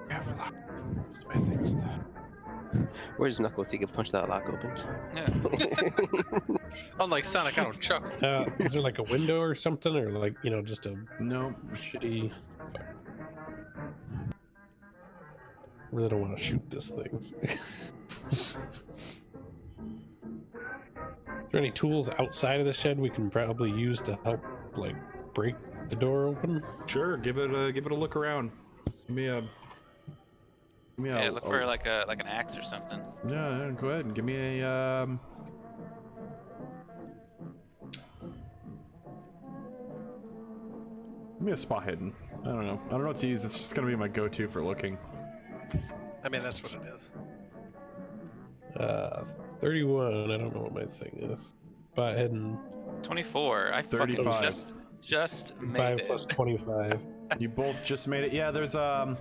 Where's my thing stuff? Where's Knuckles? He can punch that lock open. Yeah. Unlike Sonic, I don't chuckle. Is there like a window or something, or like just a No. shitty? Fuck. Really don't want to shoot this thing. Is there any tools outside of the shed we can probably use to help, like, break the door open? Sure. Give it a look around. Give me a. Yeah, look for like an axe or something. Yeah, go ahead and give me a Give me a spot hidden. I don't know what to use. It's just gonna be my go-to for looking. I mean, that's what it is. 31. I don't know what my thing is. Spot hidden. 24. I fucking 35. just made 5 it. plus 25. You both just made it. Yeah, there's No,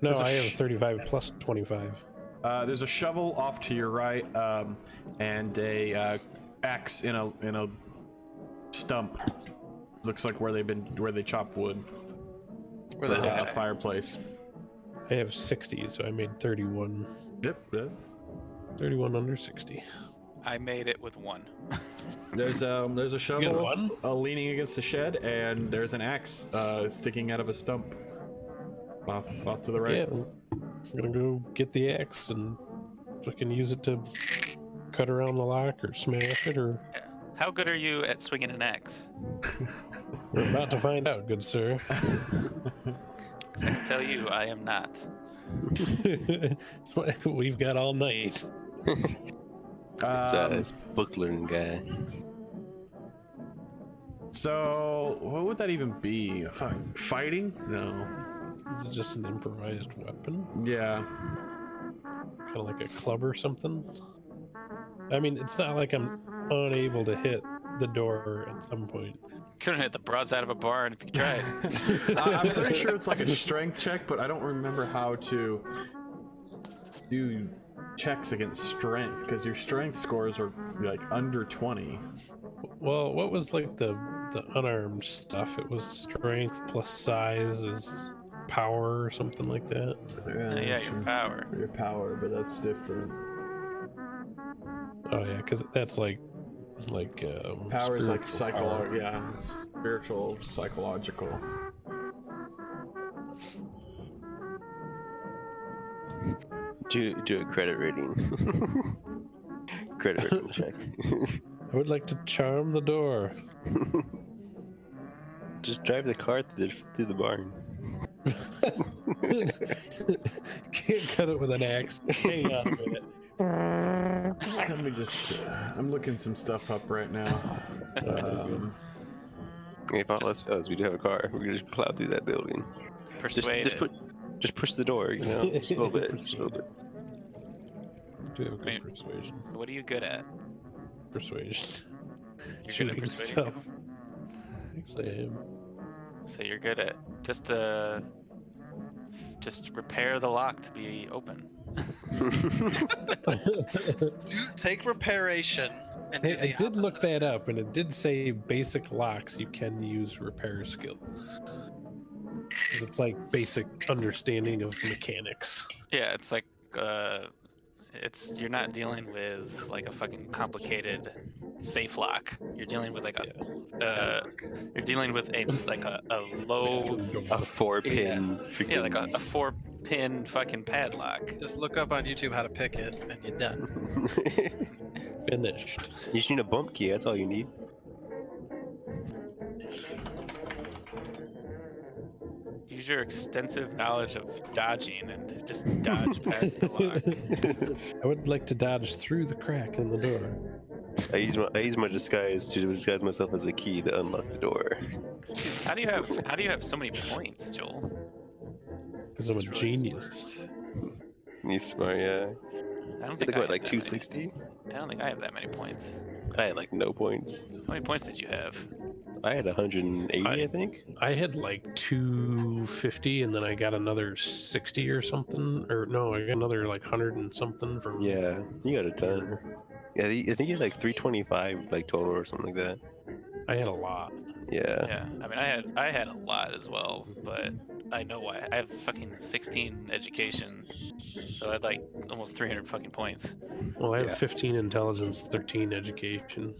There's a I have 35 plus 25. there's a shovel off to your right, and a axe in a stump. Looks like where they chop wood Where for the hell? a fireplace. I have 60, so I made 31. Yep. 31 under 60. I made it with 1. There's a shovel one? leaning against the shed, and there's an axe sticking out of a stump off to the right. Yeah, I'm gonna go get the axe and fucking use it to cut around the lock or smash it, or How good are you at swinging an axe? we're about to find out, good sir. 'Cause I can tell you, I am not. That's what we've got all night. It's book learning guy. So what would that even be? Fighting? No. Is it just an improvised weapon? Yeah. Kind of like a club or something? I mean, it's not like I'm unable to hit the door at some point. Couldn't hit the broads out of a barn if you tried. I'm pretty sure it's like a strength check, but I don't remember how to do checks against strength because your strength scores are like under 20. Well, what was like the unarmed stuff? It was strength plus size is power or something like that. Yeah, your power. Your power, but that's different. Oh yeah, because that's like Power is like spiritual power. spiritual, psychological. Do a credit rating. Credit rating check. I would like to charm the door. Just drive the car through the barn. Can't cut it with an axe. Hang on a minute. Let me just. I'm looking some stuff up right now. If all else fails, we do have a car. We can just plow through that building. Persuaded. Just push the door, you know, just a little bit. Just a little bit. Do have a good Wait. persuasion. What are you good at? Persuasion. You're good at Shooting persuading stuff. people? Actually, I am. So you're good at just repair the lock to be open. Take reparation and do I the did look opposite. that up, and it did say basic locks you can use repair skill. because it's like basic understanding of mechanics. Yeah, it's like it's you're not dealing with like a fucking complicated safe lock. You're dealing with like a you're dealing with a low A 4-pin freaking. yeah like a 4-pin fucking padlock. Just look up on YouTube how to pick it, and you're done. Finished. You just need a bump key. That's all you need. Use your extensive knowledge of dodging and just dodge past the lock. I would like to dodge through the crack in the door. I use my disguise to disguise myself as a key to unlock the door. How do you have so many points, Joel? Because I'm a It's really genius. He's smart, yeah. I don't I think think I what, have like that many. 260? I don't think I have that many points. I had like no points. How many points did you have? I had 180, I think. I had like 250, and then I got another 60 or something. Or no, I got another like 100 and something from. Yeah, you got a ton. Yeah, I think you had like 325 like total or something like that. I had a lot. Yeah. Yeah, I mean, I had a lot as well, but I know why. I have fucking 16 education, so I had like almost 300 fucking points. Well, I have Yeah. 15 intelligence, 13 education.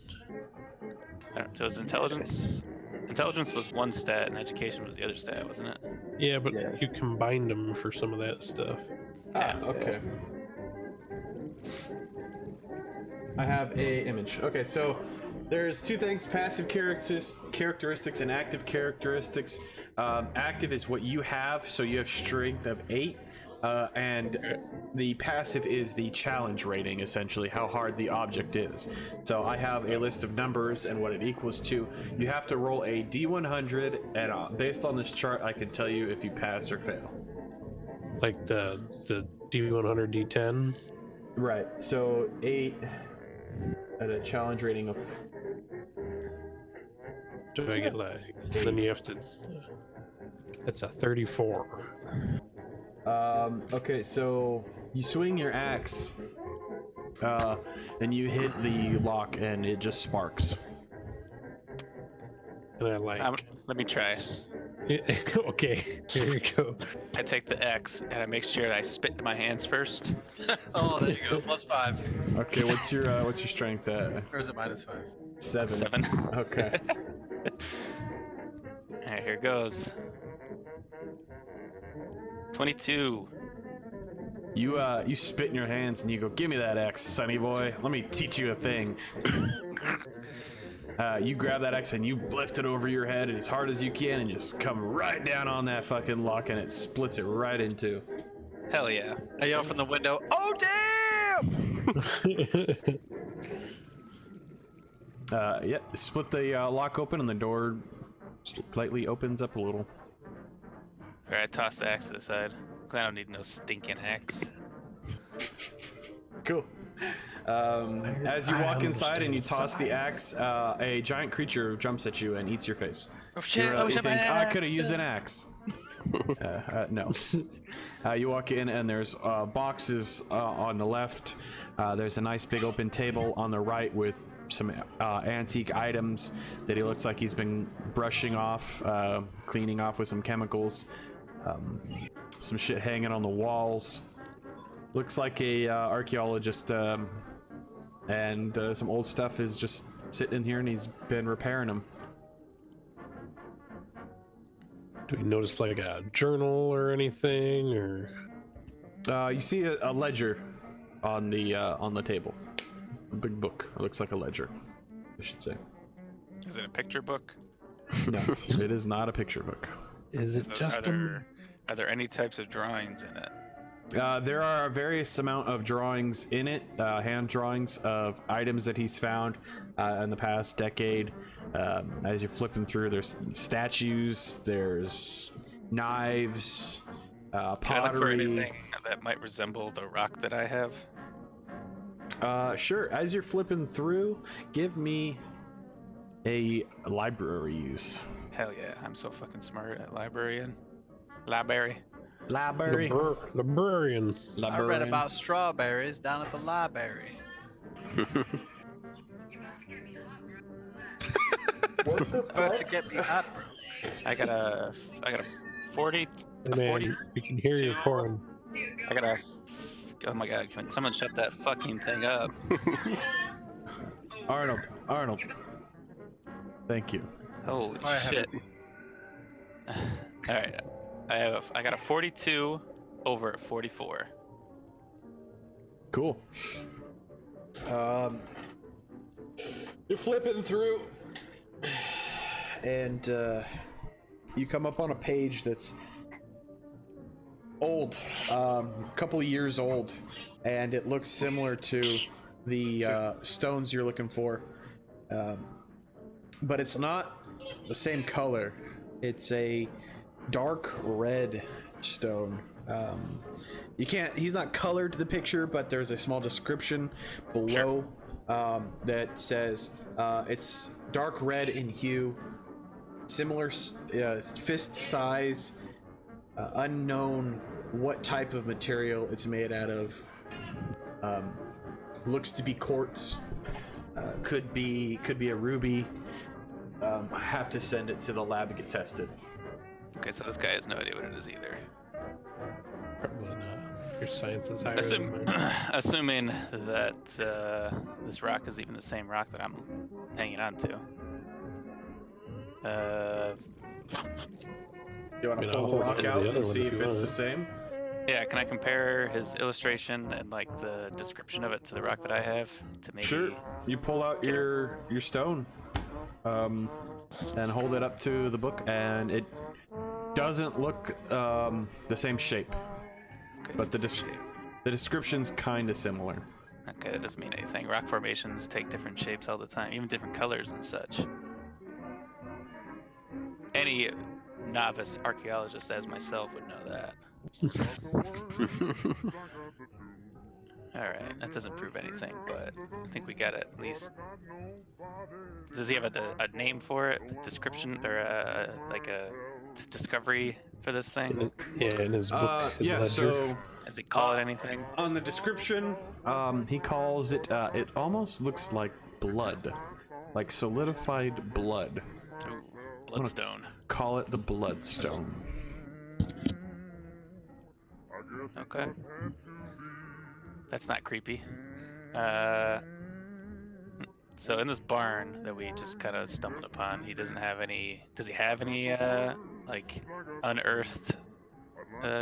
So it was intelligence. Intelligence was one stat, and education was the other stat, wasn't it? Yeah, but Yeah. you combined them for some of that stuff. Ah, okay. I have a image. Okay, so there's two things: passive characteristics and active characteristics. Active is what you have, so you have strength of 8, and the passive is the challenge rating, essentially how hard the object is. So I have a list of numbers and what it equals to. You have to roll a d100, and based on this chart, I can tell you if you pass or fail. Like the D100, D10. Right. So 8 at a challenge rating of. Do I get like? Then you have to. It's a 34. Okay, so you swing your axe, and you hit the lock, and it just sparks. And I like. Let me try. Okay, here you go. I take the X and I make sure I spit into my hands first. Oh, there you go. +5. Okay, what's your strength at? Or is it -5? 7. 7. Okay. Alright, here goes. 22. You spit in your hands and you go, "Give me that axe, sonny boy. Let me teach you a thing." You grab that axe and you lift it over your head as hard as you can and just come right down on that fucking lock, and it splits it right in two. Hell yeah. I yell from the window, "Oh damn!" Yeah, split the lock open and the door slightly opens up a little. Alright, I toss the axe to the side. I don't need no stinking axe. Cool. As you walk inside and you toss the axe, a giant creature jumps at you and eats your face. Oh shit, You I wish I think, had I could have used an axe. No. You walk in and there's boxes on the left. There's a nice big open table on the right with some antique items that he looks like he's been brushing off, cleaning off with some chemicals. Some shit hanging on the walls. Looks like a archaeologist, and some old stuff is just sitting in here, and he's been repairing them. Do we notice like a journal or anything, or? You see a ledger on the table. A big book. It looks like a ledger, I should say. Is it a picture book? No, it is not a picture book. Is it just a? Are there any types of drawings in it? There are various amount of drawings in it, hand drawings of items that he's found in the past decade. As you're flipping through, there's statues, there's knives, Can I look for pottery. anything that might resemble the rock that I have? Sure. As you're flipping through, give me a library use. Hell yeah, I'm so fucking smart at librarian. Library. Library. Librarian. I read about strawberries down at the library. What the About to get me hot, bro. I got a 40. Hey, A man, 40. we can hear you pouring. I gotta. Oh my god! Can someone shut that fucking thing up? Arnold. Thank you. Holy why I have shit! All right, I got a 42 over a 44. Cool. You're flipping through, and you come up on a page that's old, a couple of years old, and it looks similar to the stones you're looking for, but it's not the same color. It's a dark red stone. He's not colored to the picture, but there's a small description below that says it's dark red in hue, similar fist size, unknown what type of material it's made out of. Looks to be quartz, could be a ruby. I have to send it to the lab to get tested. Okay, so this guy has no idea what it is either. Probably not. Your science is higher than mine. Assuming that this rock is even the same rock that I'm hanging on to. You want to I'll pull the hold rock on to out the other and one see if if you it's the want. same? Yeah, can I compare his illustration and like the description of it to the rock that I have to maybe? Sure. You pull out your stone, and hold it up to the book, and it doesn't look the same shape, Okay, but the shape. description's kind of similar. Okay, that doesn't mean anything. Rock formations take different shapes all the time, even different colors and such. Any novice archaeologist as myself would know that. Alright, that doesn't prove anything, but I think we got at least... Does he have a name for it? A description? Or like a discovery for this thing? In his book, his ledger. So Does he call it anything? on the description, he calls it, it almost looks like blood, like solidified blood. Ooh, bloodstone. Call it the bloodstone. Okay. That's not creepy. So in this barn that we just kind of stumbled upon, he doesn't have any... Does he have any, like, unearthed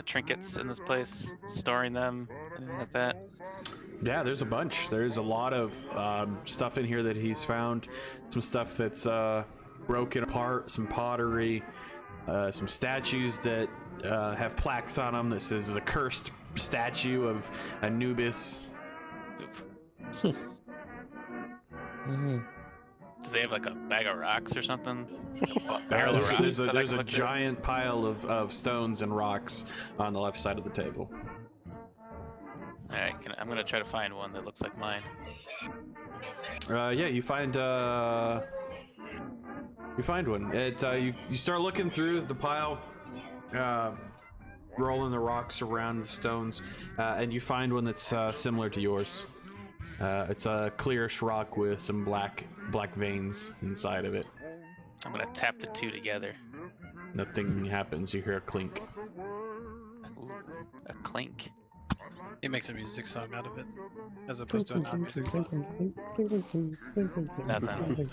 trinkets in this place? Storing them? Anything like that? Yeah, there's a bunch. There's a lot of stuff in here that he's found. Some stuff that's broken apart, some pottery, some statues that have plaques on them. This is a cursed statue of Anubis. Oof. Does he have like a bag of rocks or something? A barrel of rocks There's that I a can look through? giant pile of stones and rocks on the left side of the table. Alright, I'm gonna try to find one that looks like mine. Yeah, you find one. You start looking through the pile, rolling the rocks around the stones, and you find one that's similar to yours. It's a clearish rock with some black veins inside of it. I'm gonna tap the two together. Nothing happens. You hear a clink. Ooh, a clink. He makes a music song out of it, as opposed to a non-music song. Nothing.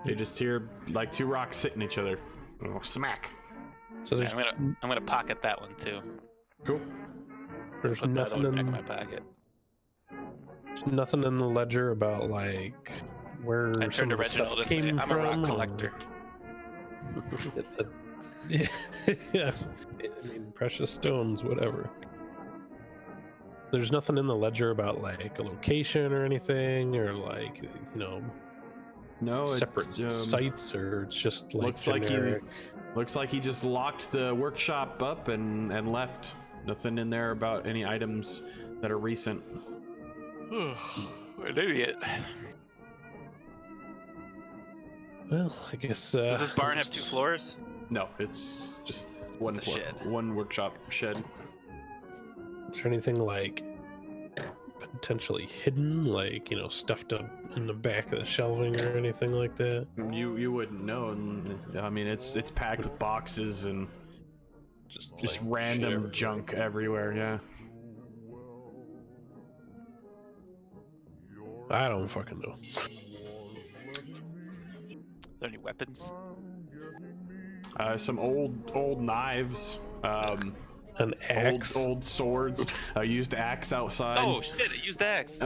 You just hear like two rocks hitting each other. Oh, smack. So there's, I'm gonna pocket that one too. Cool. there's Put that nothing on the back of in, my pocket. there's nothing in the ledger about like where I some turned to of the stuff Reginald and said, came I'm from. a rock or- collector. Yeah, I mean, precious stones, whatever. There's nothing in the ledger about like a location or anything, or like No, separate it, sites, or it's just like looks like generic. Looks like he just locked the workshop up and left. Nothing in there about any items that are recent. What an idiot. Well, I guess. Does this barn have 2 floors? No, it's just one a floor, shed. one workshop shed. Is there anything like potentially hidden, like stuffed up in the back of the shelving or anything like that? You wouldn't know. And, I mean, it's packed with boxes and Just like, random shit junk everywhere. Yeah. I don't fucking know. Are there any weapons? Some old knives. An axe. Old swords. A used axe outside. Oh shit! I used axe.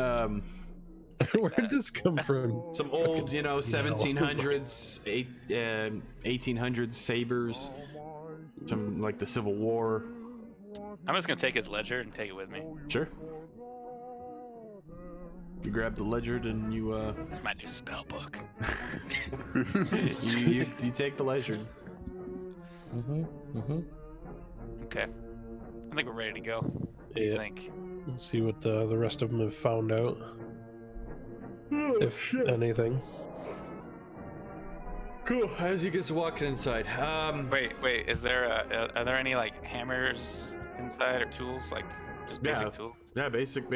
Where'd this come from? Some old, Fucking 1700s, 1800s sabers. Some like the Civil War. I'm just gonna take his ledger and take it with me. Sure. You grab the ledger and you It's my new spell book. you take the ledger. Okay. I think we're ready to go. What do you Yeah. think? Let's see what the rest of them have found out, if anything. Cool. As you guys are walking inside, Wait. Is there are there any like hammers inside or tools, like just basic Yeah. tools? yeah, basic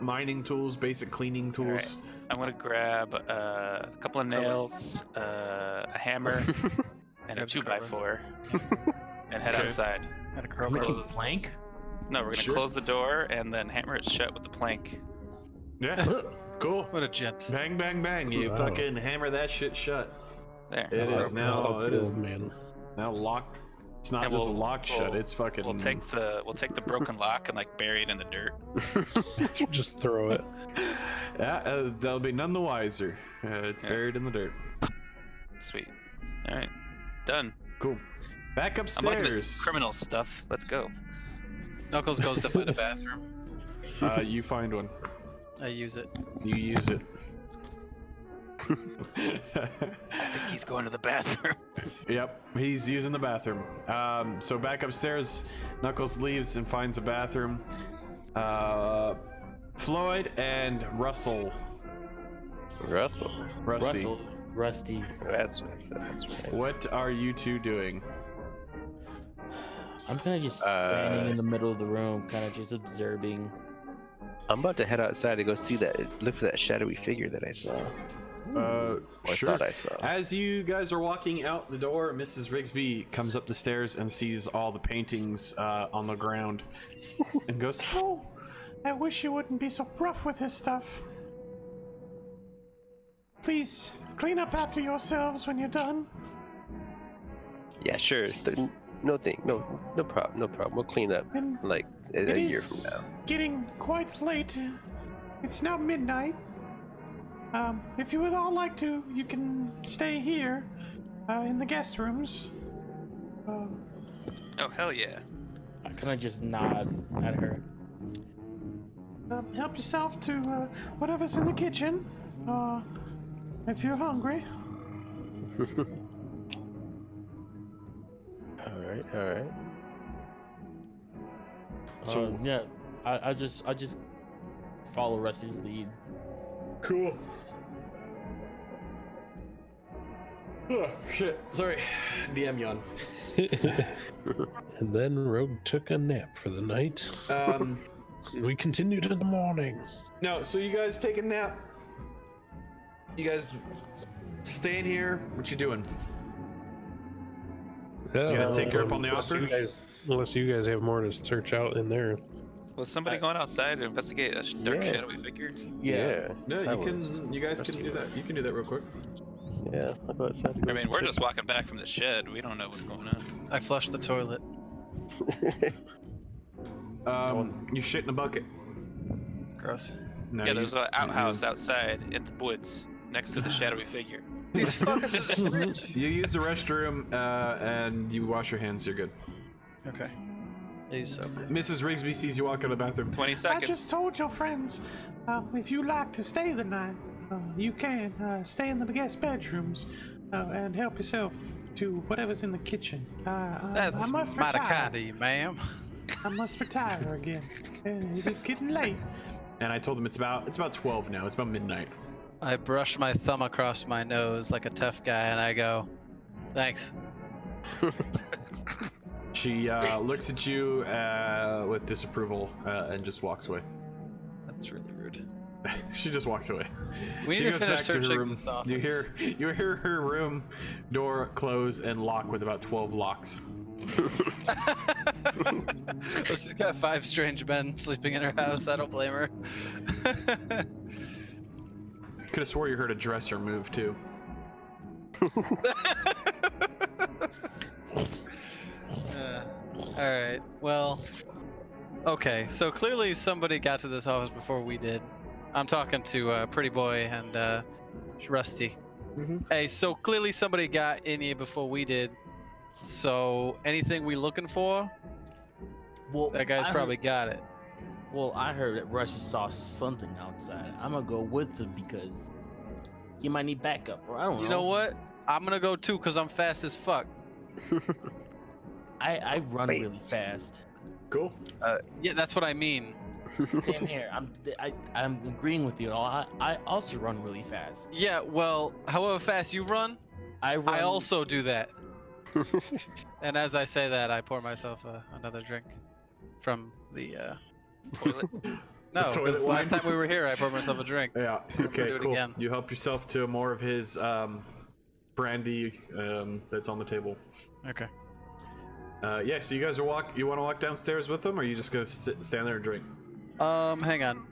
mining tools, basic cleaning tools. Alright. I'm gonna grab a couple of nails, a hammer, and a Grab the 2x4, and head Okay. outside. And a Make crowbar. it plank. No, we're gonna Sure. close the door and then hammer it shut with the plank. Yeah. Cool. What a gent. Bang, bang, bang! You Wow. fucking hammer that shit shut. There. It is now. It is man. now locked. It's not And just we'll- locked shut. we'll- It's fucking. We'll take the broken lock and like bury it in the dirt. Just throw it. Yeah, they'll be none the wiser. It's Yeah. buried in the dirt. Sweet. All right. Done. Cool. Back I'm liking this upstairs. criminal stuff. Let's go. Knuckles goes to find a bathroom. You find one. I use it. You use it. I think he's going to the bathroom. Yep, he's using the bathroom. So back upstairs, Knuckles leaves and finds a bathroom. Floyd and Russell. Russell. Rusty. Rusty. That's right. What are you two doing? I'm kind of just standing in the middle of the room, kind of just observing. I'm about to head outside to go see that. Look for that shadowy figure that I saw. Or Sure. thought I saw. As you guys are walking out the door, Mrs. Rigsby comes up the stairs and sees all the paintings on the ground and goes, "Oh, I wish you wouldn't be so rough with his stuff. Please clean up after yourselves when you're done." Yeah, sure. No problem. We'll clean up And like a year from now. getting quite late. It's now midnight. If you would all like to, you can stay here in the guest rooms. Oh hell yeah. I kind of just nod at her. Help yourself to whatever's in the kitchen. If you're hungry. All right. So- Yeah, I just follow Rusty's lead. Cool. Oh, shit. Sorry. DM yawn. And then Rogue took a nap for the night. We continued in the morning. No, so you guys take a nap. You guys staying here? What you doing? Yeah, You gonna take her up on the offer? Unless you guys have more to search out in there. Was somebody going outside to investigate a dark Yeah. shadowy figure? Yeah. No, I you was. can. You guys can do that. You can do that real quick. Yeah. I'll go outside. I mean, we're just walking back from the shed. We don't know what's going on. I flushed the toilet. You shit in a bucket. Gross. No, Yeah, there's an outhouse outside in the woods next to the shadowy figure. These fuckers. You use the restroom and you wash your hands. You're good. Okay. Use soap. Mrs. Rigsby sees you walk out of the bathroom. 20 I seconds. just told your friends, if you like to stay the night, you can stay in the guest bedrooms and help yourself to whatever's in the kitchen. I That's must mighty retire. kind of you, ma'am. I must retire again. It is getting late. And I told him it's about 12 now. It's about midnight. I brush my thumb across my nose like a tough guy, and I go, "Thanks." She looks at you with disapproval and just walks away. That's really rude. She just walks away. We She need to goes finish back to her searching room. this office. You hear her room door close and lock with about 12 locks. She's got 5 strange men sleeping in her house. I don't blame her. Could have swore you heard a dresser move too. All right. Well. Okay. So clearly somebody got to this office before we did. I'm talking to Pretty Boy and Rusty. Hey, so clearly somebody got in here before we did. So anything we looking for? Well, That guy's probably got it. Well, I heard that Rusty saw something outside. I'm gonna go with him because he might need backup, or I don't know. You know what? I'm gonna go too because I'm fast as fuck. I run really fast. Cool. Yeah, that's what I mean. Same here. I'm agreeing with you. I also run really fast. Yeah, well, however fast you run, I I also do that. And as I say that, I pour myself another drink from the Toilet. No, The toilet 'cause wine? last time we were here, I poured myself a drink. Yeah. Okay. do it Cool. again. You help yourself to more of his brandy that's on the table. Okay. Yeah. So you guys are You want to walk downstairs with them, or are you just gonna stand there and drink? Hang on.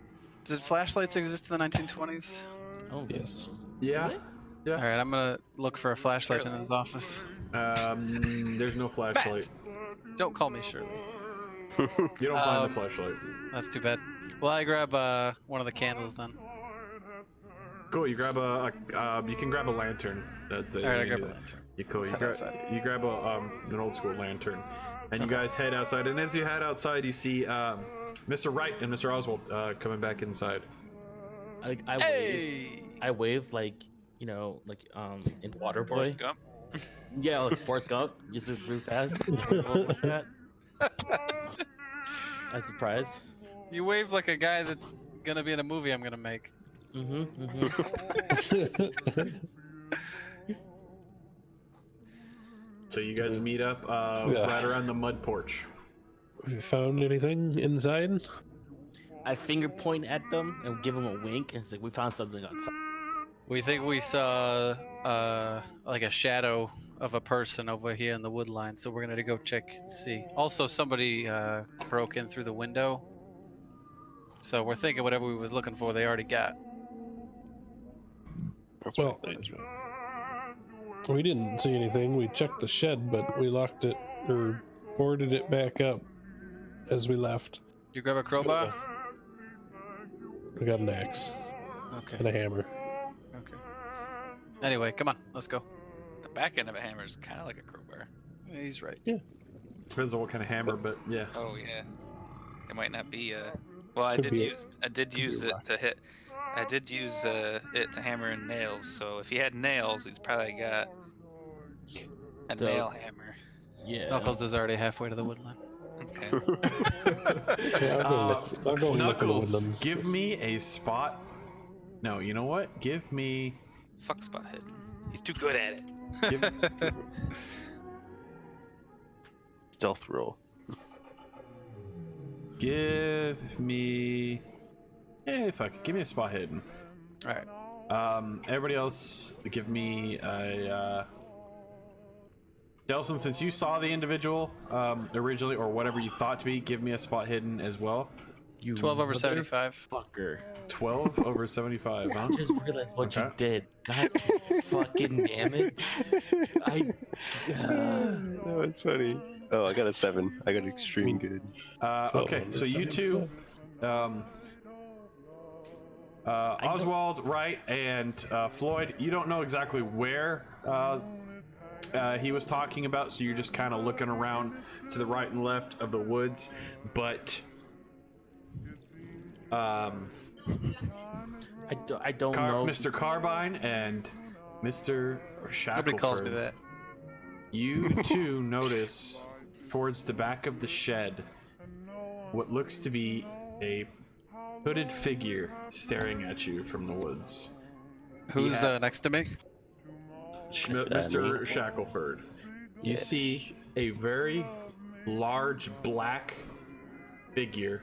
Did flashlights exist in the 1920s? Oh Yes. Yeah. Really? Yeah. All right, I'm gonna look for a flashlight in his office. There's no flashlight. Don't call me Shirley. You don't find the flashlight. That's too bad. Well, I grab one of the candles then. Cool. You grab you can grab a lantern. All right, I grab a lantern. You cool. Let's You head outside. grab an old school lantern, and you guys head outside. And as you head outside, you see Mr. Wright and Mr. Oswald coming back inside. I wave like, you know, like in Waterboy. Forrest Gump. Yeah, like Forrest Gump, just really fast. Like that. A surprise. You wave like a guy that's gonna be in a movie I'm gonna make. So you guys meet up right around the mud porch. Have you found anything inside? I finger point at them and give them a wink and say, "We found something outside." We think we saw like a shadow of a person over here in the wood line, so we're gonna go check and see. Also, somebody broke in through the window, so we're thinking whatever we was looking for, they already got. Well, we didn't see anything. We checked the shed, but we locked it or boarded it back up as we left. You grab a crowbar? We got an axe Okay. and a hammer. Okay. Anyway, come on, let's go. The back end of a hammer is kind of like a crowbar. He's right. Depends on what kind of hammer, but yeah. Oh yeah. It might not be well, I Could did be use a it to hit. I did use it to hammer in nails. So if he had nails, he's probably got a So- nail hammer. Yeah. Knuckles is already halfway to the woodline. Okay. Yeah, I'll go look at Knuckles, them. give me a spot. No, you know what? Give me. Fuck spot hidden. He's too good at it. Give, Stealth roll. give me. Hey, fuck it. Give me a spot hidden. All right. Everybody else, give me a. Delson, since you saw the individual originally, or whatever you thought to be, give me a spot hidden as well. You 12 over 75. fucker. 12 over 75, huh? I just realized what you Okay. did. God fucking damn it. No, it's funny. Oh, I got a 7. I got extreme good. Okay, so you two, Oswald, Wright, and Floyd, you don't know exactly where he was talking about, so you're just kind of looking around to the right and left of the woods, but I don't know. Mr. Carbine and Mr. Shackleford, Nobody calls me that. you two notice towards the back of the shed what looks to be a hooded figure staring at you from the woods. Who's Yeah. next to me? Mr. Shackleford. You see a very large black figure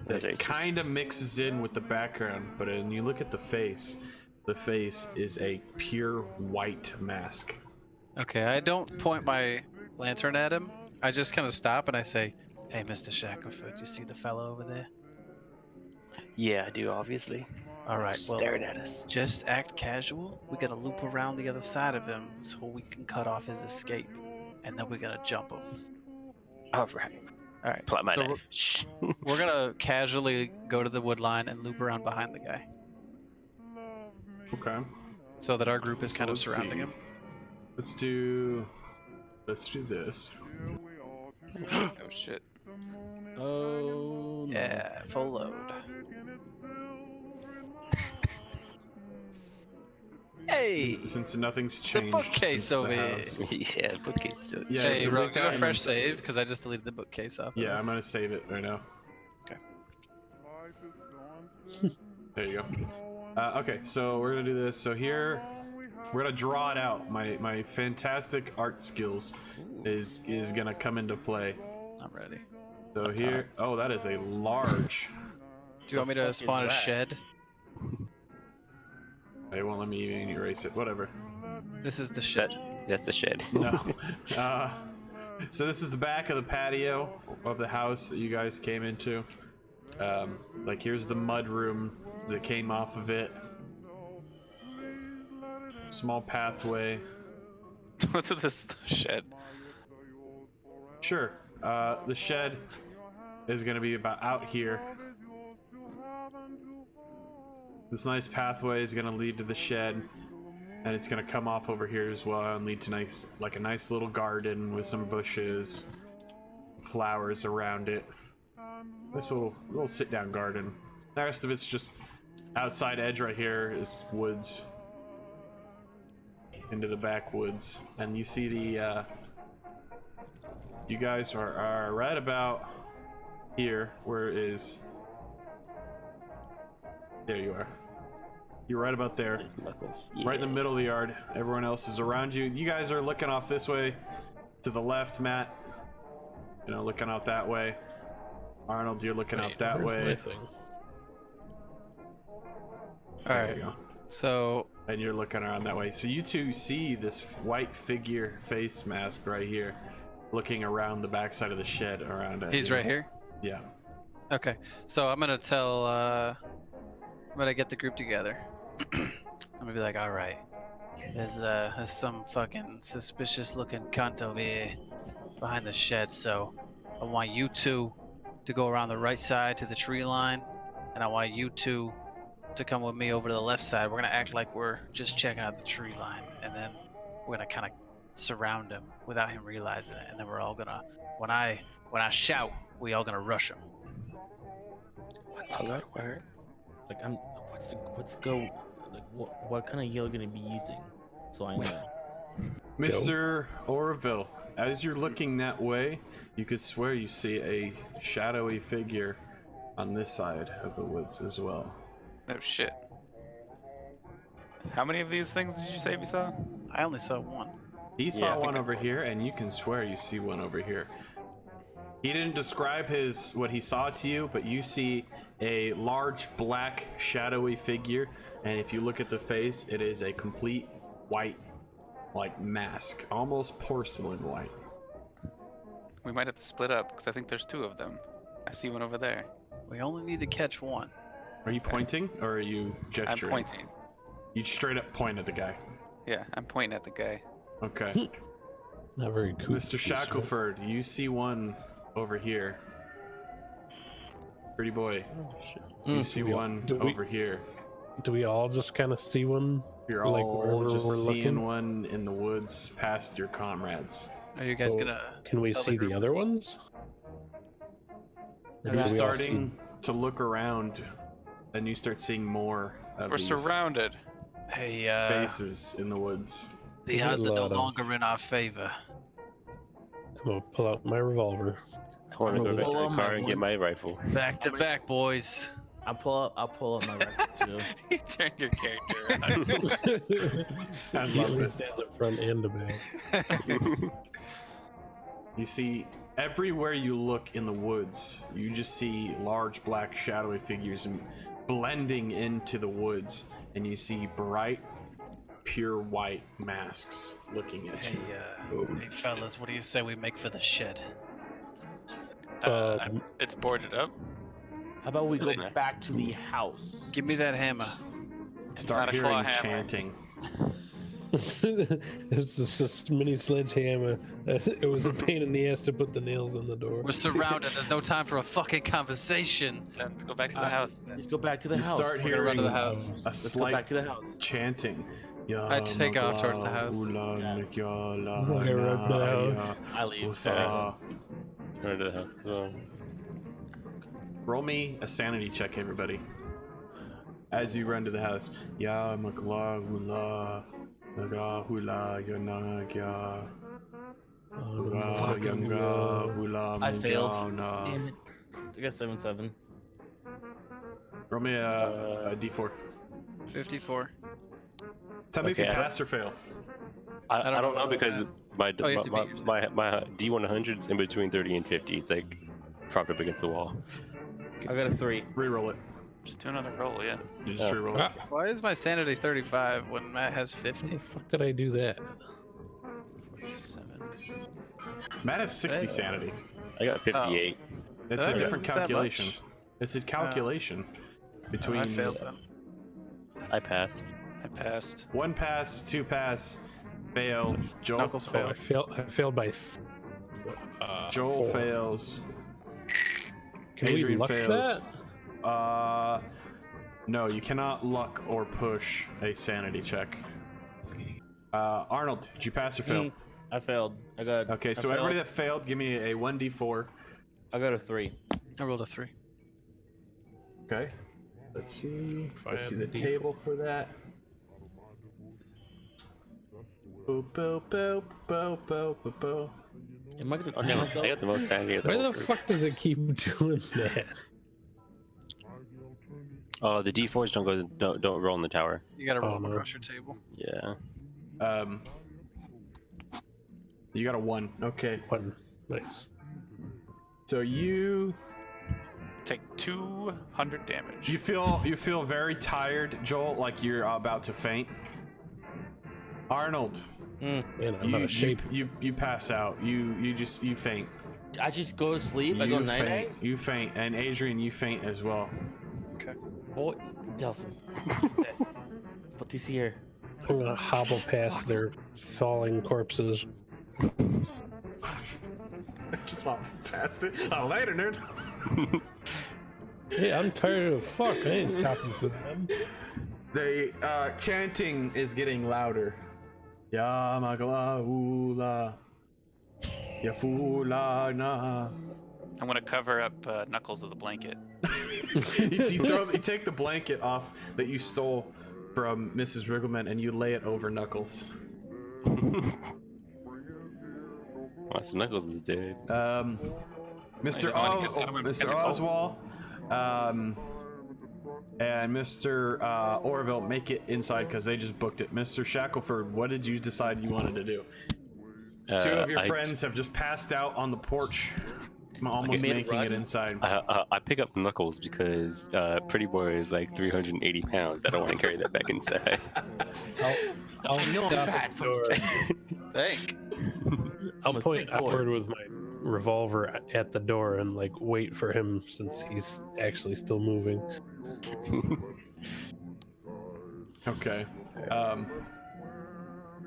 That's that racist. kind of mixes in with the background, but when you look at the face is a pure white mask. Okay, I don't point my lantern at him. I just kind of stop and I say, "Hey, Mr. Shackelford, you see the fellow over there? Yeah, I do, obviously. All right, well, Staring at us. just act casual. We're gonna loop around the other side of him so we can cut off his escape, and then we're gonna jump him." All right. All right. Pull out my So knife. Shh. we're gonna casually go to the wood line and loop around behind the guy, Okay. so that our group is So kind of let's surrounding see. him. Let's do this. Oh shit. Oh no. Yeah, full load. Hey, Since nothing's the changed. bookcase since the over here. house. Yeah, bookcase still. Yeah, Hey, to Ro, make do that a fresh and- save because I just deleted the bookcase off. Yeah, of I'm this. gonna save it right now. Okay. There you go. Okay, so we're gonna do this. So here, we're gonna draw it out. My fantastic art skills is gonna come into play. I'm ready. So here, oh, that is a large. Do you want me to fuck is spawn a that? shed? They won't let me even erase it. Whatever. This is the shed. That's the shed. No. So this is the back of the patio of the house that you guys came into. Like here's the mud room that came off of it. Small pathway. What's with this shed? Sure. The shed is gonna be about out here. This nice pathway is gonna lead to the shed, and it's gonna come off over here as well and lead to a nice little garden with some bushes, flowers around it. This little sit-down garden. The rest of it's just outside edge right here is woods into the backwoods, and you see the you guys are right about here where it is. There you are. You're right about there. There's Knuckles. Right in the middle of the yard. Everyone else is around you. You guys are looking off this way to the left, Matt. You know, looking out that way. Arnold, you're looking out Wait, that where's my way. thing? All There right. you go. So And you're looking around that way. So you two see this white figure face mask right here, looking around the backside of the shed around it. he's right here. Yeah. Okay. So I'm gonna tell. I'm gonna get the group together. I'm gonna be like, all right. There's some fucking suspicious looking cunt over here behind the shed. So I want you two to go around the right side to the tree line, and I want you two to come with me over to the left side. We're gonna act like we're just checking out the tree line, and then we're gonna kind of surround him without him realizing it, and then we're all gonna, when I shout, we all gonna rush him. Alright, word. Like what's go like what kind of yell gonna be using? So I know. Mr. Orville, as you're looking that way, you could swear you see a shadowy figure on this side of the woods as well. Oh shit. How many of these things did you say we saw? I only saw one. He saw Yeah, I one think over here, and you can swear you see one over here. He didn't describe what he saw to you, but you see a large black shadowy figure, and if you look at the face, it is a complete white, like mask, almost porcelain white. We might have to split up because I think there's two of them. I see one over there. We only need to catch one. Are you pointing, or are you I'm gesturing? pointing. You straight up point at the guy. Yeah, I'm pointing at the guy. Okay. Not very cool. Mr. Shackelford, you see one over here. Pretty boy, you see one over here. Do we all just kind of see one? You're Like, all wherever just we're seeing looking? one in the woods past your comrades. Are you guys Oh, gonna? Can we tell see the group? other ones? Or do You're we all starting to look around, and you start seeing more of We're these surrounded. Hey, faces in the woods. the There's a odds are no lot of- longer in our favor. I'm gonna pull out my revolver. I want to go back to Pull the out my car and get one- my rifle. Back to back, boys. I'll pull up my rifle too. You turned your character around. I He love at it. least has a front and a back. You see, everywhere you look in the woods, you just see large black shadowy figures blending into the woods, and you see bright pure white masks looking at you. Hey fellas, what do you say we make for the shed? It's boarded up. How about we go Isn't it? back to the house? Give me that hammer. Start not a claw hearing hammer. chanting. It's just a mini sledgehammer. It was a pain in the ass to put the nails in the door. We're surrounded. There's no time for a fucking conversation. Then let's go back to the house. Let's go back to the You house. start We're gonna run hearing to the house. a Let's go slight back to the house. chanting. I take off towards the house. Okay, right now. I leave. Run to the house as well. Roll me a sanity check, everybody. As you run to the house. Ya makla hula. Naga hula yanagya. I failed. Damn it. I got 7-7. Roll me a d4. 54. Tell me if you Okay, I pass or fail. I don't know what because my Oh, you have to beat yours. my D100 is in between 30 and 50. It's like propped up against the wall. I got a 3. Reroll it. Just do another roll, yeah. You just Oh. reroll it. Why is my sanity 35 when Matt has How 50? the fuck did I do that? 47. Matt has 60 sanity. I got 58. It's Did a I different lose that calculation. much? It's a calculation between I failed them. I passed. I passed. 1 pass, 2 pass, fail. Joel, Knuckles Oh, I failed by. Joel 4. fails. Can Adrian we luck fails. that? No, you cannot luck or push a sanity check. Arnold, did you pass or fail? I failed. I got. Okay, I so failed. everybody that failed, give me a 1d4. I got a 3. I rolled a 3. Okay. Let's see. Let's see the 5d4. table for that. Boop, boop, boop, boop, boop, boop, boop. Am I gonna Oh, kill no, myself? I got the most sanity of the Why whole the group. fuck does it keep doing that? Oh, the D4s don't roll in the tower. You gotta roll Oh, no. across your table. Yeah. You got a 1. Okay. One. Nice. So you Take 200 damage. feel very tired, Joel, like you're about to faint. Arnold, Man, I'm out of shape. you pass out. You faint. I just go to sleep. I go You night faint. night. You faint, and Adrian, you faint as well. Boy, Delson. Jesus. Put this here. I'm gonna hobble past their falling corpses. Just hop past it. Oh, later, nerd. Hey, I'm tired of fuck. I ain't copying for them. The chanting is getting louder. Ya magla hula. Ya fula na. I'm gonna cover up Knuckles with a blanket. you take the blanket off that you stole from Mrs. Riggleman and you lay it over Knuckles. Oh, so Knuckles is dead. Mr. just wanna get some of it Mr. because you're cold. Oswald, and Mr. Orville make it inside because they just booked it. Mr. Shackelford, what did you decide you wanted to do? Two of your friends have just passed out on the porch, almost made a making run. it inside. I pick up Knuckles because Pretty Boy is like 380 pounds. I don't want to carry that back inside. I'll know I'm stop fat at the door. Thank. I'll I'm a point thick boy. upward with my revolver at the door and like wait for him since he's actually still moving. Okay.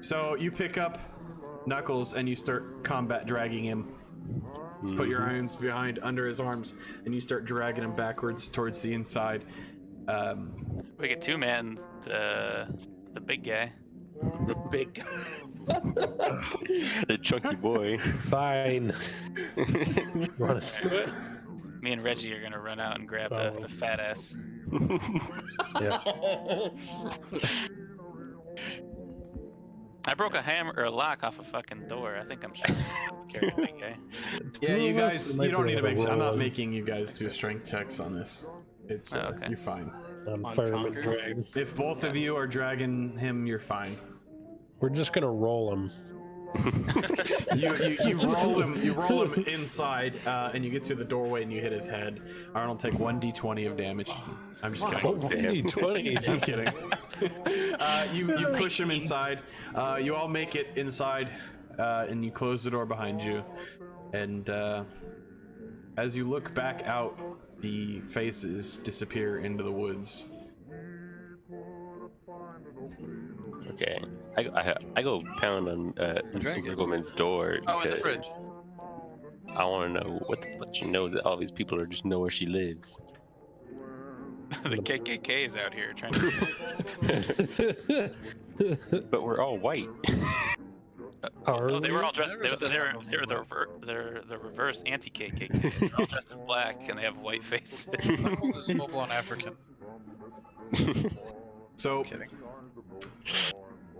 So you pick up Knuckles and you start combat dragging him. Put your arms behind under his arms and you start dragging him backwards towards the inside. We get 2-man the big guy. The big. The chunky boy. Fine. You want to do it? Me and Reggie are gonna run out and grab Oh. the fat ass. Yeah. I broke a hammer or a lock off a fucking door. I think I'm strong enough to carry a big guy. Yeah, Two you of us guys, might you don't be need to able make. I'm not roll. making you guys do strength checks on this. It's Oh, okay. you're fine. On On fireman conkers? drag. If both of you are dragging him, you're fine. We're just gonna roll him. You roll him inside, and you get to the doorway and you hit his head. Arnold, take 1d20 of damage. I'm just kidding. 1d20. I'm kidding. You push him inside. You all make it inside, and you close the door behind you. And as you look back out, the faces disappear into the woods. Okay, I go pound on Mr. Riggleman's door. Oh, in the because fridge. I want to know what the fuck she knows that all these people are just know where she lives. The KKK is out here trying to. But we're all white. Oh, they were all dressed. They're the reverse anti-KKK. They're all dressed in black and they have white faces. Knuckles is full-blown African. So, Kidding.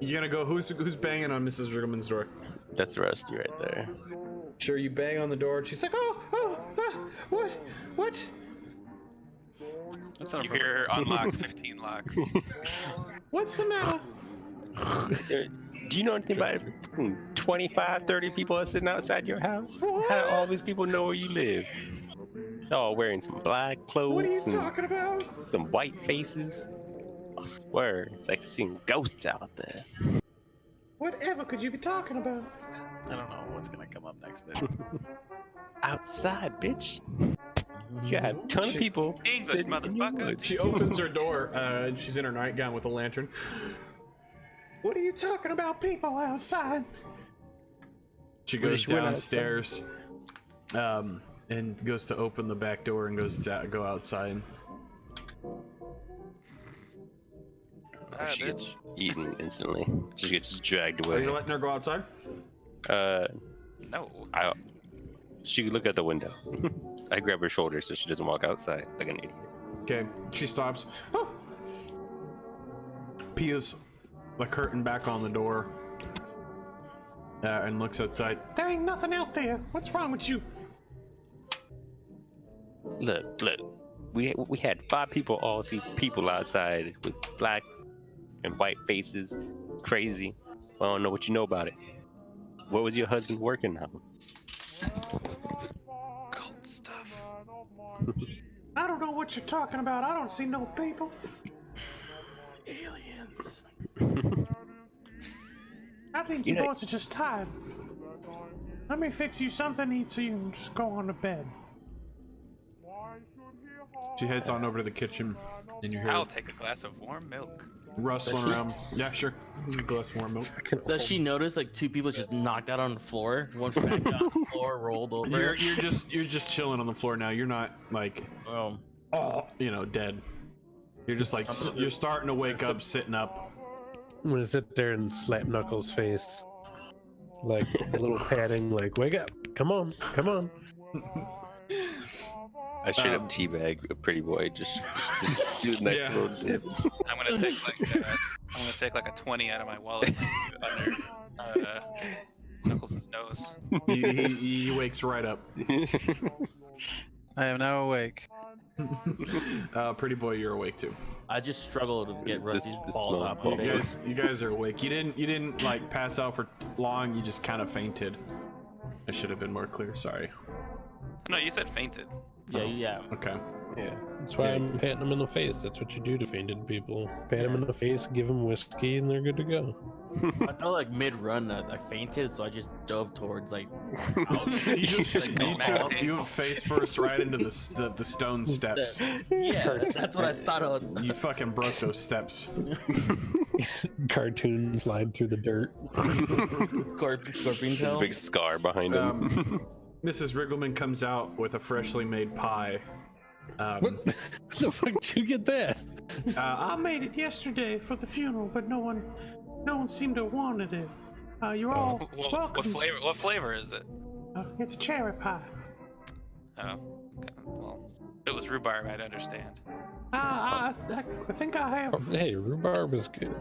you gonna go? Who's banging on Mrs. Riggleman's door? That's Rusty right there. Sure, you bang on the door. And she's like, what? That's not You hear unlock 15 locks. What's the matter? Do you know anything about 25, 30 people are sitting outside your house? How do all these people know where you live? They're all wearing some black clothes. What are you and talking about? some white faces. I swear, it's like seeing ghosts out there. Whatever could you be talking about? I don't know what's gonna come up next, bitch. Outside, bitch. You got a ton of people. English, sitting in your motherfucker. woods. She opens her door, and she's in her nightgown with a lantern. What are you talking about, people outside? She goes Wish you went downstairs, and goes to open the back door and goes to go outside. She gets eaten instantly. She gets dragged Are you away. letting her go outside? No. She could look out the window. I grab her shoulder so she doesn't walk outside like an idiot. Okay, she stops. Oh. Peels the curtain back on the door, and looks outside. There ain't nothing out there. What's wrong with you? Look. We had 5 people all see people outside with black and white faces. Crazy. I don't know what you know about it. What was your husband working on? Cult stuff. I don't know what you're talking about. I don't see no people. Aliens. I think You you know- boys are just tired. Let me fix you something to eat so you can just go on to bed. She heads on over to the kitchen, and you hear I'll take a glass of warm milk. rustling around. Yeah, sure. Glass of warm milk. Does she notice like 2 people just knocked out on the floor? One fat guy on the floor rolled over. You're just chilling on the floor now. You're not like dead. You're just like you're starting to wake up, sitting up. I'm gonna sit there and slap Knuckles' face, like a little patting, like "Wake up! Come on, come on!" I straight up teabag a pretty boy. Just do a nice Yeah. little dip. I'm gonna take like a 20 out of my wallet under Knuckles' nose. He wakes right up. I am now awake. Pretty boy, you're awake too. I just struggled to get Rusty's This balls small out my ball. face. You guys are awake. You didn't like pass out for long. You just kind of fainted. I should have been more clear. Sorry. No, you said fainted. Yeah. Okay. Yeah. That's why I'm patting them in the face. That's what you do to fainted people. Pat them in the face, give them whiskey, and they're good to go. I felt like mid-run I fainted, so I just dove towards like. You just Like, you went face first right into the stone steps. Yeah, that's what I thought of. You fucking broke those steps. Cartoon slide through the dirt. Scorpion There's tail. a big scar behind him. Mrs. Riggleman comes out with a freshly made pie. What the fuck did you get that? I made it yesterday for the funeral, but no one seemed to have wanted it. You're all What welcome. flavor? What flavor is it? It's a cherry pie. Oh, okay. Well, if it was rhubarb, I'd understand. I think I have. Oh, hey, rhubarb is good.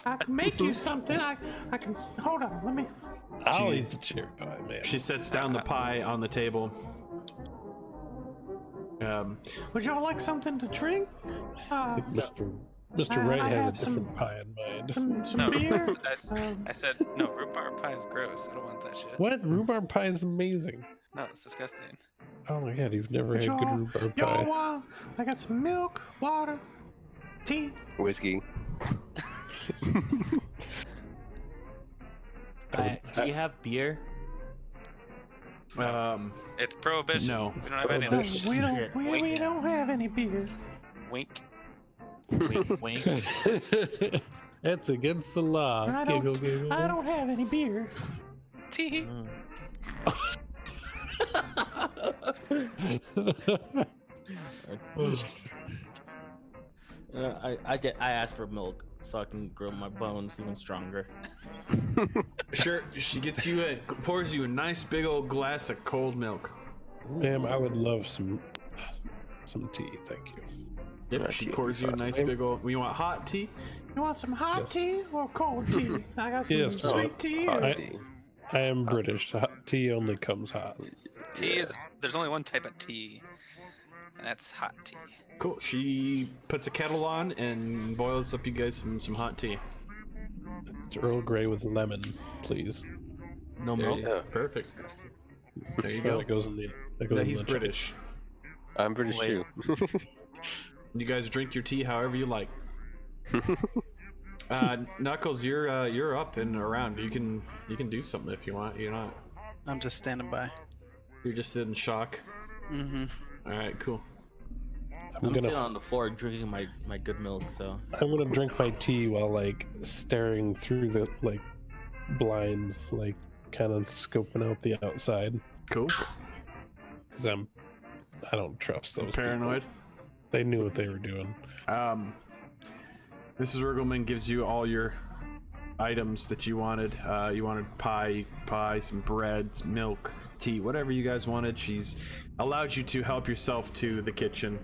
I can make you something. I can. Hold on. Let me. I'll eat the cherry pie, man. She sets down the pie on the table. Would y'all like something to drink? I think Mr. I Wright has a have some- different pie in mind. some No, beer. I said no. Rhubarb pie is gross. I don't want that shit. What? Rhubarb pie is amazing. No, it's disgusting. Oh my god, you've never had good Y'all, rhubarb y'all pie. want? I got some milk, water, tea. Whiskey. Do you have beer? It's prohibition. No. We don't have any of No, that shit. we don't have any beer. Wink. Wink, wink. That's against the law. I Giggle, don't, giggle. I don't have any beer. Tee. I asked for milk so I can grow my bones even stronger. Sure, she gets you pours you a nice big old glass of cold milk. Ma'am, I would love some tea, thank you. Yep, she pours you a nice big old. You want hot tea? You want some hot Yes. tea or cold tea? I got some Yes, sweet tea. Hot Or... tea. I am British. Hot tea only comes hot. Tea is. There's only one type of tea, and that's hot tea. Cool. She puts a kettle on and boils up you guys some hot tea. It's Earl Grey with lemon, please. No There milk. you go. Perfect. There you Oh, go. that goes in the. That goes Yeah, in he's the British. I'm British too. You guys drink your tea however you like. Knuckles, you're up and around. You can do something if you want. You're not. I'm just standing by. You're just in shock. Mm-hmm. All right, cool. I'm sitting on the floor drinking my good milk. So I'm gonna drink my tea while like staring through the like blinds, like kind of scoping out the outside, Cool. because I don't trust those Paranoid. people. They knew what they were doing. Mrs. Riggleman gives you all your items that you wanted. You wanted pie, some bread, some milk, tea, whatever you guys wanted. She's allowed you to help yourself to the kitchen.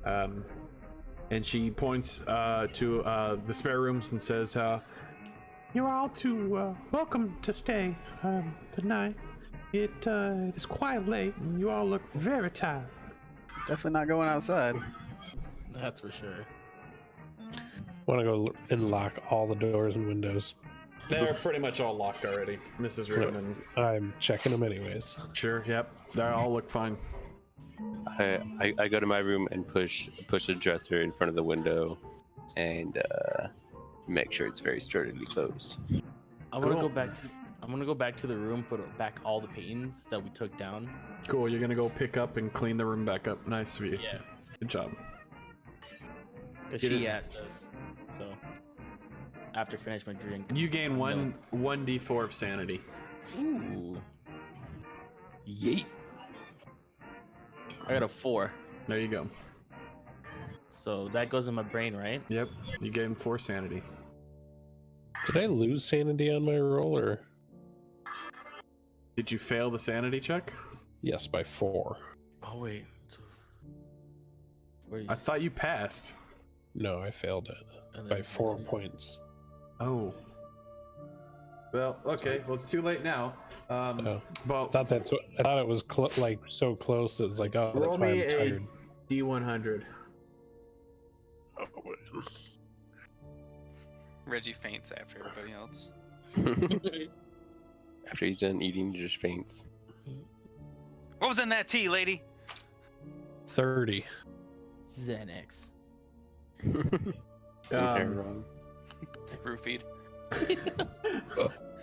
And she points to the spare rooms and says, You're all too welcome to stay the night. It is quite late, and you all look very tired. Definitely not going outside. that's for sure. Want to go and lock all the doors and windows? they're pretty much all locked already. Mrs. Riggleman. I'm checking them anyways. Sure, yep. They all look fine. I go to my room and push a dresser in front of the window, and make sure it's very sturdily closed. I'm gonna Cool. go back to the room, put back all the paintings that we took down. Cool, you're gonna go pick up and clean the room back up. Nice of you. Yeah, Good job. because Get she it. asked us. So after I finish my drink. You gain one 1d4 of sanity. Ooh. Yeet. I got a 4. There you go. So that goes in my brain, right? Yep, you gain 4 sanity. Did I lose sanity on my roll, or Did you fail the sanity check? yes, by 4? Oh wait. Where I thought you passed. No, I failed it by 4 points. Oh. Well, okay. Well, it's too late now. Oh. Well, I thought that's what I thought. It was like so close. It was like, oh, roll that's why me I'm a tired. D100. Oh, man. Reggie faints after everybody else. After he's done eating, he just faints. What was in that tea, lady? 30. Xanax. Something wrong. Roofied.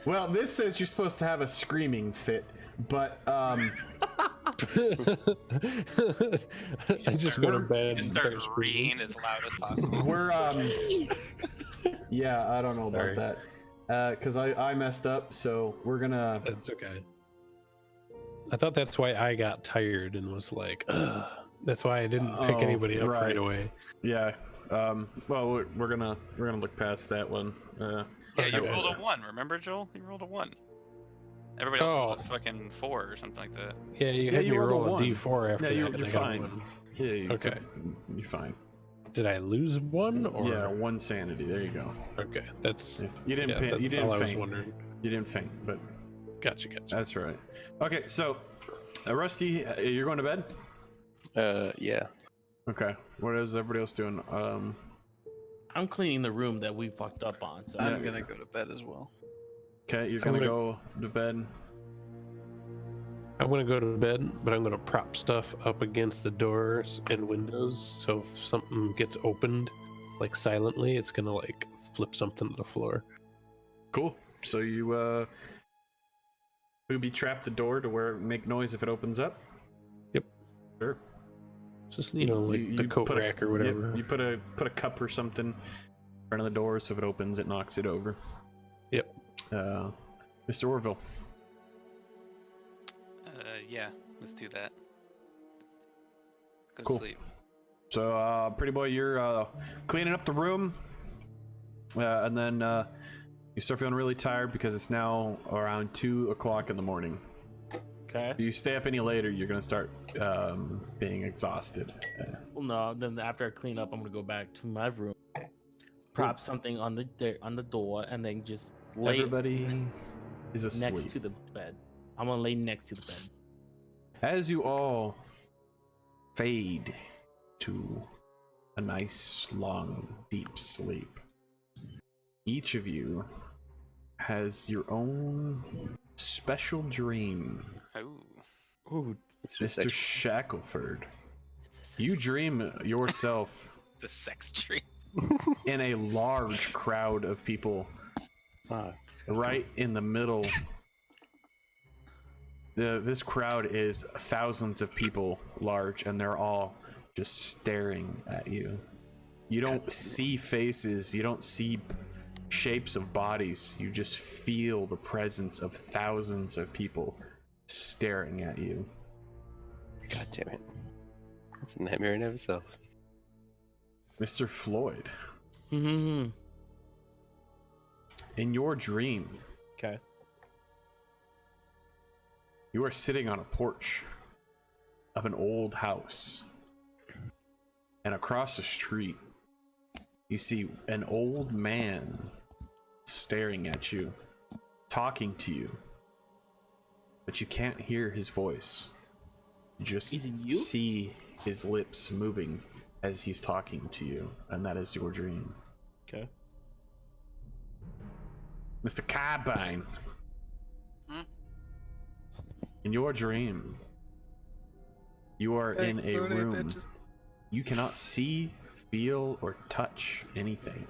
Well, this says you're supposed to have a screaming fit, but I just go to bed Just and start start screaming. reading as loud as possible. we're yeah, I don't know Sorry. about that. Cause I messed up, so we're gonna That's okay. I thought that's why I got tired and was like, ugh. That's why I didn't pick Oh, anybody up right. right away. yeah. Well, we're gonna look past that one. Yeah, you Okay. rolled a 1. Remember, Joel? You rolled a 1. Everybody else rolled a fucking 4 or something like that. Yeah, you Yeah, had you me rolled a roll a 1. d4 after Yeah, that. you're and I got a fine. 1. Yeah, Okay. you're fine. Did I lose one? Or Yeah, 1 sanity. There you go. Okay, that's Yeah. You didn't. yeah, faint, that's you didn't all I was faint. wondering. You didn't faint, but Gotcha. that's right. Okay, so Rusty, you're going to bed. Yeah. Okay. What is everybody else doing? I'm cleaning the room that we fucked up on. So I'm gonna go to bed as well. Okay, you're gonna go to bed. I'm gonna go to bed, but I'm gonna prop stuff up against the doors and windows, so if something gets opened, like silently, it's gonna like flip something to the floor. Cool. So you booby trap the door to where it make noise if it opens up. Yep. Sure. Just like the coat put rack or whatever. You put a cup or something in front of the door, so if it opens, it knocks it over. Yep. Mr. Orville. Yeah, let's do that. Go Cool. to sleep. So, pretty boy, you're cleaning up the room, and then you start feeling really tired because it's now around 2 o'clock in the morning. okay. If you stay up any later, you're gonna start being exhausted. Well, no. Then after I clean up, I'm gonna go back to my room, prop something on the door, and then just lay Everybody is asleep. next to the bed. I'm gonna lay next to the bed. As you all fade to a nice, long, deep sleep, each of you has your own special dream. Oh, Ooh, Mr. Shackleford, it's a sex- you dream yourself the sex tree. in a large crowd of people right in the middle. This crowd is thousands of people large, and they're all just staring at you. You don't see faces, you don't see shapes of bodies, you just feel the presence of thousands of people staring at you. God damn it. That's a nightmare in itself. Mr. Floyd, Mm-hmm. in your dream, Okay. you are sitting on a porch of an old house. And across the street, you see an old man staring at you, talking to you. But you can't hear his voice. You just Is it you? see his lips moving as he's talking to you. And that is your dream. Okay. Mr. Carbine. Hmm? In your dream, you are in a room. You cannot see, feel, or touch anything.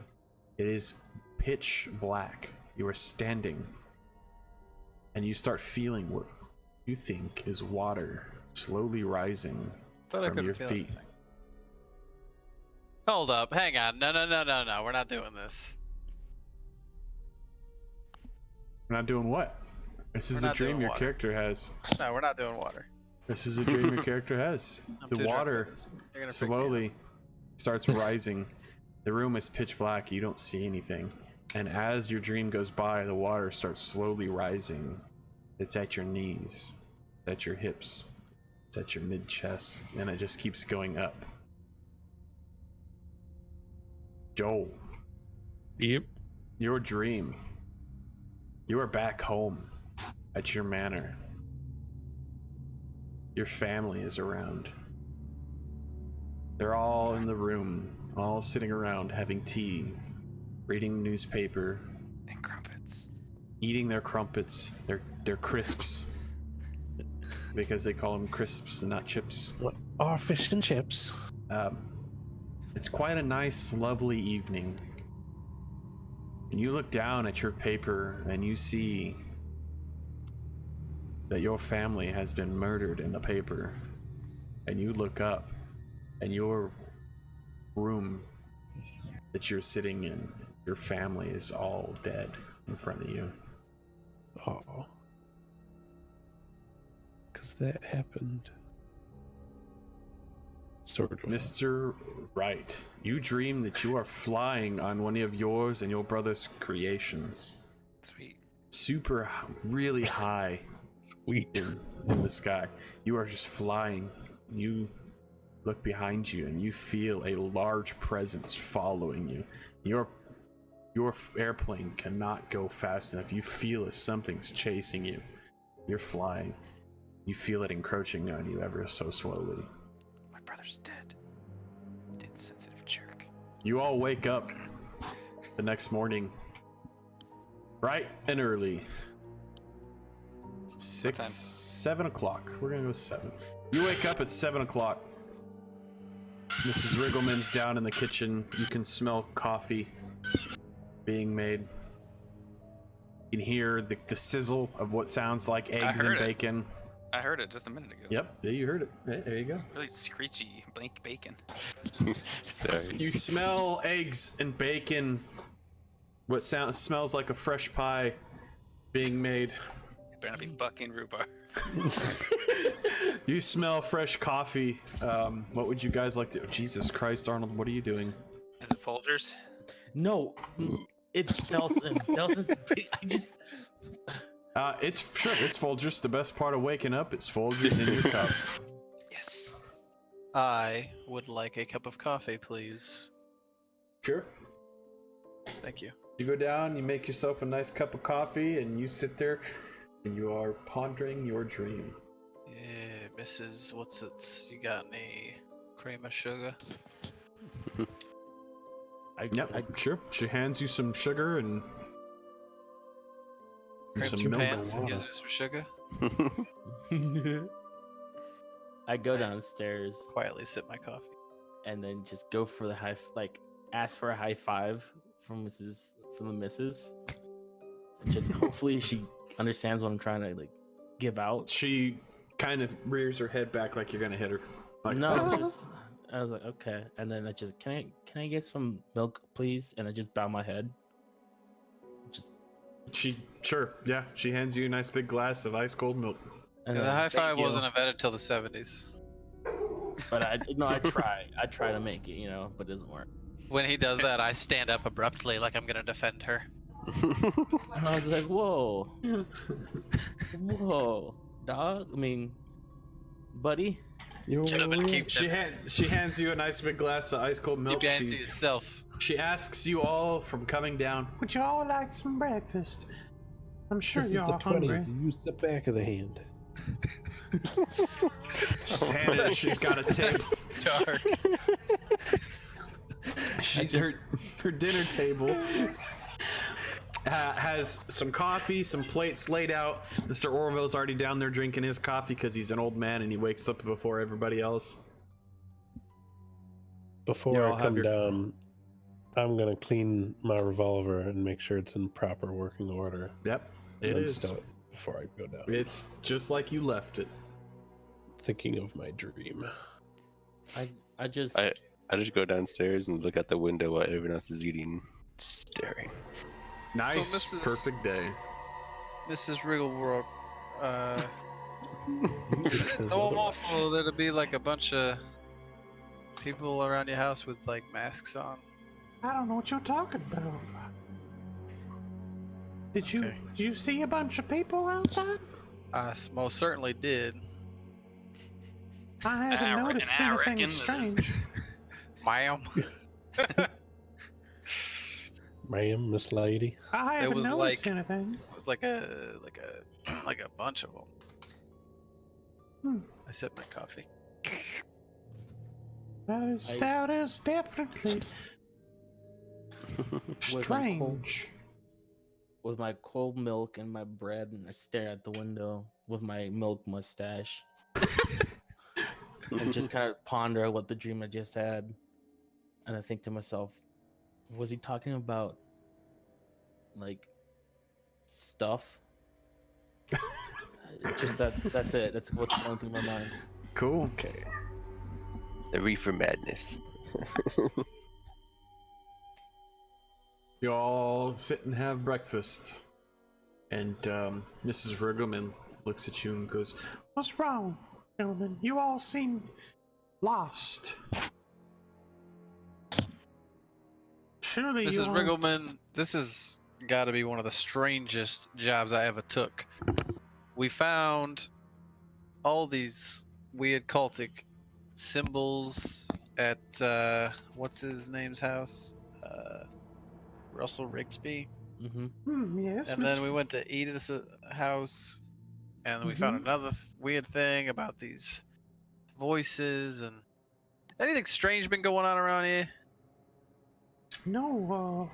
It is pitch black. You are standing, and you start feeling what you think is water slowly rising Thought I from couldn't your feel feet. anything. Hold up, hang on. No. We're not doing this. We're not doing what? This is We're a not dream doing your water. character has. No, we're not doing water. This is a dream your character has. I'm The too drunk for water this. You're gonna freak me out. slowly starts rising. The room is pitch black. You don't see anything. And as your dream goes by, the water starts slowly rising. It's at your knees, it's at your hips, it's at your mid chest, and it just keeps going up. Joel, Yep. your dream. You are back home at your manor. Your family is around. They're all in the room, all sitting around having tea, reading the newspaper, And crumpets. eating their crumpets, their crisps, because they call them crisps and not chips. Oh, fish and chips. It's quite a nice, lovely evening. And you look down at your paper and you see that your family has been murdered in the paper. And you look up and your room that you're sitting in, your family is all dead in front of you. Oh. Because that happened. Sort of. Mr. Wright, you dream that you are flying on one of yours and your brother's creations. Sweet. Super, really high Sweet. in the sky. You are just flying. You look behind you and you feel a large presence following you. Your airplane cannot go fast enough. You feel as something's chasing you. You're flying. You feel it encroaching on you ever so slowly. My brother's dead. Insensitive jerk. You all wake up the next morning, bright and early. 7 o'clock. We're gonna go 7. You wake up at 7 o'clock. Mrs. Riggleman's down in the kitchen. You can smell coffee being made. You can hear the sizzle of what sounds like eggs and bacon. I heard it just a minute ago. Yep, yeah, you heard it. Hey, there you go. Really screechy bacon. Sorry. You smell eggs and bacon. What smells like a fresh pie being made. It better not be bucking rhubarb. You smell fresh coffee. What would you guys like to? Oh, Jesus Christ, Arnold, what are you doing? Is it Folgers? No, it's Delson. Delson's big. It's Folgers. The best part of waking up is Folgers in your cup. Yes. I would like a cup of coffee, please. Sure. Thank you. You go down, you make yourself a nice cup of coffee, and you sit there, and you are pondering your dream. Yeah, Mrs. You got any cream of sugar? Sure. She hands you some sugar and Cramps some your milk. pants and gives her some sugar. I go downstairs Quietly sip my coffee. and then just go for the ask for a high five from the missus. And just hopefully she understands what I'm trying to give out. She kind of rears her head back like you're gonna hit her. Like, No, I was like, okay. And then I just, can I get some milk, please? And I just bow my head. Sure, yeah. She hands you a nice big glass of ice cold milk. And The then, high "Thank five you." wasn't invented till the 70s. But I try to make it, but it doesn't work. When he does that, I stand up abruptly like I'm gonna defend her. And I was like, whoa, dog. I mean, buddy. Shut up and keep She hands you a nice big glass of ice cold milk. Keep your hands to yourself. She asks you all from coming down. Would you all like some breakfast? I'm sure This is you're the all hungry. 20s. Use the back of the hand. She's got a tape. Dark. Her dinner table has some coffee, some plates laid out. Mr. Orville's already down there drinking his coffee because he's an old man and he wakes up before everybody else. Before I come down, I'm gonna clean my revolver and make sure it's in proper working order. Yep, and it then is. stow it before I go down. It's just like you left it. Thinking of my dream. I just go downstairs and look out the window while everyone else is eating, staring. Nice, So perfect day. Mrs. Wrigglebrook, no awful there'll be like a bunch of people around your house with masks on. I don't know what you're talking about. Did you see a bunch of people outside? I most certainly did. I haven't noticed anything strange. Ma'am. Ma'am, Miss Lady. I haven't was noticed anything. It was like a bunch of them. I sipped my coffee. That is definitely strange. with my cold milk and my bread, and I stare at the window with my milk mustache. And just kind of ponder what the dream I just had. And I think to myself, was he talking about stuff? Just that's it. That's what's going through my mind. Cool. Okay. The reefer madness. You all sit and have breakfast. And Mrs. Riggleman looks at you and goes, What's wrong, gentlemen? You all seem lost. Surely you Mrs. all... Riggleman, this has got to be one of the strangest jobs I ever took. We found all these weird cultic symbols at what's his name's house? Russell Rigsby. Mm-hmm. Yes, And then we went to Edith's house, and we found another weird thing about these voices. And anything strange been going on around here? No,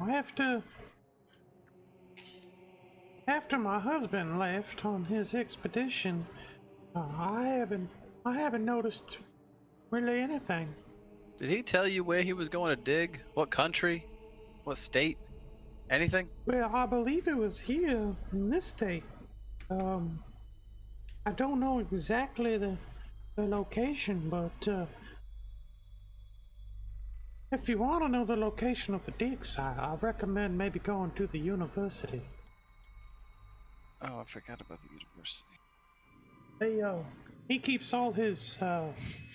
after my husband left on his expedition, I haven't noticed really anything. Did he tell you where he was going to dig? What country? What state? Anything? Well, I believe it was here in this state. I don't know exactly the location, but if you want to know the location of the dig site, I recommend maybe going to the university. Oh, I forgot about the university. He keeps all his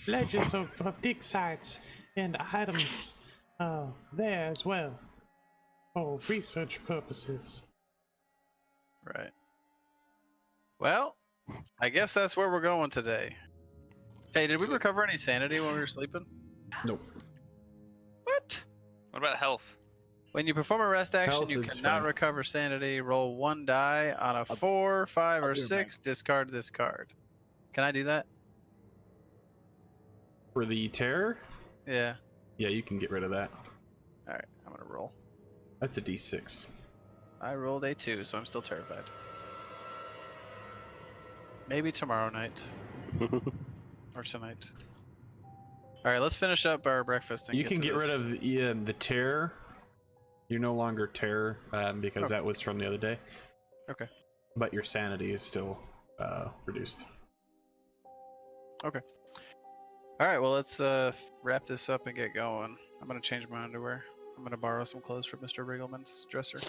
ledgers of dig sites and items there as well for research purposes. Right. Well, I guess that's where we're going today. Hey, did we recover any sanity when we were sleeping? Nope. What? What about health? When you perform a rest action, Health you is cannot fine. recover sanity. Roll 1 die on a 4, 5, I'll or do 6. Discard this card. Can I do that? For the terror? Yeah. Yeah, you can get rid of that. All right, I'm gonna roll. That's a D6. I rolled a 2, so I'm still terrified. Maybe tomorrow night or tonight. All right, let's finish up our breakfast. And You can to get this. rid of the terror. You're no longer terror because that was from the other day. Okay. But your sanity is still reduced. Okay. All right, well, let's wrap this up and get going. I'm gonna change my underwear. I'm gonna borrow some clothes from Mr. Riggleman's dresser.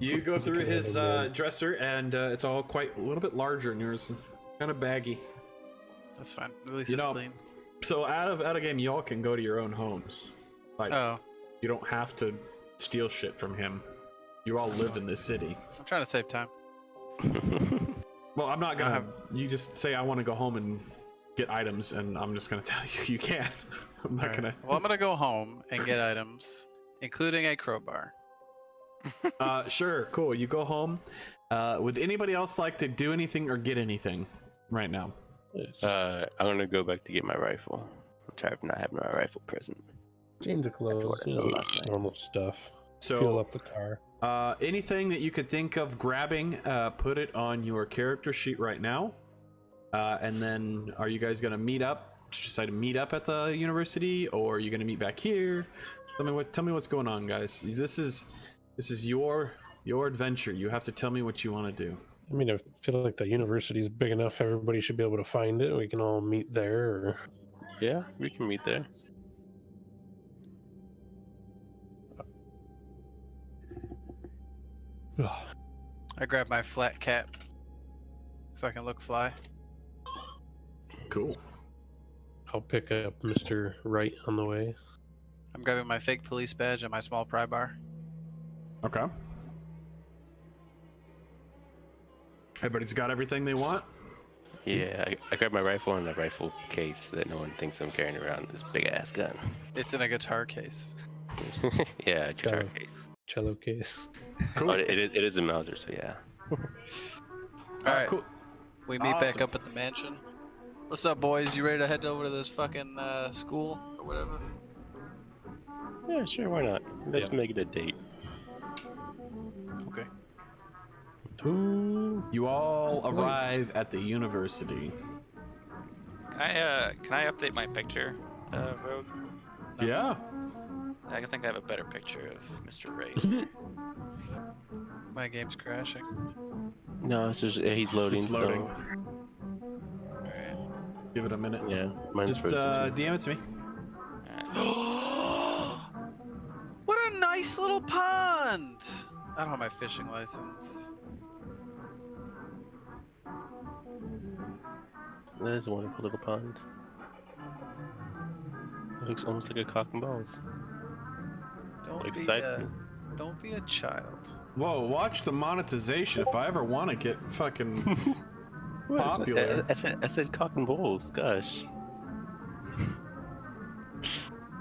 You go through Okay, his then. dresser, and it's all quite a little bit larger, and yours kind of baggy. That's fine. At least You it's know, clean. So out of game, y'all can go to your own homes. Like Oh, you don't have to steal shit from him. You all live in this city. I'm trying to save time. Well, I'm not I gonna. have- You just say I want to go home and get items, and I'm just gonna tell you you can't. I'm not All right. gonna. Well, I'm gonna go home and get items, including a crowbar. Sure, cool. You go home. Would anybody else like to do anything or get anything right now? I'm gonna go back to get my rifle. I'm tired of not having my rifle present. Change of clothes, what I you said know, last night. normal stuff. So Fuel up the car. anything that you could think of grabbing, put it on your character sheet right now. And then, are you guys gonna meet up? Decide to meet up at the university, or are you gonna meet back here? Tell me what's going on, guys. This is your adventure. You have to tell me what you want to do. I mean, I feel like the university's big enough. Everybody should be able to find it. We can all meet there. Or... Yeah, we can meet there. I grab my flat cap so I can look fly. Cool. I'll pick up Mr. Wright on the way. I'm grabbing my fake police badge and my small pry bar. Okay. Everybody's got everything they want. Yeah, I grabbed my rifle and a rifle case so that no one thinks I'm carrying around this big ass gun. It's in a guitar case. Yeah, a guitar Cello. case. Cello case. Cool. Oh, it is a Mauser, so yeah. All right, Cool. we meet back Awesome. up at the mansion. What's up, boys? You ready to head over to this fucking school or whatever? Yeah, sure, why not? Let's Yeah. make it a date. Okay. You all arrive at the university. Can I update my picture, Rogue? Yeah. I think I have a better picture of Mr. Wright. My game's crashing. No, it's just he's loading. It's loading. All right. Give it a minute. So, yeah, mine's Just frozen. too. DM it to me. What a nice little pond! I don't have my fishing license. That is a wonderful little pond. It looks almost like a cock and balls. Don't Like be side a, view. don't be a child. Whoa, watch the monetization. If I ever want to get fucking What? popular. I said cock and balls. Gosh.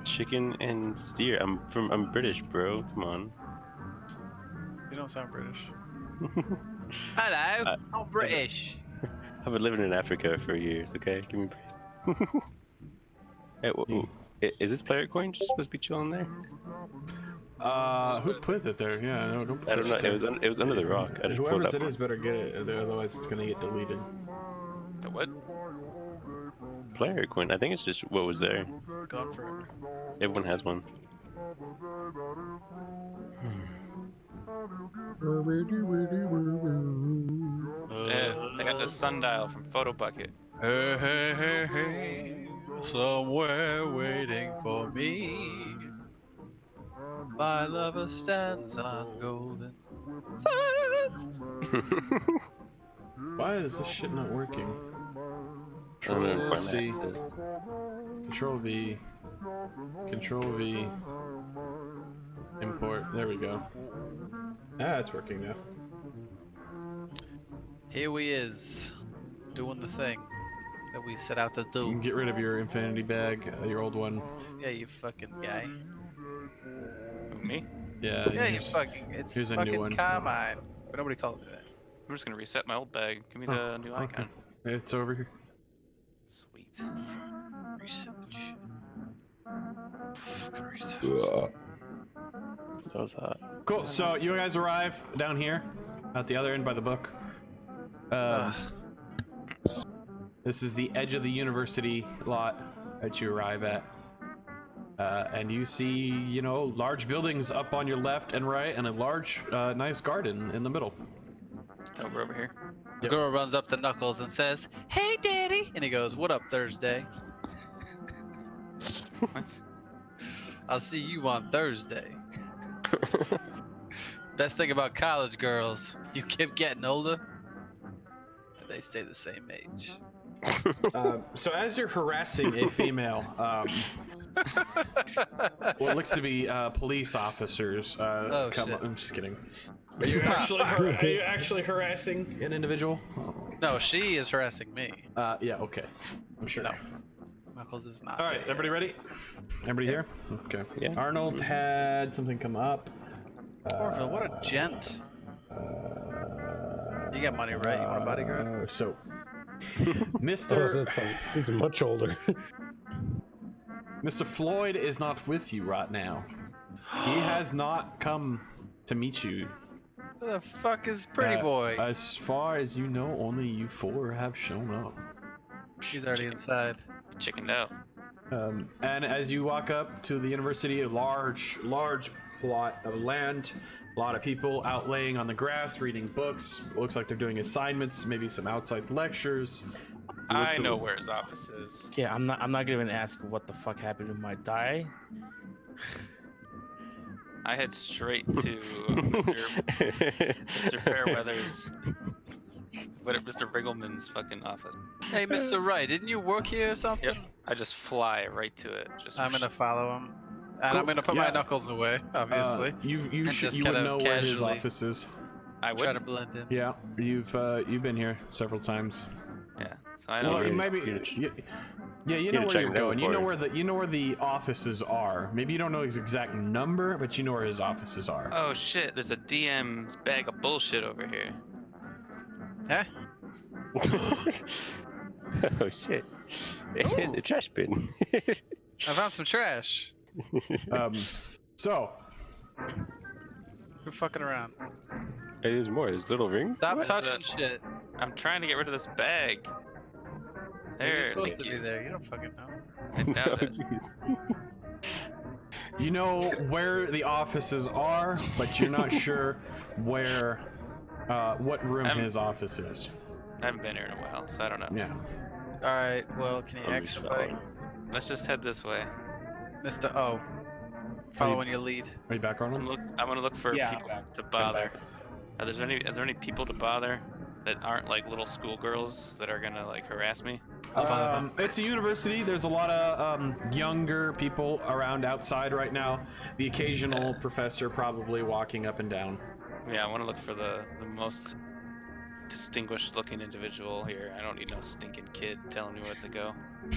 Chicken and steer. I'm British, bro. Come on. You don't sound British. Hello, I'm British. I've been living in Africa for years. Okay, give me a break. Hey, Is this player coin just supposed to be chilling there? Who put it there? Yeah, no, don't put I don't know. that shit It was under the rock. I just pulled Whoever's up. it is better get it, otherwise it's gonna get deleted. The what? Player coin. I think it's just what was there. Gone forever. Everyone has one. I got this sundial from Photo Bucket. Hey, hey, hey, hey, somewhere waiting for me. My lover stands on golden sands. Why is this shit not working? I don't know what C. that says. Control V. Control V. Import. There we go. Ah, it's working now. Here we is, doing the thing that we set out to You can do. get rid of your infinity bag, your old one. Yeah, you fucking guy. Who, me? Yeah. Yeah, you here's- fucking. It's here's a new fucking one. Carmine. But nobody called me that. I'm just gonna reset my old bag. Give me Oh, the new okay. icon. It's over here. Sweet. Research. Fucking research. That was hot. Cool. So you guys arrive down here, at the other end by the book. This is the edge of the university lot that you arrive at. And you see, you know, large buildings up on your left and right, and a large, nice garden in the middle. Oh, we're over here. The girl runs up to Knuckles and says, "Hey, Daddy!" And he goes, "What up, Thursday?" What? I'll see you on Thursday. Best thing about college girls, you keep getting older, and they stay the same age. So as you're harassing a female, what looks to be police officers, Oh, come shit. up. I'm just kidding. Are you actually harassing an individual? No, she is harassing me. Yeah. Okay. I'm sure. No. Knuckles is not. All right, everybody ready? Everybody here? Okay. Yeah. Arnold had something come up. Orville, what a gent. You got money, right? You want a bodyguard? So, Oh, Mr. he's much older. Mr. Floyd is not with you right now. He has not come to meet you. Who the fuck is Pretty Boy? As far as you know, only you four have shown up. He's already inside. Chickened out. And as you walk up to the university, a large plot of land, a lot of people out laying on the grass, reading books. Looks like they're doing assignments, maybe some outside lectures. I know where his office is. Yeah, I'm not gonna even ask what the fuck happened with my die. I head straight to Mr. Fairweather's, Mr. Riggleman's fucking office. Hey, Mr. Wright, didn't you work here or something? Yep. I just fly right to it. Just I'm gonna follow him. And Cool. I'm gonna put Yeah. my knuckles away, obviously. You And just would kind of know where his casually- office is. I Try would. to blend in. Yeah, you've been here several times. Yeah. So I know. Well, really- maybe. you- Yeah, you you know to where check you're it out going. You for know you. where the offices are. Maybe you don't know his exact number, but you know where his offices are. Oh shit! There's a DM's bag of bullshit over here. Huh? Oh shit! It's in the trash bin. I found some trash. So We're fucking around. Hey, there's more. There's little rings. Stop What is touching that? shit. I'm trying to get rid of this bag. You're There. supposed to thank be you. there. You don't fucking know. I Oh, doubt it. jeez. you know where the offices are, but you're not sure where, what room his office is. I haven't been here in a while, so I don't know. Yeah. All right. Well, can you I'm ask just somebody, following. Let's just head this way. Mr. O? Following your lead. Are you back, Arnold? I'm gonna look for Yeah, people back. to bother. Is there any people to bother that aren't like little schoolgirls that are gonna like harass me? It's a university. There's a lot of younger people around outside right now. The occasional professor probably walking up and down. Yeah, I want to look for the most distinguished looking individual here. I don't need no stinking kid telling me where to go.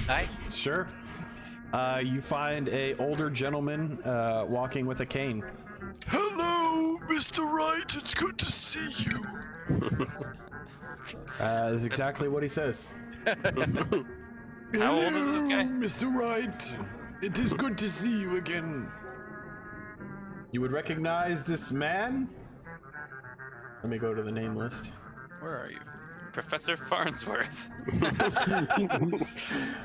Nice. Sure. You find a older gentleman walking with a cane. Hello, Mr. Wright. It's good to see you. That's exactly what he says. How old is this guy? Mr. Wright. It is good to see you again. You would recognize this man? Let me go to the name list. Where are you? Professor Farnsworth.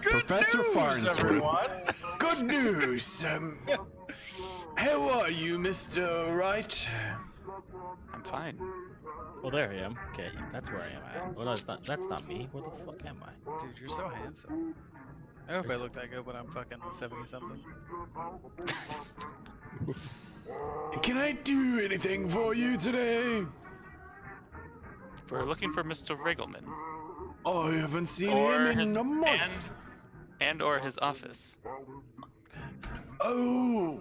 Professor Farnsworth. Everyone. Good news. How are you, Mr. Wright? I'm fine. Oh, there I am. Okay, that's where I am at. Oh no, it's not. That's not me. Where the fuck am I? Dude, you're so handsome. I hope I look that good when I'm fucking 70 something. Can I do anything for you today? We're looking for Mr. Riggleman. I haven't seen Or him in his- a month. And or his office. Oh,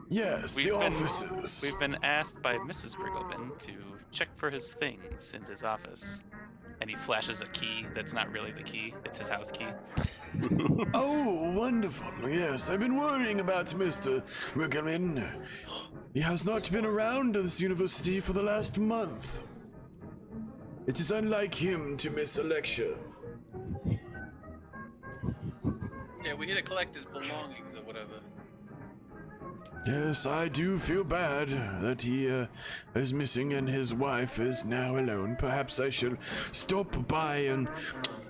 yes, We've the been- offices. We've been asked by Mrs. Riggleman to check for his things in his office. And he flashes a key that's not really the key, it's his house key. Oh, wonderful. Yes, I've been worrying about Mr. Riggleman. He has not been around this university for the last month. It is unlike him to miss a lecture. Yeah, we here to collect his belongings or whatever. Yes, I do feel bad that he is missing and his wife is now alone. Perhaps I should stop by and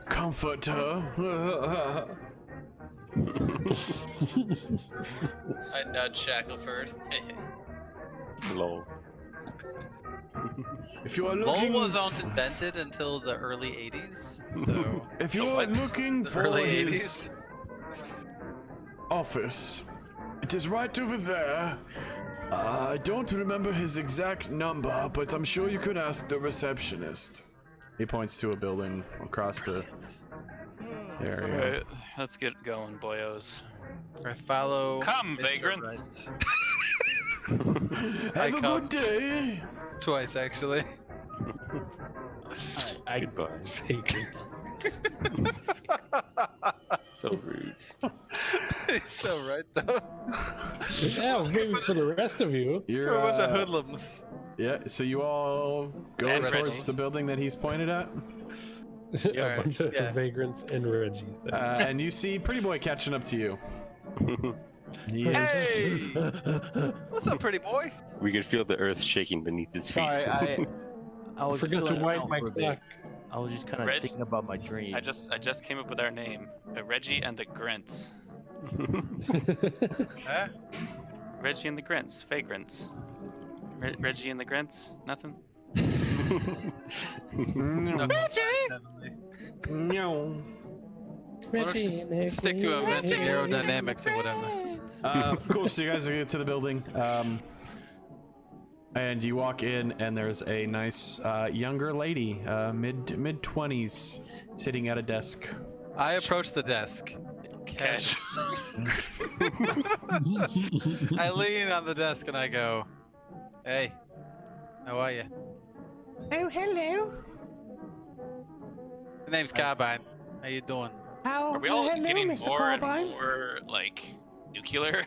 comfort her. I nudge Shackleford. Lol. If you are LOL looking, wasn't invented until the early 80s, so... if you are looking The for early his 80s? office, it is right over there. I don't remember his exact number, but I'm sure you could ask the receptionist. He points to a building across the area. Alright, let's get going, boyos. I follow... Come, Mr. vagrants. Wright. Have a come. good day. Twice, actually. I Goodbye. Vagrants. So rude. He's so right, though. Yeah, maybe for the rest of you. You're We're a bunch of hoodlums. yeah. So you all go And towards Reggie. the building that he's pointed at, A bunch of yeah. vagrants and Reggie. and you see Pretty Boy catching up to you. He is- Hey! What's up, pretty boy? We could feel the earth shaking beneath his feet. Sorry, I was Forgot to feeling wind out my for a bit. clock. I was just kind of Reg- thinking about my dream. I just came up with our name. Reggie and the Grents. Huh? Reggie and the Grents. Vagrants. Reggie and the Grents? Nothing? No. No. Why don't you stick to inventing aerodynamics or whatever? Cool. So you guys get to the building, and you walk in, and there's a nice younger lady, mid 20s, sitting at a desk. I approach the desk. Cash. I lean on the desk and I go, "Hey, how are you?" Oh, hello. My name's Carbine. How you doing? How? Are we all hello, getting Mr. more and Carbine. more, like, nuclear?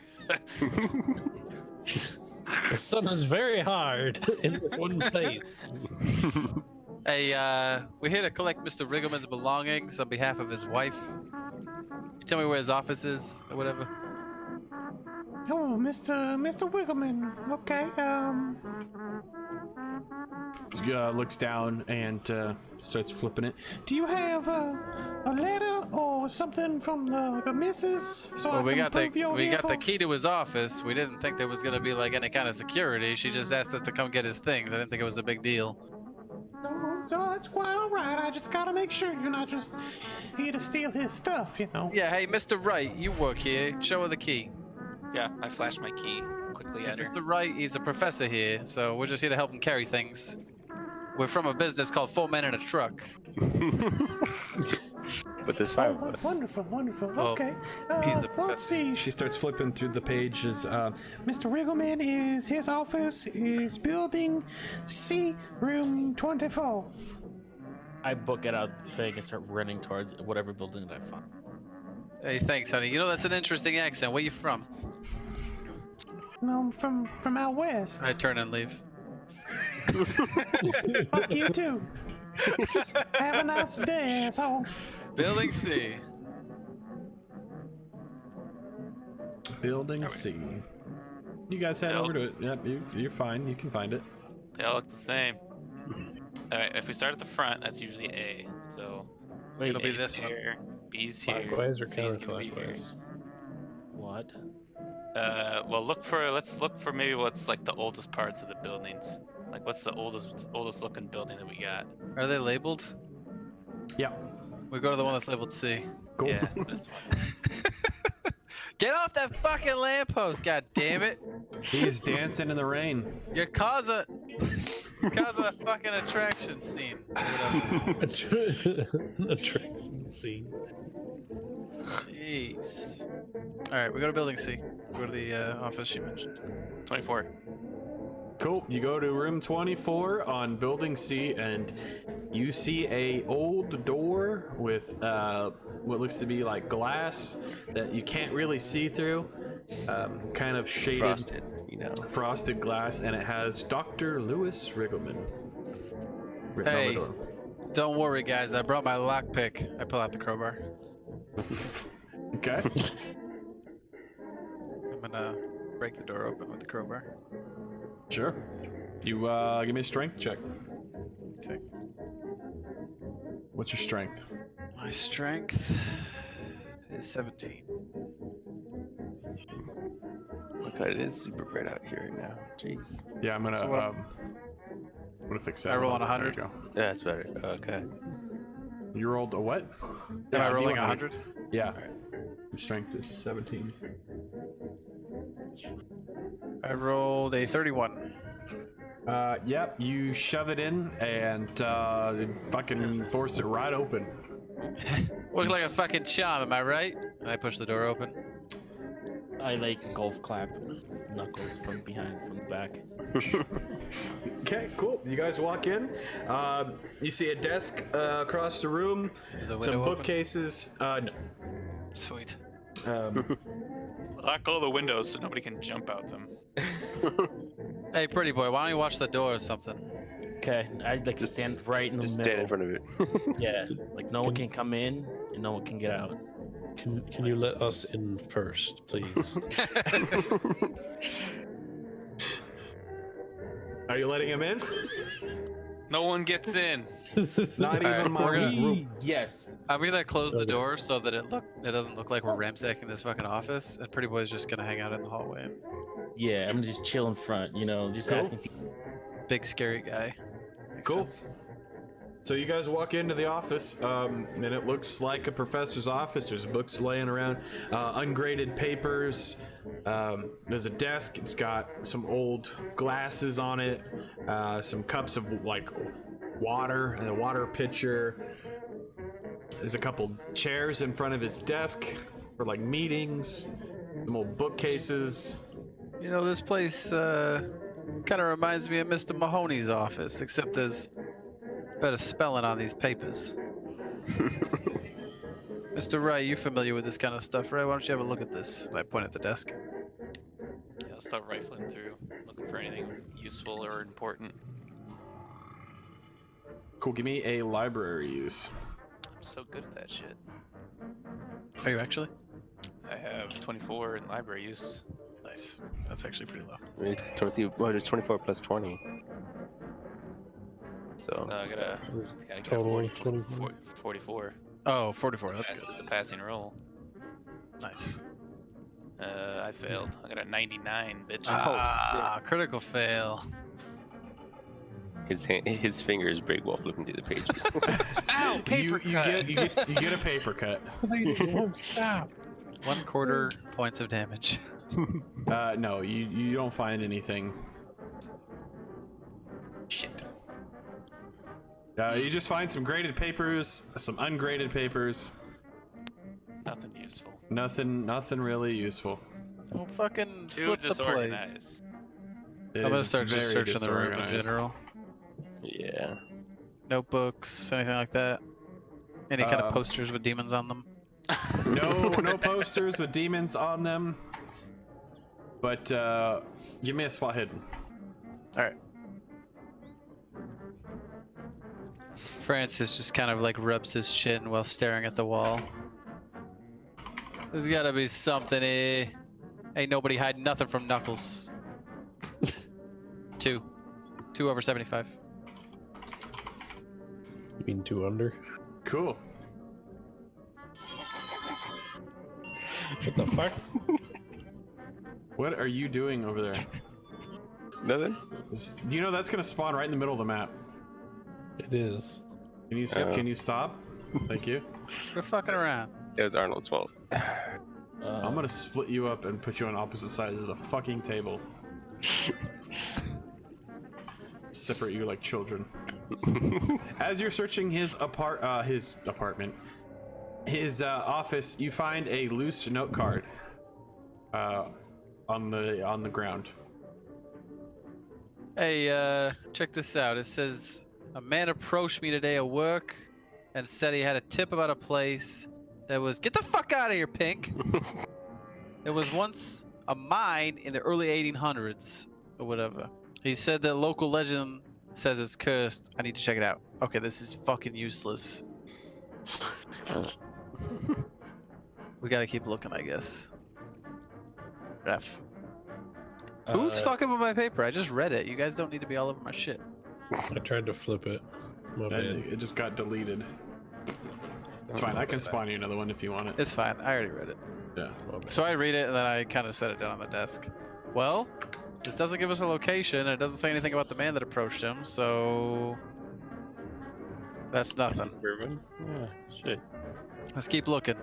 The sun is very hard in this one place. Hey, we're here to collect Mr. Riggleman's belongings on behalf of his wife. You tell me where his office is or whatever. Oh, Mr. Wiggleman. Okay. Looks down and starts flipping it. Do you have a letter or something from the missus? So Well, I we can got prove you're the here the for- key to his office. We didn't think there was gonna be like any kind of security. She just asked us to come get his things. I didn't think it was a big deal. Oh, so that's quite all right. I just gotta make sure you're not just here to steal his stuff, you know. Yeah, hey, Mr. Wright, you work here. Show her the key. Yeah, I flashed my key quickly at her. Mr. Wright, he's a professor here, so we're just here to help him carry things. We're from a business called 4 Men in a Truck. But there's 5 of Oh, us. wonderful, wonderful. Well, Okay. he's the Let's see. She starts flipping through the pages. Mr. Riggleman is his office is building C, room 24. I book it out the thing and start running towards whatever building that I find. Hey, thanks, honey. You know, that's an interesting accent. Where you from? No, from out west. I turn and leave. Fuck you too. Have a nice day, asshole. Building C. Building Are we- C. You guys head Nope. over to it. Yep, you're fine. You can find it. They all look the same. Alright, if we start at the front, that's usually A. So Wait, It'll be A's this one. here, B's here, Clockwise or C's gonna be here. counterclockwise? what? Well, let's look for maybe what's like the oldest parts of the buildings. Like, what's the oldest looking building that we got? Are they labeled? Yeah. We go to the one that's labeled C. Cool. Yeah, this one. Get off that fucking lamppost, god damn it! He's dancing in the rain. You're causing a fucking attraction scene. Or whatever. Attraction scene. Jeez. Alright, we go to building C. Go to the office you mentioned. 24. Cool. You go to room 24 on building C, and you see a old door with what looks to be like glass that you can't really see through. Kind of shaded, Frosted, you know. frosted glass, and it has Dr. Lewis Riggleman written on Hey. the door. Don't worry, guys. I brought my lockpick. I pull out the crowbar. Okay. I'm gonna break the door open with the crowbar. Sure. You give me a strength check. Okay. What's your strength? My strength is 17. Look, it is super bright out here right now. Jeez. Yeah, I'm gonna So what- I'm gonna fix that. I roll on There 100? you go. That's better. Okay. You rolled a what? Am I a rolling D100. 100? Yeah. Your strength is 17. I rolled a 31. Yep, you shove it in and fucking force it right open. Looks like a fucking charm, am I right? And I push the door open. I like golf clap knuckles from behind, from the back. Okay, cool. You guys walk in. You see a desk across the room, Is the some window open? bookcases. No. Sweet. Lock all the windows so nobody can jump out them. Hey, pretty boy, why don't you watch the door or something? Okay, I like Just- stand right in the Just middle. stand in front of it. Yeah, like no one can come in and no one can get out. Can you let us in first, please? Are you letting him in? No one gets in. Not Alright, even my we're gonna- group. Yes. I'm gonna close the Okay. door so that it doesn't look like we're ransacking this fucking office, and pretty boy's just gonna hang out in the hallway. Yeah, I'm just chill in front, you know, just Cool. asking people. Big scary guy. Makes Cool. sense. So you guys walk into the office, and it looks like a professor's office. There's books laying around, ungraded papers. There's a desk. It's got some old glasses on it, some cups of like water and a water pitcher. There's a couple chairs in front of his desk for like meetings. Some old bookcases. You know, this place kind of reminds me of Mr. Mahoney's office, except there's better spelling on these papers. Mr. Wright, you familiar with this kind of stuff, right? Why don't you have a look at this? And I point at the desk. Yeah, I'll start rifling through, looking for anything useful or important. Cool. Give me a library use. I'm so good at that shit. Are you actually? I have 24 in library use. Nice. That's actually pretty low. I mean, 20, well, there's 24 plus 20. So, I gotta get Total 44. 44. Oh, 44. That's That's good. a passing roll. Nice. I failed. I got a 99, bitch. Ah, critical fail. his fingers break while flipping through the pages. Ow, paper you cut. get a paper cut. It won't stop. 1/4 points of damage. No, you don't find anything. Shit. You just find some graded papers, some ungraded papers. Nothing useful. Nothing really useful. Don't fucking Too flip the plate. disorganized. It I'm gonna is start just very searching the room in disorganized. general. Yeah. Notebooks, anything like that. Any kind of Um, posters with demons on them. No posters with demons on them. But give me a spot hidden. All right. Francis just kind of like rubs his chin while staring at the wall. There's gotta be something here. Ain't nobody hiding nothing from Knuckles. 2 over 75. You mean 2 under? Cool. What the fuck? What are you doing over there? Nothing. Do you know that's gonna spawn right in the middle of the map? It is. Can you stop? Thank you. We're fucking around. It was Arnold's fault. I'm gonna split you up and put you on opposite sides of the fucking table. Separate you like children. As you're searching his apartment, his office, you find a loose note card on the ground. Hey, check this out. It says, a man approached me today at work and said he had a tip about a place that was, get the fuck out of here, Pink. It was once a mine in the early 1800s or whatever. He said that local legend says it's cursed. I need to check it out. Okay, this is fucking useless. We gotta keep looking, I guess. F. Who's fucking with my paper? I just read it. You guys don't need to be all over my shit. I tried to flip it. My bad. It just got deleted. It's fine. I can spawn you another one if you want it. It's fine. I already read it. Yeah. My bad. So I read it and then I kind of set it down on the desk. Well, this doesn't give us a location and it doesn't say anything about the man that approached him, so that's nothing. Yeah, shit. Let's keep looking.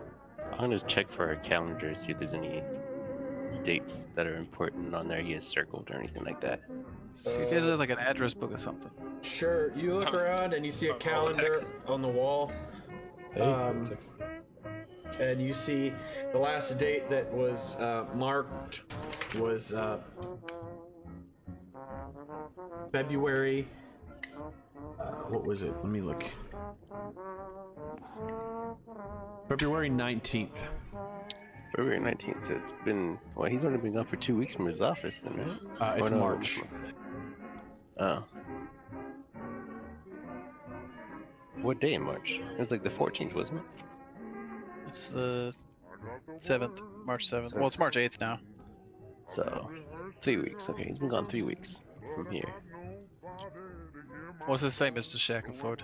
I'm gonna check for our calendar, see if there's any dates that are important on there he has circled or anything like that. See if there's like an address book or something. Sure. You look around and you see a calendar on the wall, Hey, that's excellent. and you see the last date that was marked was February. What was it? Let me look. February 19th. February 19th, so it's been, well, he's only been gone for 2 weeks from his office then, right? It's Oh, no, March. Oh. What day in March? It was like the 14th, wasn't it? It's the 7th, March 7th. Well, it's March 8th now. So, 3 weeks. Okay, he's been gone 3 weeks from here. What's it say, Mr. Shackelford?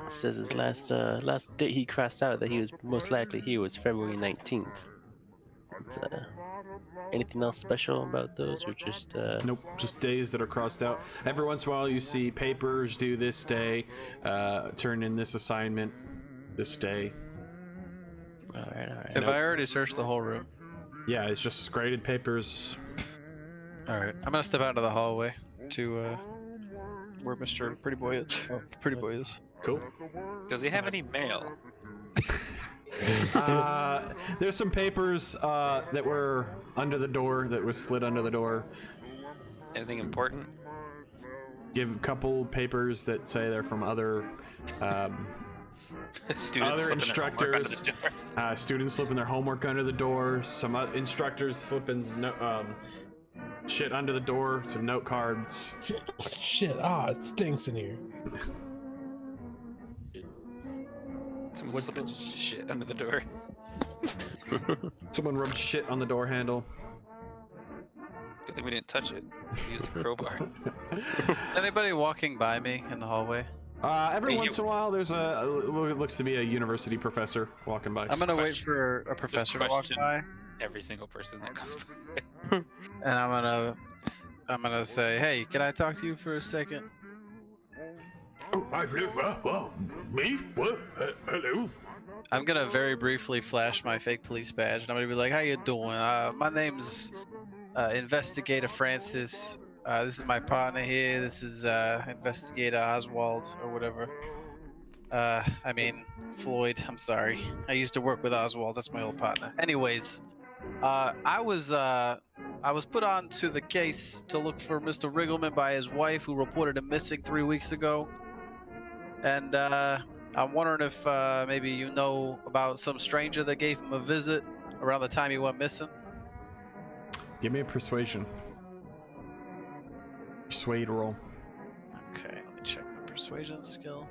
It says his last date he crossed out that he was most likely here was February 19th. It's, anything else special about those, or just Nope, just days that are crossed out. Every once in a while you see papers due this day, turn in this assignment this day. Alright. Have I already searched the whole room? Yeah, it's just graded papers. Alright, I'm gonna step out into the hallway to where Mr. Pretty Boy is. Oh, Pretty Boy is. Cool. Does he have any mail? There's some papers that were under the door, that was slid under the door. Anything important? Give a couple papers that say they're from other Students other slipping their homework under instructors. the doors. Students slipping their homework under the door. Some instructors slipping shit under the door. Some note cards. Shit, it stinks in here. Someone slipping shit under the door. Someone rubbed shit on the door handle. Good thing we didn't touch it. We used a crowbar. Is anybody walking by me in the hallway? Every Hey, once in a while, there's it looks to be a university professor walking by. I'm gonna wait question. for a professor to walk question. by, Every single person that comes by. and I'm gonna say, "Hey, can I talk to you for a second?" Me? What? Hello? I'm gonna very briefly flash my fake police badge, and I'm gonna be like, "How you doing? My name's Investigator Francis. This is my partner here. This is Investigator Oswald or whatever. I mean Floyd. I'm sorry. I used to work with Oswald. That's my old partner. Anyways, I was put on to the case to look for Mr. Riggleman by his wife, who reported him missing 3 weeks ago. And I'm wondering if maybe you know about some stranger that gave him a visit around the time he went missing." Give me a persuasion. Persuade roll. Okay, let me check my persuasion skill.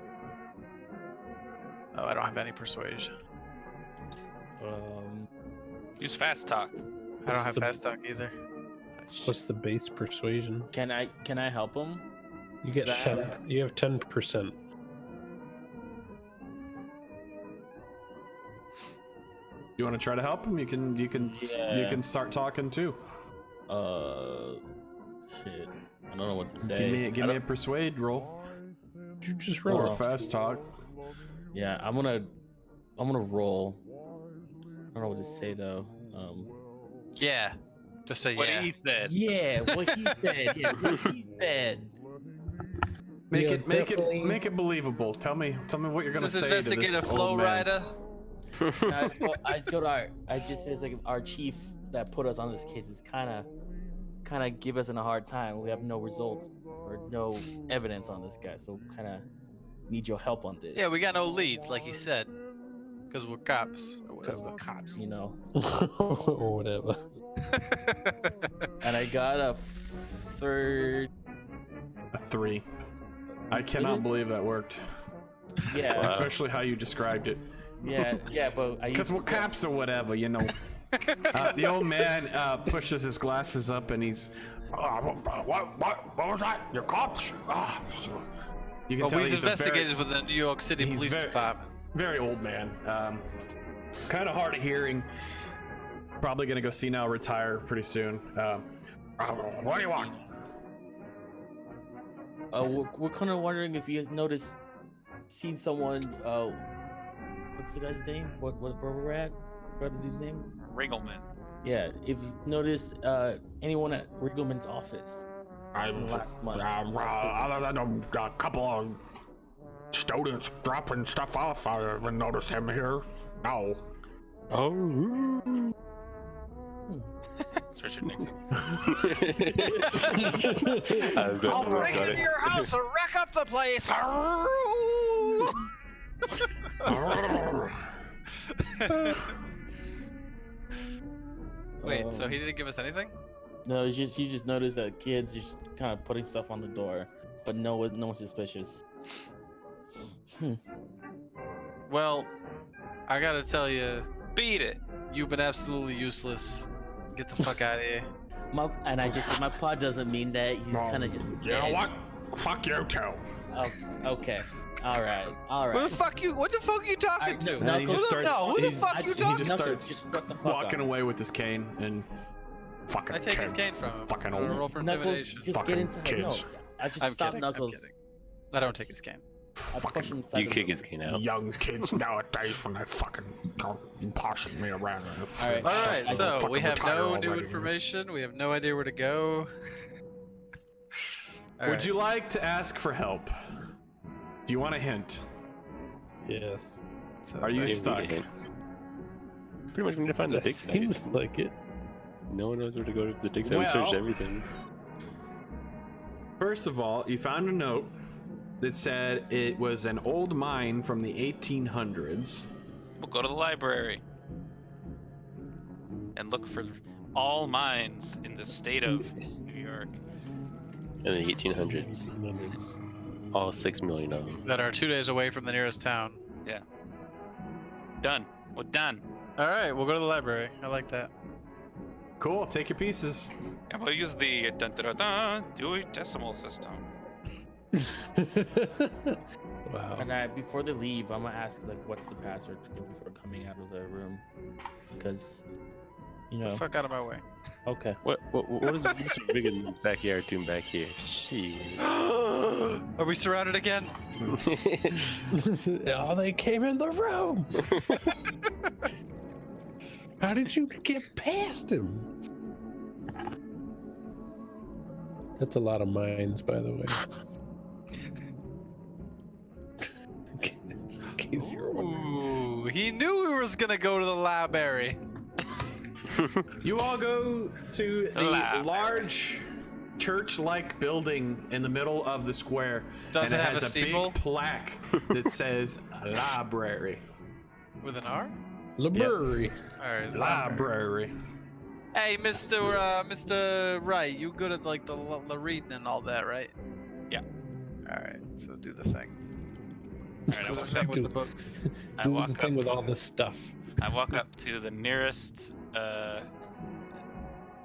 Oh, I don't have any persuasion. Use fast talk. I don't have the- fast talk either. What's the base persuasion? Can I help him? You get That- 10. You have 10%. You want to try to help him? You can start talking too. Shit. I don't know what to say. Give me a persuade roll You just or roll. a fast talk. Yeah, I'm gonna roll. I don't know what to say though. Yeah. Just say What yeah. he said. Yeah, what he said. Yeah, what he said. Make Yeah, it definitely. make it believable. Tell me what you're gonna Is this say to investigator this Flow old man. Rider? I just go to I just says like our chief that put us on this case is kind of give us a hard time. We have no results or no evidence on this guy, so kind of need your help on this. Yeah, we got no leads, like he said. Because we're cops. Or because whatever. we're cops, you know. or whatever. And I got a third. A 3. I cannot believe that worked. Yeah, Wow. Especially how you described it. yeah, but I Because we're cops or whatever, you know. The old man pushes his glasses up and he's, what was that? You're cops? You can Well, tell we're he's a investigators with the New York City he's Police very- Department. very old man. Kind of hard of hearing. Probably gonna go see now, retire pretty soon. What do you want? we're kind of wondering if you noticed, seen someone. What's the guy's name? Where we're at? What's the dude's name? Riggleman. Yeah, if you noticed anyone at Riggleman's office in the last month. Other than a couple of students dropping stuff off, I haven't noticed him here. No. Oh. It's Richard Nixon. I'll break into your house and wreck up the place. Wait, so he didn't give us anything? No, it's just he just noticed that kids just kind of putting stuff on the door, but no one's suspicious. Well, I gotta tell you, Beat it. you've been absolutely useless. Get the fuck out of here. I just said my plot doesn't mean that. He's kind of just. You know what? Fuck you too. Oh, okay. All right. What the fuck you? What the fuck are you talking to? And he just starts. Who the he- fuck you he talking just to? starts Just shut the fuck walking up. away with his cane and Fucking I take his kids. cane from him. Fucking On a old roll for Knuckles, intimidation. just Fucking get inside. kids. No, I just I'm stop kidding. Knuckles. I'm kidding. I don't take his cane. I push him fucking inside You the kick room. his cane out. young kids nowadays when they fucking go bossing me around. All right. All right, I so fucking we have retire no new already. information. We have no idea where to go. All Would right. you like to ask for help? Do you want a hint? Yes. So Are you Yeah, we stuck? need a hint. Pretty much we need to find the That dig site. seems like it. No one knows where to go to the dig site. We searched Well- everything. First of all, you found a note that said it was an old mine from the 1800s. We'll go to the library and look for all mines in the state of New York. In the 1800s. All 6 million of them. that are 2 days away from the nearest town. Done. We're done. All right, we'll go to the library. I like that. Cool, take your pieces. And we'll use the Dewey Decimal System. Wow. And before they leave, I'm gonna ask like, what's the password before coming out of the room, because, you Get know. the fuck out of my way. Okay. What is Mr. Biggins' backyard doing back here? Shit. Are we surrounded again? Oh, they came in the room. How did you get past him? That's a lot of mines, by the way. Just in case you're wondering. Ooh, he knew we was gonna go to the library. You all go to the Library. large church-like building in the middle of the square. Does and it have has a steeple? big plaque that says library. With an R? Library. All right. Library. Hey, Mr. Wright, you good at like the reading and all that, right? Yeah. All right, so do the thing. All right, I Do the walk thing up, with the books. I Do walk the up thing with to all this stuff. I walk up to the nearest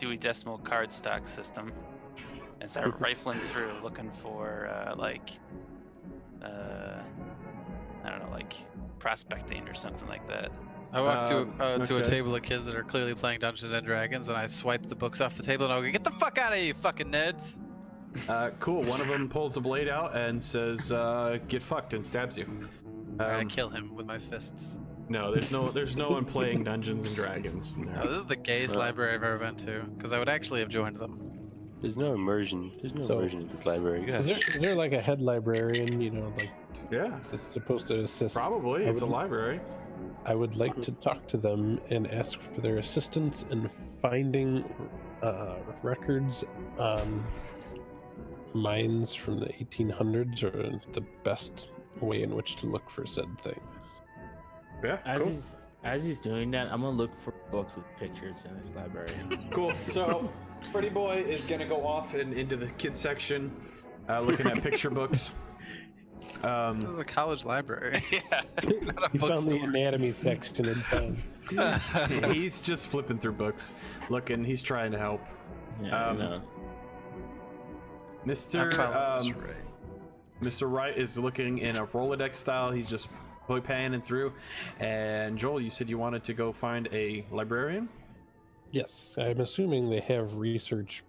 Dewey Decimal cardstock system and start rifling through, looking for I don't know, like prospecting or something like that. I walk to a okay. table of kids that are clearly playing Dungeons and Dragons, and I swipe the books off the table, and I go, "Get the fuck out of here, you fucking nerds!" Cool. One of them pulls a blade out and says, "Get fucked," and stabs you. I kill him with my fists. No, there's no one playing Dungeons and Dragons. Oh, No. this is the gayest library I've ever been to, because I would actually have joined them. There's no immersion. There's no immersion in this library. Go Is ahead. there like a head librarian, like Yeah, that's supposed to assist? probably. It's a library. I would like to talk to them and ask for their assistance in finding records on mines from the 1800s, or the best way in which to look for said thing. Yeah, cool. As he's doing that, I'm gonna look for books with pictures in this library. Cool. So, Pretty Boy is gonna go off and into the kids section, looking at picture books. This is a college library. Yeah. Not a He found the bookstore. anatomy section and found. He's just flipping through books, looking. He's trying to help. Yeah, no. Mr. Mr. Wright is looking in a Rolodex style. He's just panning through. And Joel, you said you wanted to go find a librarian? Yes, I'm assuming they have research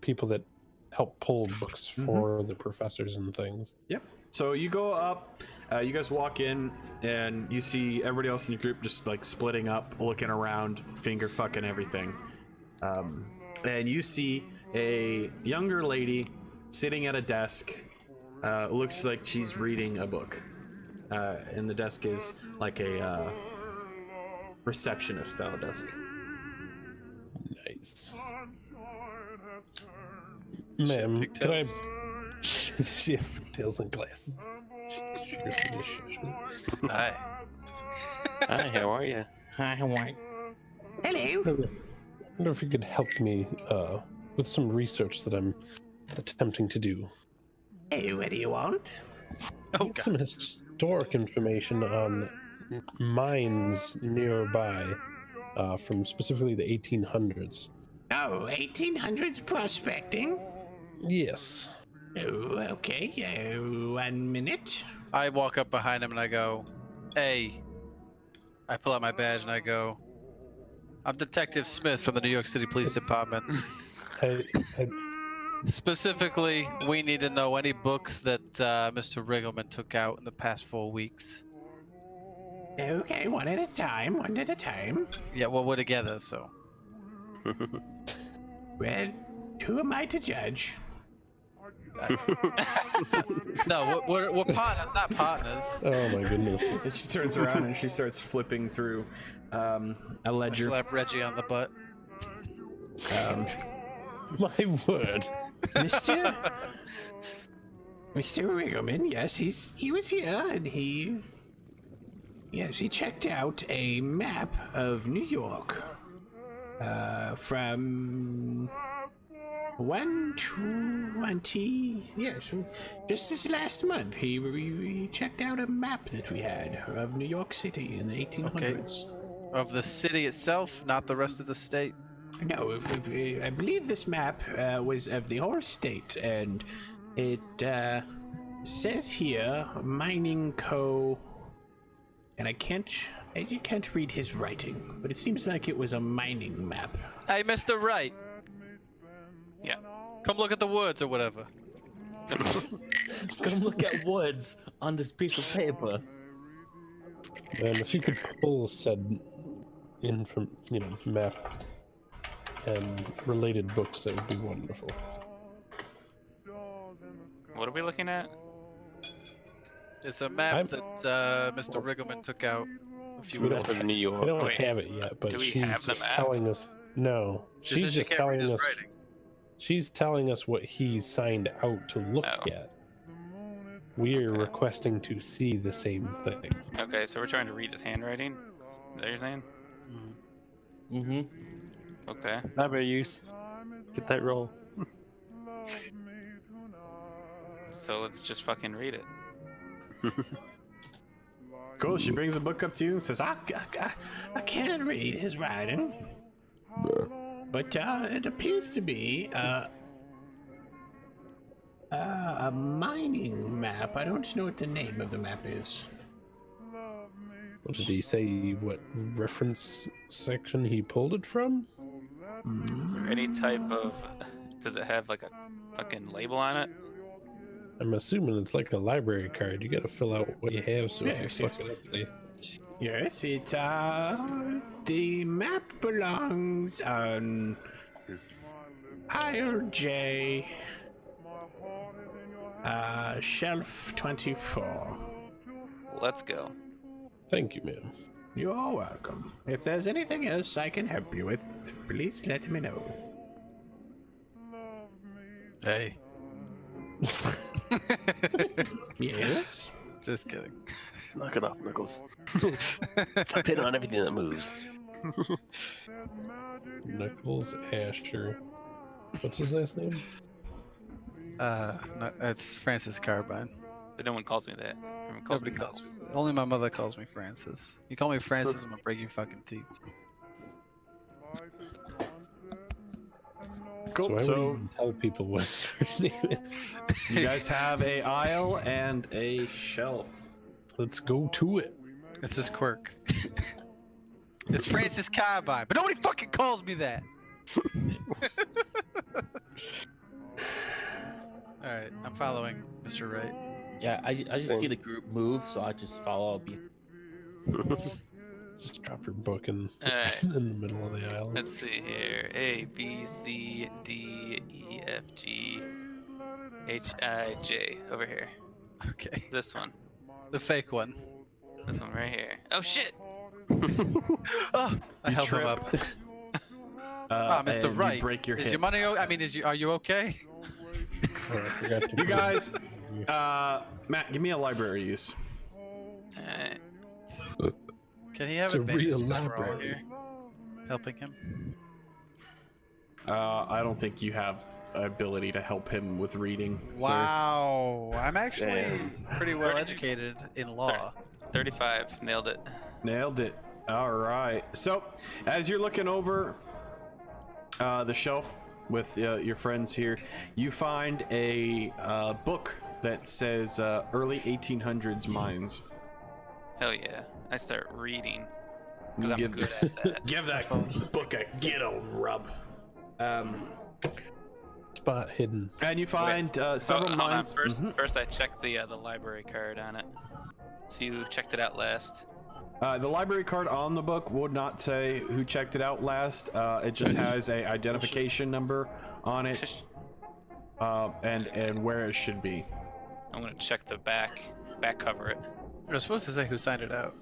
people that help pull books for the professors and things. Yep. So you go up, you guys walk in, and you see everybody else in your group just like splitting up, looking around, finger fucking everything. And you see a younger lady sitting at a desk. Looks like she's reading a book. And the desk is like a receptionist style desk. Nice. Ma'am, could I? She has pigtails and glasses. Hi. Hi, how are you? Hi, Hawaii. I wonder if you could help me with some research that I'm attempting to do. Hey, what do you want? Oh, Get some historic information on mines nearby, from specifically the 1800s. Oh, 1800s prospecting? Yes. Oh, okay. 1 minute. I walk up behind him and I go, "Hey." I pull out my badge and I go, "I'm Detective Smith from the New York City Police Department. I Specifically, we need to know any books that Mr. Riggleman took out in the past 4 weeks." Okay, one at a time. Yeah, well, we're together, so. Well, who am I to judge? No, we're partners, not partners. oh my goodness. And she turns around and she starts flipping through a I ledger. slap Reggie on the butt. My word. Mr. Riggleman, yes, he was here and he checked out a map of New York from 120. Yes, just this last month he checked out a map that we had of New York City in the 1800s. Of the city itself, not the rest of the state. No, I believe this map was of the whole state, and it says here mining co. And I can't read his writing, but it seems like it was a mining map. Hey, Mr. Wright. Yeah. Come look at the words or whatever. Come look at words on this piece of paper. And if you could pull said map and related books, that would be wonderful. What are we looking at? It's a map that Mr. Riggleman took out a few weeks That's ago. from New I York. don't Wait, have it yet, but do we she's have the just map? telling us. No, She she's says she just can't read telling his us. writing. She's telling us what he signed out to look Oh. at. We are Okay. requesting to see the same thing. Okay, so we're trying to read his handwriting? Is that what you're saying? Mm-hmm. Okay. Library use. Get that roll. So let's just fucking read it. Cool. She brings a book up to you and says, I can't read his writing. But it appears to be a mining map. I don't know what the name of the map is. What did he say? What reference section he pulled it from? Is there any type of? Does it have like a fucking label on it? I'm assuming it's like a library card. You gotta fill out what you have, so if you Yes, fuck it up, they... Yes, it the map belongs on pile J, shelf 24. Let's go. Thank you, ma'am. You are welcome. If there's anything else I can help you with, please let me know. Hey. Yes? Just kidding. Knock it off, Knuckles. Stop hitting on everything that moves. Knuckles Asher. What's his last name? No, it's Francis Carbine. But no one calls me that. Everyone calls me Nobody calls Knuckles. me. Only my mother calls me Francis. You call me Francis, I'm gonna break your fucking teeth. Cool. So I So wouldn't even tell people what his first name is. you guys have a aisle and a shelf. Let's go to it. It's his quirk. It's Francis Carbine, but nobody fucking calls me that. Alright, I'm following Mr. Wright. Yeah, I just Same. see the group move, so I just follow. Just drop your book in, Alright. in the middle of the aisle. Let's see here. A, B, C, D, E, F, G, H, I, J. Over here. Okay. This one. The fake one. This one right here. Oh shit! Oh, I You held him trip. up. And Mr. you Wright, break your is hip. your money? I mean, are you okay? Oh, I forgot to You guys, Matt, give me a library use. Alright. Can he have It's a advantage real while we're all library. here helping him? I don't think you have ability to help him with reading. sir. Wow, I'm actually Damn. pretty well educated in law. 35. Nailed it. Nailed it. All right. So, as you're looking over the shelf with your friends here, you find a book that says early 1800s mines. Hell yeah. I start reading. You Because I'm give- good at that. Give that book a good old rub. spot hidden. And you find several Hold on. mines. First I checked the library card on it. So you checked it out last. The library card on the book would not say who checked it out last. It just has a identification number on it, and where it should be. I'm gonna check the back cover it. We're supposed to say who signed it out.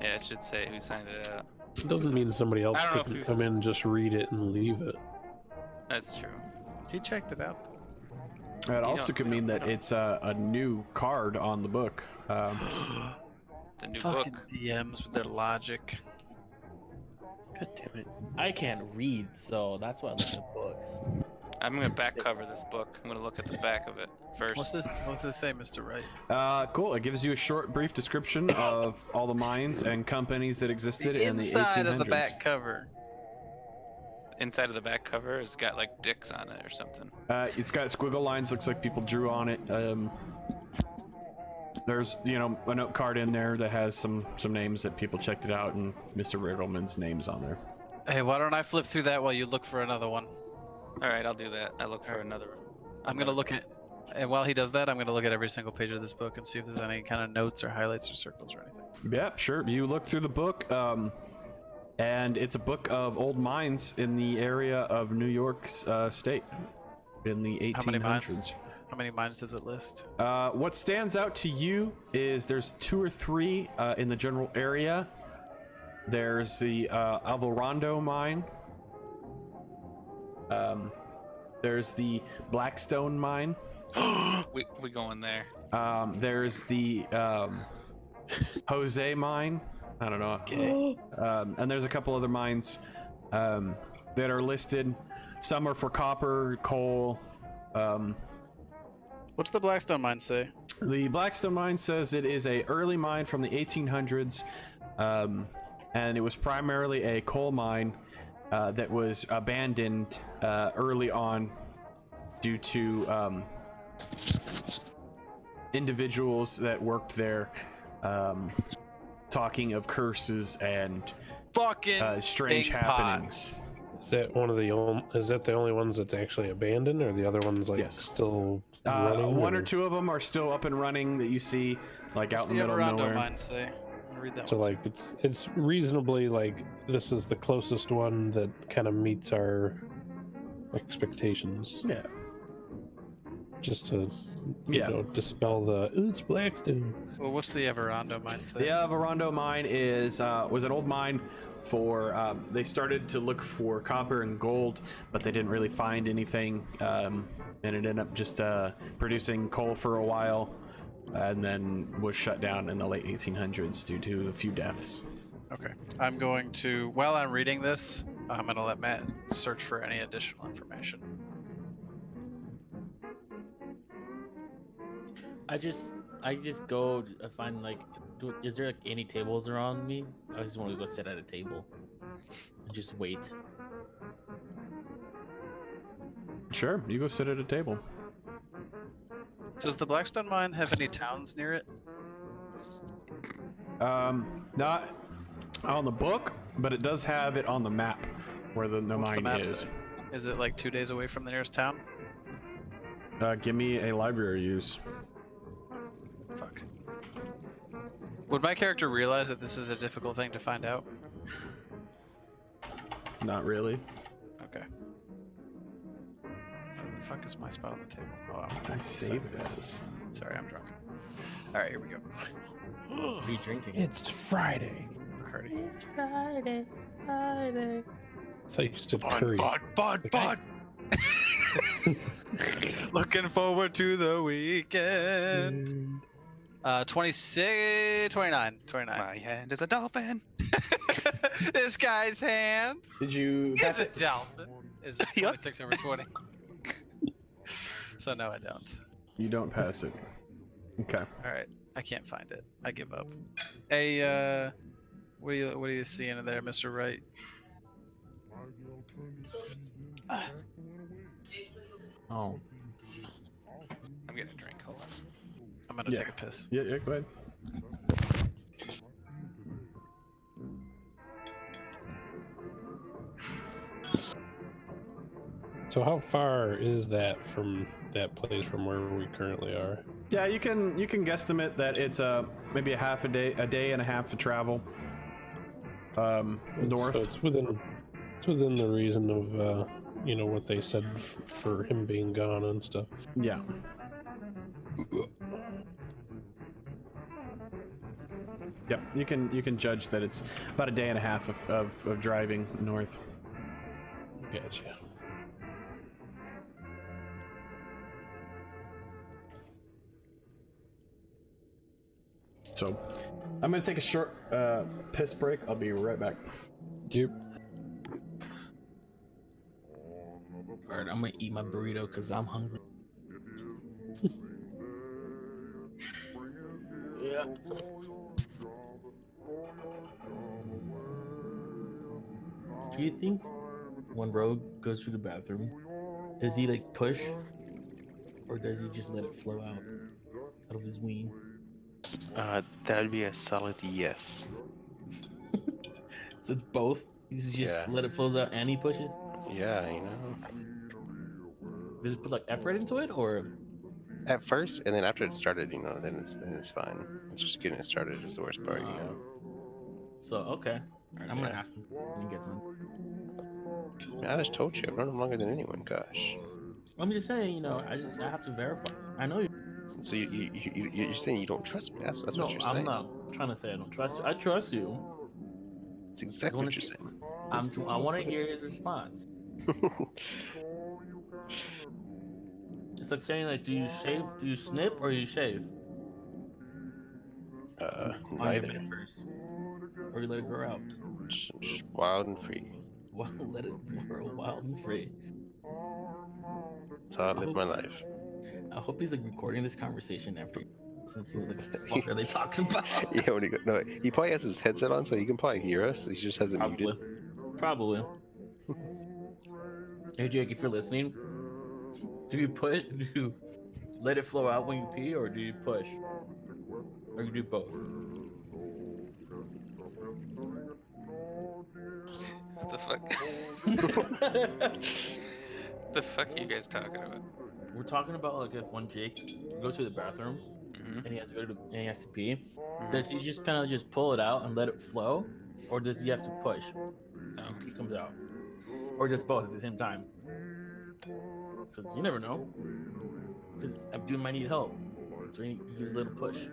Yeah, it should say who signed it out. It doesn't mean somebody else I don't know if couldn't you- come in, just read it, and leave it. That's true. He checked it out. It also don't- could mean that it's a new card on the book. It's a new Fucking book. DMs with their logic. God damn it. I can't read, so that's why I look at books. I'm gonna back cover this book. I'm gonna look at the back of it first. What's this? What's this say, Mr. Wright? Cool. It gives you a short, brief description of all the mines and companies that existed in the 1800s. inside of the back cover. Inside of the back cover, it's got like dicks on it or something. It's got squiggle lines. Looks like people drew on it. There's, a note card in there that has some names that people checked it out, and Mr. Riddleman's name's on there. Hey, why don't I flip through that while you look for another one? All right, I'll do that. I look for another. I'm gonna look at, and while he does that, I'm gonna look at every single page of this book and see if there's any kind of notes or highlights or circles or anything. Yeah, sure. You look through the book, and it's a book of old mines in the area of New York's state in the 1800s. How many mines? How many mines does it list? What stands out to you is there's 2 or 3 in the general area. There's the Alvarado mine. There's the Blackstone mine. We going there. There's the Jose mine. I don't know. Okay. And there's a couple other mines that are listed. Some are for copper, coal. What's the Blackstone mine say? The Blackstone mine says it is a early mine from the 1800s, and it was primarily a coal mine. that was abandoned early on due to individuals that worked there talking of curses and Fucking strange big happenings. pots. Is that one of the only? Is that the only ones that's actually abandoned, or the other ones like Yes. still running? One or two of them are still up and running that you see, like out in the middle of Everando nowhere. mine say? I'm gonna read that So one. like it's reasonably like this is the closest one that kind of meets our expectations. Yeah. Just to you know dispel the "Ooh, it's Blackstone." Well, what's the Everando mine say? The Verando mine is was an old mine for they started to look for copper and gold, but they didn't really find anything, and it ended up just producing coal for a while, and then was shut down in the late 1800s due to a few deaths. Okay. I'm going to, while I'm reading this, I'm going to let Matt search for any additional information. I just go find like, is there like any tables around me? I just want to go sit at a table and just wait. Sure, you go sit at a table. Does the Blackstone mine have any towns near it? Not on the book, but it does have it on the map where the What's the mine map is. say? Is it like 2 days away from the nearest town? Give me a library use. Fuck. Would my character realize that this is a difficult thing to find out? Not really. Okay. Where the fuck is my spot on the table? Oh, I sorry, save this. Sorry, I'm drunk. Alright, here we go. What are you drinking? It's Friday. Bacardi. It's Friday, Friday. I thought you said curry. Bud. Looking forward to the weekend. 26, 29. My hand is a dolphin. This guy's hand Did you is pass a it? dolphin. Is 26 over 20. So no, I don't. You don't pass it. Okay. All right, I can't find it. I give up. Hey, what are you seeing in there, Mr. Wright? Oh, I'm getting a drink. Hold on. I'm gonna Yeah. take a piss. Yeah, go ahead. So how far is that from that place from where we currently are? Yeah, you can guesstimate that it's maybe a day and a half to travel. North. So it's within the reason of you know what they said for him being gone and stuff. Yeah. Yep, you can judge that it's about a day and a half of driving north. Gotcha. So, I'm gonna take a short piss break. I'll be right back. Yep. alright, I'm gonna eat my burrito because I'm hungry. Yeah. Do you think when Rogue goes to the bathroom, does he like push, or does he just let it flow out of his ween? That'd be a solid yes. So it's both. You just Yeah. let it flows out and he pushes. Yeah, you know. Does it put like effort into it, or At first, and then after it started, you know, then it's fine. It's just getting it started is the worst part, you know. so? Okay. All right, I'm gonna Yeah. ask him when he gets on. Man, I just told you, I've known him longer than anyone. Gosh. I'm just saying, you know, I have to verify. I know you. So you're saying you don't trust me? That's No, what you're I'm saying. not trying to say I don't trust you. I trust you. It's exactly wanna what you're see- saying. I want to hear his response. It's like saying, like, do you shave? Do you snip or you shave? On your Neither. beard first, or you let it grow out. Just wild and free. Well, let it grow wild and free. That's how I live my life. I hope he's like recording this conversation after, since he was like, what the fuck are they talking about? Yeah, he probably has his headset on, so he can probably hear us. He just hasn't muted. Probably. Hey Jake, if you're listening, do you let it flow out when you pee, or do you push, or you do both? What the fuck? The fuck are you guys talking about? We're talking about like if when Jake goes to the bathroom Mhm. and he has to pee, does he just kind of just pull it out and let it flow, or does he have to push? No. He comes out, or just both at the same time? Because you never know. Because Abdul might need help, so he gives a little push.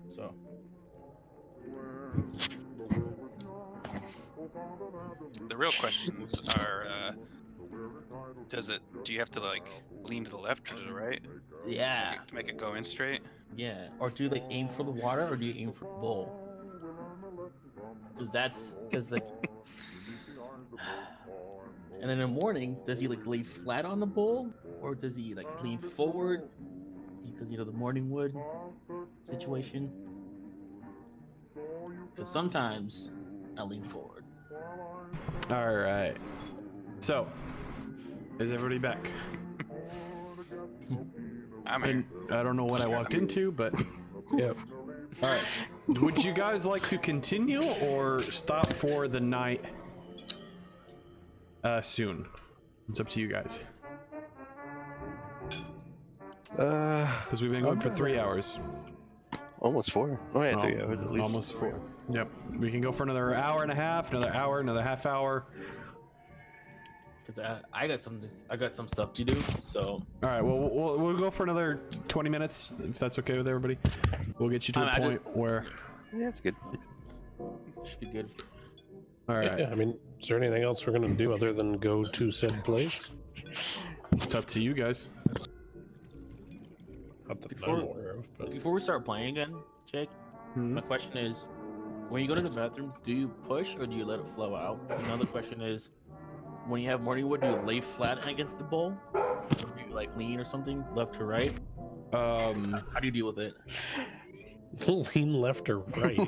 So. The real questions are, do you have to like lean to the left or to the right Yeah. to make it go in straight? Yeah. Or do you like aim for the water, or do you aim for the bowl? Because like. And in the morning, does he like lay flat on the bowl, or does he like lean forward? Because the morning wood situation. Because sometimes I lean forward. All right. So, is everybody back? I'm here. I don't know what I walked into, but Yep. all right. Would you guys like to continue or stop for the night? Soon. It's up to you guys. Because we've been going for 3 hours. Almost 4. Oh yeah, 3 Oh, hours at least. Almost 4. Yep. We can go for another hour and a half, another hour, another half hour. Because I got some stuff to do. So. All right. Well, we'll go for another 20 minutes if that's okay with everybody. We'll get you to a point where. Yeah, it's good. Should be good. All right. Yeah, I mean, is there anything else we're gonna do other than go to said place? It's up to you guys. Not that Before- I'm aware of, but Before we start playing again, Jake, my question is, when you go to the bathroom, do you push or do you let it flow out? Another question is, when you have morning wood, do you lay flat against the bowl? Or do you like lean or something, left to right? How do you deal with it? lean left or right.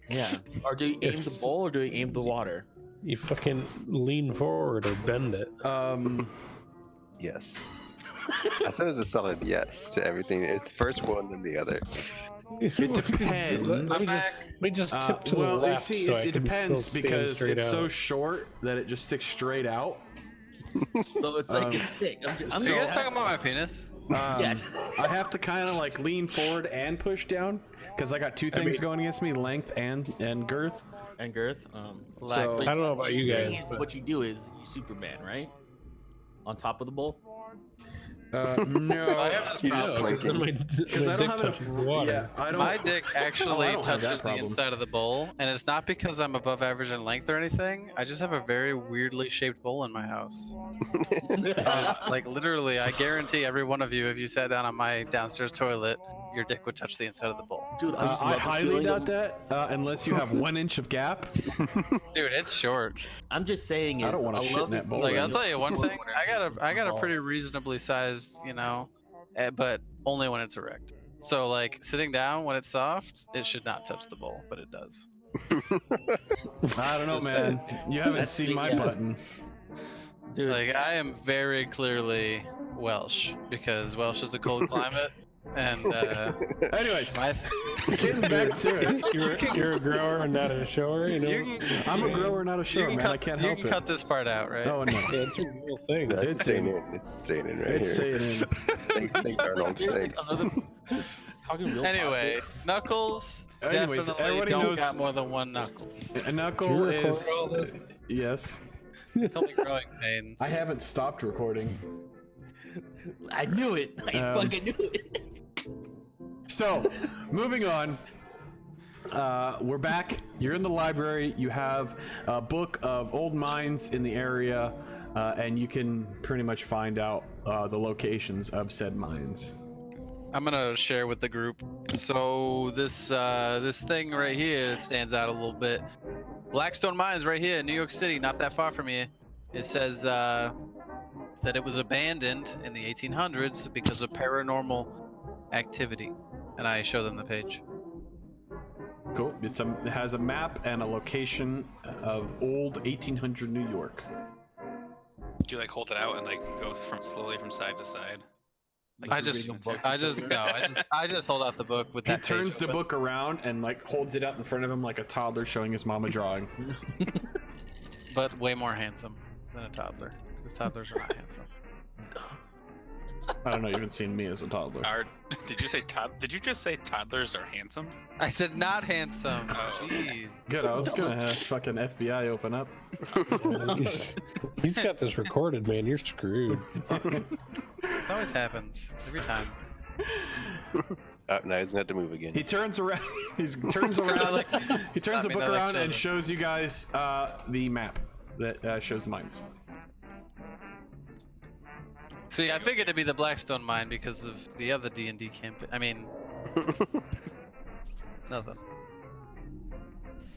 Yeah. Or do you aim the bowl or do you aim the water? You fucking lean forward or bend it. Yes. I thought it was a solid yes to everything. It's first one, then the other. It depends. Let me just tip to the well, left. you see, so I it can depends still stand because straight it's out. so short that it just sticks straight out. So it's like a stick. I'm Are you guys talking about my penis? Yes. I have to kind of like lean forward and push down because I got two things going against me: length and girth. And girth. So- I don't know about you guys, but What you do is you Superman, right? On top of the bowl. No, I have this You problem. just because I don't have enough water. Yeah, I don't. My dick actually I don't have that touches the problem. inside of the bowl, and it's not because I'm above average in length or anything. I just have a very weirdly shaped bowl in my house. Like literally, I guarantee every one of you, if you sat down on my downstairs toilet, your dick would touch the inside of the bowl. Dude, I just I love the highly feeling doubt of- that unless you have 1 inch of gap. Dude, it's short. I'm just saying is I don't wanna shit love in that the bowl, Like man. I'll tell you one thing, I got a pretty reasonably sized, but only when it's erect. So like sitting down when it's soft, it should not touch the bowl, but it does. I don't know, man. You haven't That's seen the my yes. button. Dude, Like I am very clearly Welsh because Welsh is a cold climate, and Anyways, my getting back to it. You're a grower and not a shower, you know? I'm a grower, not a shower, man. I can't help you can it. cut this part out, right? Oh no, Yeah, it's a real thing. That's It's staying in. in. It's staying in right it's here. staying in. Thanks, Arnold. here's like Thanks. another talking real Anyway, Knuckles Anyways, definitely everybody don't knows- got more than one Knuckles. A knuckle Did you record is all this? yes. Only growing pains. I haven't stopped recording. I knew it. I fucking knew it. So, moving on. We're back. You're in the library. You have a book of old mines in the area, and you can pretty much find out the locations of said mines. I'm gonna share with the group. So this thing right here stands out a little bit. Blackstone Mines right here in New York City, not that far from here. It says that it was abandoned in the 1800s because of paranormal activity. And I show them the page. Cool. It has a map and a location of old 1800 New York. Do you like hold it out and like go slowly from side to side? Like I you're just reading through? I just hold out the book with He that. turns page the open. book around and like holds it out in front of him like a toddler showing his mom a drawing. But way more handsome than a toddler, because toddlers are not handsome. I don't know. You haven't seen me as a toddler. Did you say Did you just say toddlers are handsome? I said not handsome. Oh. Jeez. Good. I was gonna have fucking FBI open up. He's got this recorded, man. You're screwed. This always happens every time. Oh, now he's gonna have to move again. He turns around. He turns around. He turns the I mean, book I like around and children. shows you guys the map that shows the mines. See, I figured it'd be the Blackstone mine because of the other D&D campaign. I mean, nothing.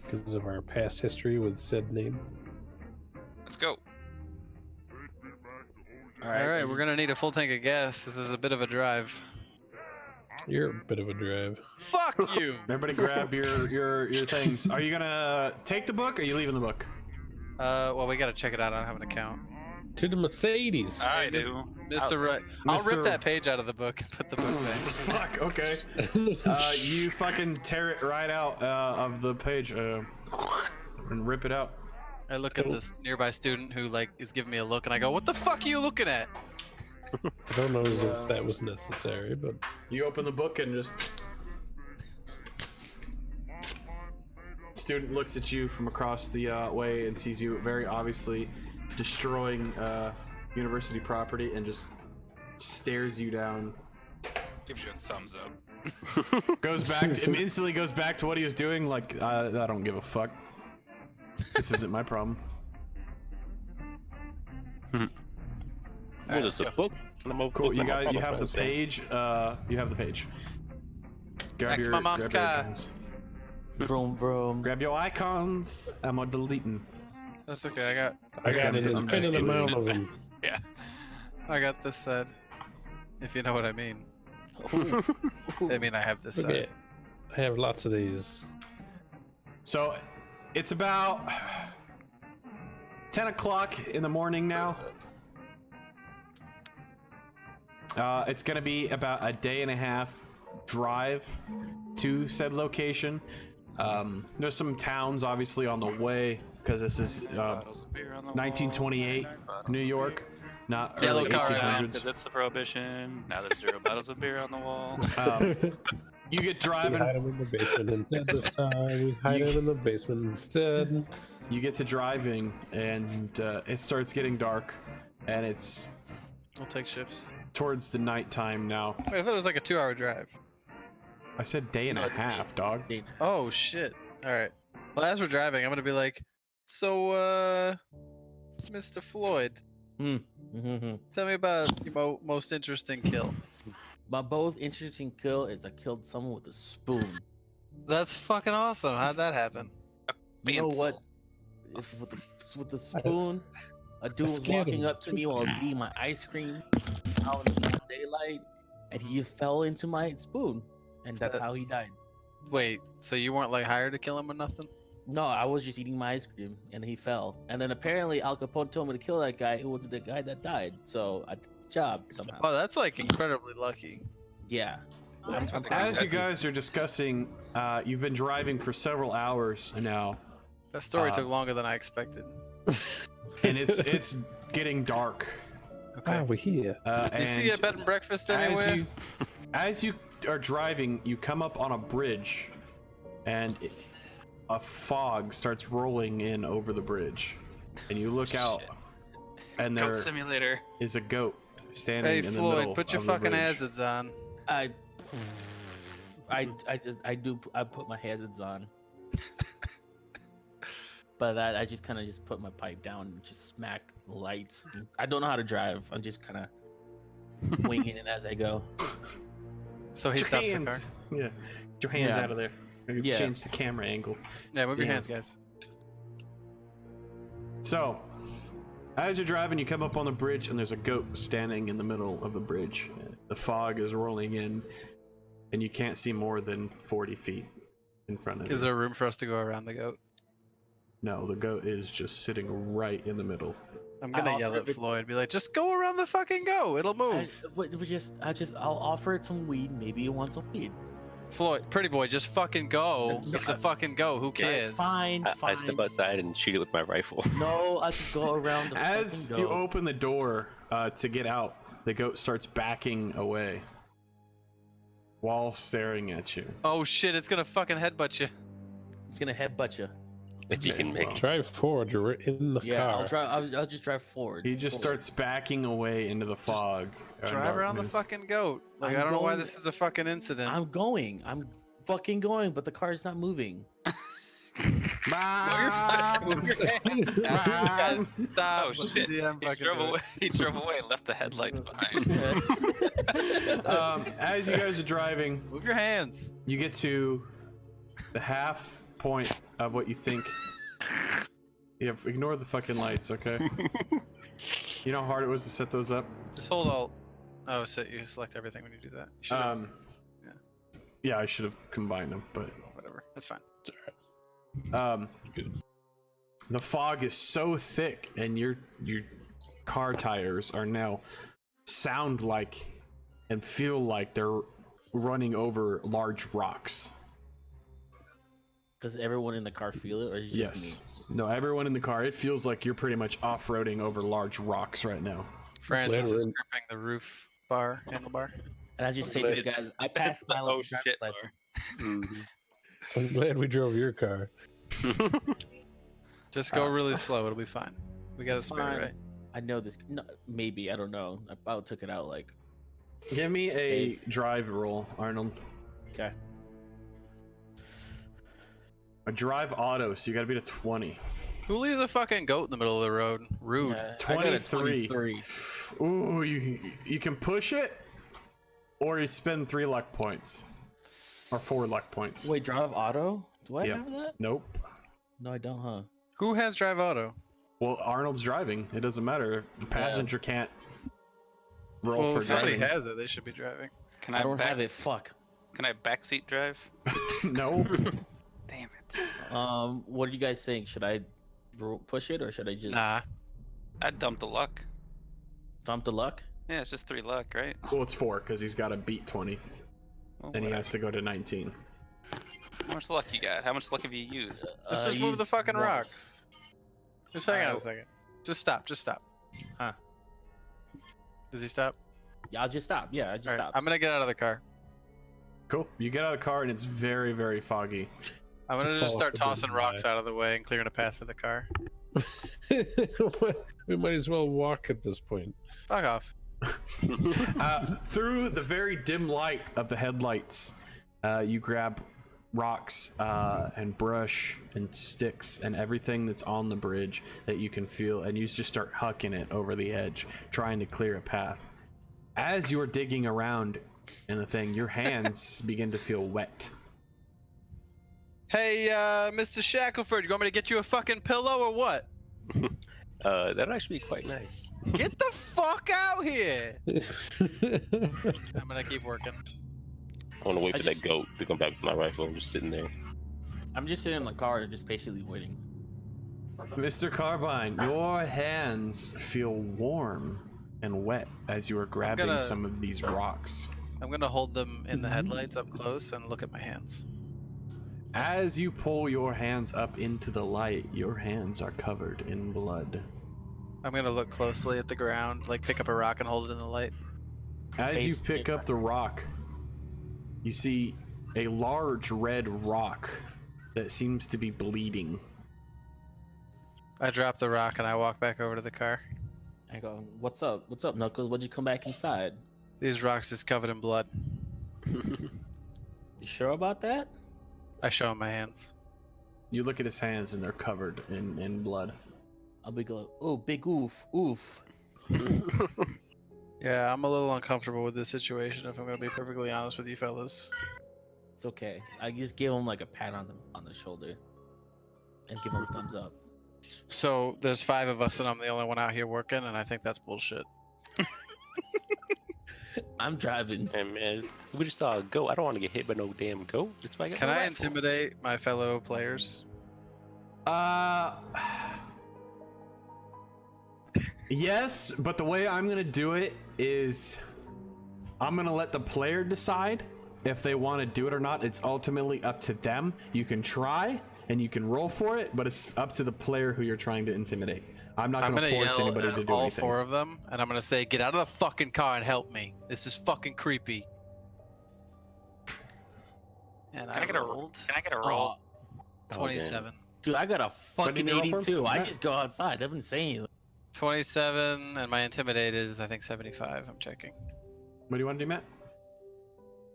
Because of our past history with said name. Let's go. All right, we're gonna need a full tank of gas. This is a bit of a drive. You're a bit of a drive. Fuck you. Everybody, grab your things. Are you gonna take the book or are you leaving the book? Well, we gotta check it out. I don't have an account. To the Mercedes. I do. Mr. Right. I'll Mr. rip that page out of the book and put the book back. Fuck. Okay. You fucking tear it right out of the page and rip it out. I look at this nearby student who like is giving me a look, and I go, "What the fuck are you looking at?" I don't know as if that was necessary, but You open the book and just. Student looks at you from across the way and sees you very obviously destroying university property and just stares you down. Gives you a thumbs up. Goes back instantly goes back to what he was doing. Like I don't give a fuck. This isn't my problem. What is a book? Cool. You got. You have the page. You have the page. Back to my mom's grab your car. icons. Vroom vroom. Grab your icons. I'm deleting. That's okay. I got an I'm infinite just amount kidding. of them. Yeah. this side. If you know what I mean. I mean, I have this Okay. side. I have lots of these. So, it's about 10 o'clock in the morning now. It's gonna be about a day and a half drive to said location. There's some towns obviously on the way because this is Bottles of beer on the 1928 wall, New York, not Yellow early car, 1800s. because it's the prohibition. Now there's 0 bottles of beer on the wall. You get We driving. hide them in the basement instead this time. We hide them in the basement instead. You get to driving, and it starts getting dark, and it's We'll take shifts. towards the nighttime now. Wait, I thought it was like a 2-hour drive. I said day and a half, dog. Oh shit. All right. Well, as we're driving, I'm gonna be like, so, Mr. Floyd, tell me about your most interesting kill. My most interesting kill is I killed someone with a spoon. That's fucking awesome. How'd that happen? You know Pencil. what? It's with the spoon. A dude was scared walking him. up to me while I was eating my ice cream out in the daylight, and he fell into my spoon, and that's how he died. Wait, so you weren't like hired to kill him or nothing? No, I was just eating my ice cream, and he fell. And then apparently Al Capone told me to kill that guy, who was the guy that died. So I did the job somehow. Oh, that's like incredibly lucky. Yeah. I'm As you guys are discussing, you've been driving for several hours now, That story took longer than I expected. and it's getting dark. Ah, we're here. You see a bed and breakfast anywhere? As you are driving, you come up on a bridge, and a fog starts rolling in over the bridge, and you look out, and there Goat simulator. is a goat standing Hey in the Floyd, middle put your of the fucking bridge. hazards on. I put my hazards on. But that I just kind of just put my pipe down and just smack lights. I don't know how to drive. I'm just kind of winging it as I go. So he Get stops your the car. hands. Yeah, get your hands Yeah. out of there. Maybe Yeah. change the camera angle. Yeah, move your Yeah. hands, guys. So, as you're driving, you come up on the bridge, and there's a goat standing in the middle of the bridge. The fog is rolling in, and you can't see more than 40 feet. in front of Is you. there room for us to go around the goat? No, the goat is just sitting right in the middle. I'm gonna I'll yell offer at it- Floyd. Be like, just go around the fucking goat. It'll move. I'll offer it some weed. Maybe it wants some weed. Floyd, pretty boy, just fucking go. No, It's a fucking goat. Who cares? Fine, I step outside and shoot it with my rifle. No, I'll just go around the As fucking you goat. open the door to get out, the goat starts backing away while staring at you. Oh shit! It's gonna fucking headbutt you. It's gonna headbutt you. If you can make Drive forward. You're in the Yeah, car. I'll drive. I'll just drive forward. He just starts backing away into the fog. and Drive around the darkness. fucking goat. Like I'm I don't know why going- this is a fucking incident. I'm going. I'm fucking going, but the car's not moving. Move your hand. Guys, stop. Oh shit! DM He fucking drove do it. away. He drove away and left the headlights behind. As you guys are driving, Move your hands. you get to the half point of what you think. Yeah, ignore the fucking lights, okay? You know how hard it was to set those up? Just hold Alt. Oh, so you select everything when you do that. You should've- Yeah, I should have combined them, but whatever. That's fine. the fog is so thick, and your car tires are now sound like and feel like they're running over large rocks. Does everyone in the car feel it, or is it just Yes. me? No, everyone in the car. It feels like you're pretty much off-roading over large rocks right now. Francis Glad we're is in- gripping the roof bar, handlebar. And I just say to you guys, I passed my Oh driver's shit! license. I'm glad we drove your car. Just go really slow. It'll be fine. We got a spare, fine. right? I know this. No, maybe I don't know. I about took it out like. Give me a drive roll, Arnold. Okay. A drive auto, so you gotta beat a 20. Who leaves a fucking goat in the middle of the road? Rude. Yeah, I got a 23. Ooh, you can push it, or you spend 3 luck points. Or 4 luck points. Wait, drive auto? Do I Yep. have that? Nope. No, I don't, huh? Who has drive auto? Well, Arnold's driving. It doesn't matter. The passenger can't roll Well, for if somebody driving. has it, they should be driving. Can I don't have it. Fuck. Can I backseat drive? No. Damn it! What do you guys think? Should I push it or should I just Nah. I'd dump the luck. dump the luck? Yeah, it's just 3 luck, right? Well, it's 4 because he's got to beat 20, Well, and he whatever. has to go to 19. How much luck you got? How much luck have you used? Let's just move the use fucking once. rocks. Just hang on a second. Just stop. Just stop. Huh. Does he stop? Yeah, I'll just stop. Yeah, I just Alright, stop. I'm gonna get out of the car. Cool. You get out of the car, and it's very, very foggy. I'm gonna Fall just start off the tossing big rocks guy. out of the way and clearing a path for the car. We might as well walk at this point. Fuck off. Through the very dim light of the headlights, you grab rocks and brush and sticks and everything that's on the bridge that you can feel, and you just start hucking it over the edge, trying to clear a path. As you're digging around in the thing, your hands begin to feel wet. Hey, Mr. Shackelford, you want me to get you a fucking pillow or what? That'd actually be quite nice. Get the fuck out here! I'm gonna keep working. I want to wait I for just- that goat to come back with my rifle. I'm just sitting there. I'm just sitting in the car, just patiently waiting. Mr. Carbine, your hands feel warm and wet as you are grabbing gonna- some of these rocks. I'm gonna hold them in the headlights up close and look at my hands. As you pull your hands up into the light, your hands are covered in blood. I'm gonna look closely at the ground, like pick up a rock and hold it in the light. As you Face pick it. up the rock, you see a large red rock that seems to be bleeding. I drop the rock and I walk back over to the car. I go, "What's up? What's up, Knuckles? What'd you come back inside? These rocks is covered in blood. You sure about that?" I show him my hands. You look at his hands and they're covered in blood. I'll be going, "Oh, big oof, oof." Yeah, I'm a little uncomfortable with this situation, if I'm gonna be perfectly honest with you fellas. It's okay. I just give him like a pat on the shoulder, and give him a thumbs up. So there's 5 of us and I'm the only one out here working, and I think that's bullshit. I'm driving. And man, we just saw a goat. I don't want to get hit by no damn goat. That's why I got Can my I rifle. intimidate my fellow players? Yes, but the way I'm gonna do it is I'm gonna let the player decide if they want to do it or not. It's ultimately up to them. You can try and you can roll for it, but it's up to the player who you're trying to intimidate. I'm not gonna force yell anybody at to do all anything. 4 of them, and I'm gonna say, "Get out of the fucking car and help me. This is fucking creepy." And Can I get rolled a roll? 27. Dude, I got a fucking you roll for? 82. I Yeah. just go outside. I've been saying. 27, and my intimidate is, I think, 75. I'm checking. What do you want to do, Matt?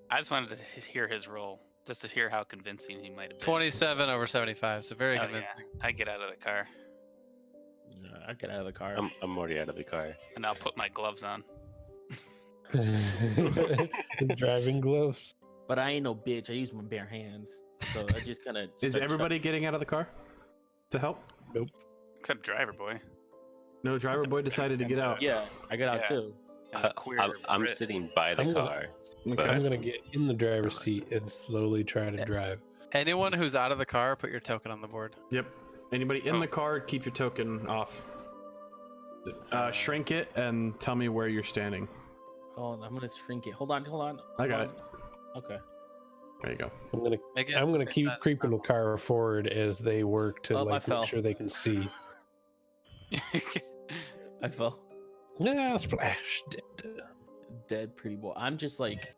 I just wanted to hear his roll, just to hear how convincing he might have been. 27 over 75, so very Hell yeah. convincing. I get out of the car I get out of the car. I'm already out of the car. and I'll put my gloves on. Driving gloves. But I ain't no bitch. I use my bare hands. So I just kind of. Is everybody getting out of the car to help? Except driver boy. No, driver boy decided to get out. Yeah, I got out Yeah. too. And a queer I'm Brit. sitting by the I'm gonna- car. Okay. I'm gonna get in the driver's seat and slowly try to drive. Anyone who's out of the car, put your token on the board. Yep. Anybody in Oh. the car, keep your token off. Shrink it and tell me where you're standing. Oh, I'm gonna shrink it. Hold on. I got Hold on. Okay. There you go. Make it I'm the gonna same keep size as creeping the Knuckles. car forward as they work to Oh, I like fell. make sure they can see. I fell. Yeah, splash. Dead pretty boy. I'm just like,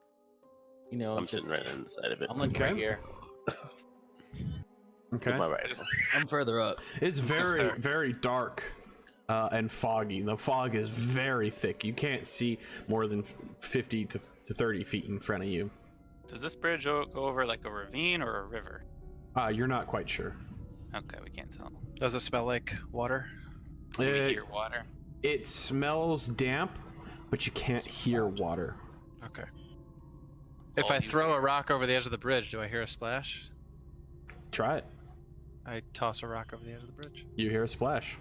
I'm just, sitting right on the side of it. I'm like Okay. right here. Okay. With my rifle. I'm further up. It's very, start. very dark and foggy. The fog is very thick. You can't see more than 50 to 30 feet in front of you. Does this bridge go over like a ravine or a river? You're not quite sure. Okay, we can't tell. Does it smell like water? Can we Uh, hear water? It smells damp, but you can't hear water. Okay. If All I you throw a hear- rock over the edge of the bridge, do I hear a splash? Try it. I toss a rock over the edge of the bridge. You hear a splash.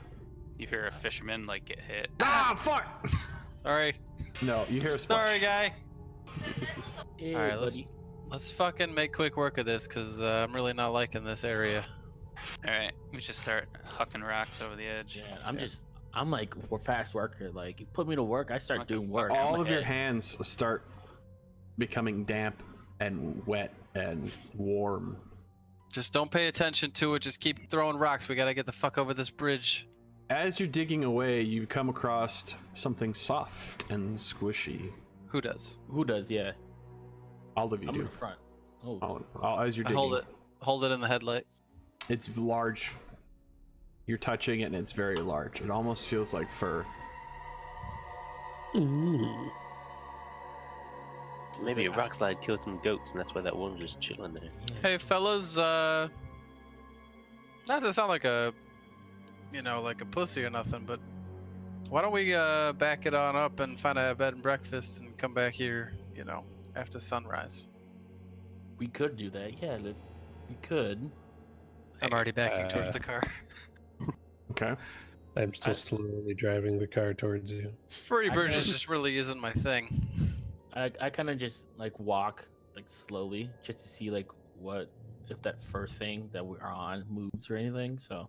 You hear a fisherman like get hit. Ah, fuck! Sorry. No, you hear a splash. Sorry, guy. Hey, Alright, buddy. Let's fucking make quick work of this, because I'm really not liking this area. All right, we should start hucking rocks over the edge. Yeah, I'm like a fast worker. Like, you put me to work, I start Okay. doing work. All I'm of your ahead. hands start becoming damp and wet and warm. Just don't pay attention to it. Just keep throwing rocks. We gotta get the fuck over this bridge. As you're digging away, you come across something soft and squishy. Who does? Who does? Yeah. All of you I'm in do. the front. Oh, As you're I digging. hold it in the headlight. It's large. You're touching it and it's very large. It almost feels like fur. Ooh. Maybe a rock slide killed some goats, and that's why that one was just chilling there. Hey, fellas, not to sound like a, like a pussy or nothing, but why don't we back it on up and find a bed and breakfast and come back here, after sunrise? we could do that. Yeah, we could. I'm already backing towards the car. Okay. I'm still slowly driving the car towards you. Free I bridges can- just really isn't my thing. I kind of just like walk like slowly just to see like what if that first thing that we're on moves or anything. So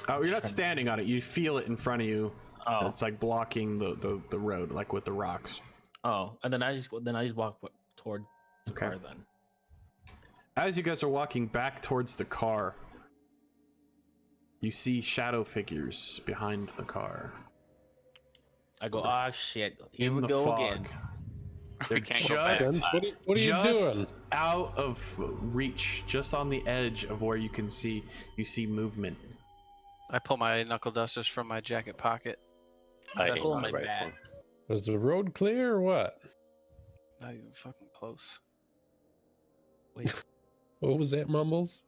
Oh, you're not Trying- standing on it. You feel it in front of you. oh It's like blocking the road, like with the rocks. and then I just walk toward the Okay. car then. As you guys are walking back towards the car, you see shadow figures behind the car. I go, ah shit, here in we the go fog. again. They're We can't go back. just, Guns, what are you just doing? out of reach, just on the edge of where you can see. You see movement. I pull my knuckle dusters from my jacket pocket. I That's aim all my my rifle. bad. Was the road clear or what? Not even fucking close. What was that, Mumbles?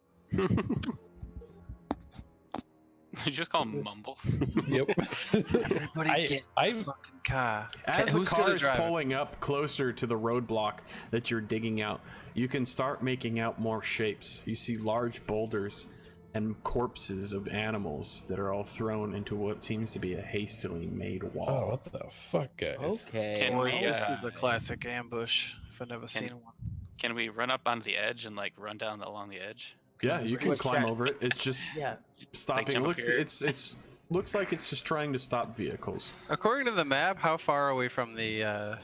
You just call them mumbles. Yep. Everybody get I the fucking car. As the Who's car gonna is drive it? pulling up closer to the roadblock that you're digging out, you can start making out more shapes. You see large boulders and corpses of animals that are all thrown into what seems to be a hastily made Oh, wall. what the fuck, guys? Okay. Can we, Boys, this is a classic ambush. If I've never seen one. Can we run up onto the edge and like run down along the edge? Yeah, you can What's climb that? over it. It's just Yeah. stopping. jump up here? It's looks like it's just trying to stop vehicles. According to the map, how far are we from the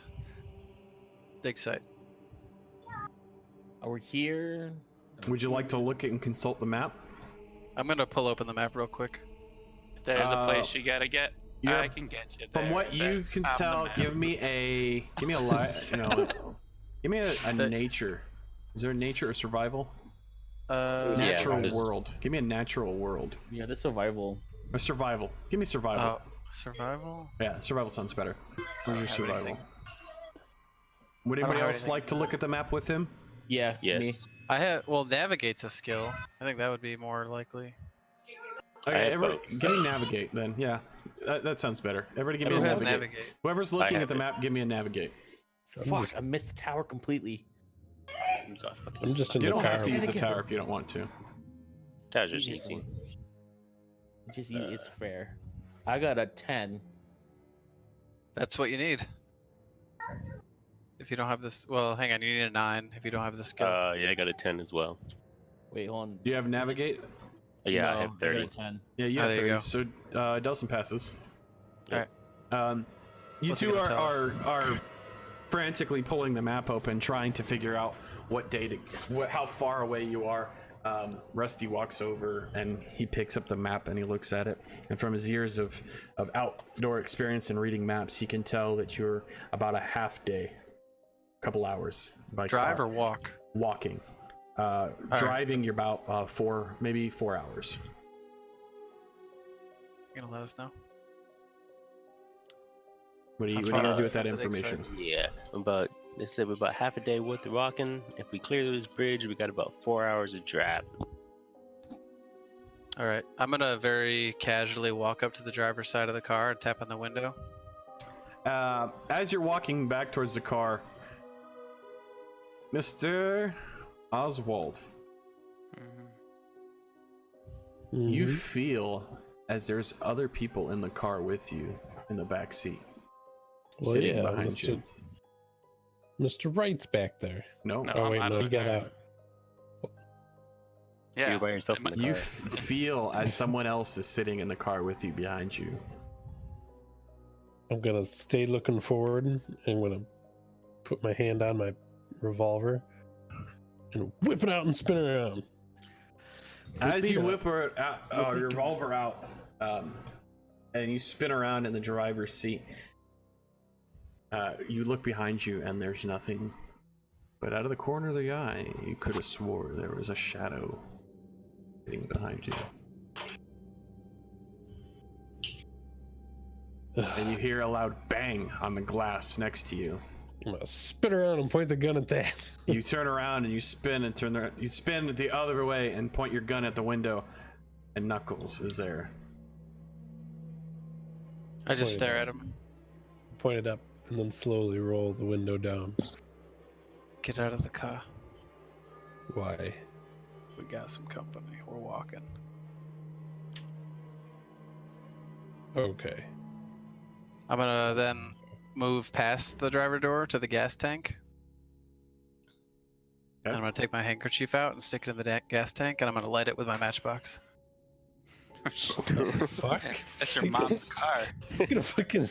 dig site? Are we here? Would you like to look at and consult the map? I'm gonna pull open the map real quick. If there's a place you gotta get, you're- I can get you there. From what you can tell, give me a give me a nature. Is there a nature or survival? Natural there's- world. Give me a natural world. Yeah, the survival. Or survival. Give me survival. Survival. Yeah, survival sounds better. Where's your have survival? anything. Would don't anybody have else anything. like to look at the map with him? Yeah. Me. Yes. I have. Well, navigate's a skill. I think that would be more likely. Okay, have everybody, both, give me navigate then. Yeah, that sounds better. Everybody, give me Who a has navigate. navigate? Whoever's looking have at the it. map, give me a navigate. Fuck! I missed the tower completely. I'm just in You the don't car. have to use the Navigate. tower if you don't want to. That was It's just easy. easy. Just it's fair. I got a 10. That's what you need. If you don't have this, well, hang on. You need a 9 if you don't have the skill. Yeah, I got a 10 as well. Wait, hold on. Do you have navigate? Yeah, No, I have got 30. a 10. Yeah, you Oh, have there you 30. So Delson passes. Alright. You What's it two gonna tell us? are frantically pulling the map open, trying to figure out how far away you are. Rusty walks over and he picks up the map and he looks at it. And from his years of outdoor experience and reading maps, he can tell that you're about a half day, couple hours by Drive car. or walk? Walking. Driving, you're about 4 hours. You gonna let us know? What are you How gonna far do with that from the dig information? Yeah, they said we're about half a day worth of walking. If we clear this bridge, we got about 4 hours of drive. All right. I'm gonna very casually walk up to the driver's side of the car and tap on the window. As you're walking back towards the car, Mr. Oswald, you feel as there's other people in the car with you in the back seat, Well, sitting yeah, behind you. Mr. Wright's back there. No, No. Oh I'm wait, out no, of he the got car. out. Yeah. You're by yourself in the car. you feel as someone else is sitting in the car with you behind you. I'm gonna stay looking forward, and I'm gonna put my hand on my revolver and whip it out and spin it around. As you whip your revolver out, and you spin around in the driver's seat, you look behind you and there's nothing. But out of the corner of the eye, you could have swore there was a shadow sitting behind you. And you hear a loud bang on the glass next to you. I'm gonna spin around and point the gun at that. You turn around and you spin and you spin the other way and point your gun at the window, and Knuckles is there. I just Point stare it at out. him. Point it up and then slowly roll the window down. Get out of the car. Why? We got some company. We're walking. Okay. I'm gonna then move past the driver door to the gas tank. And I'm gonna take my handkerchief out and stick it in the gas tank, and I'm gonna light it with my matchbox. Fuck. That's your mom's car. You're gonna fucking.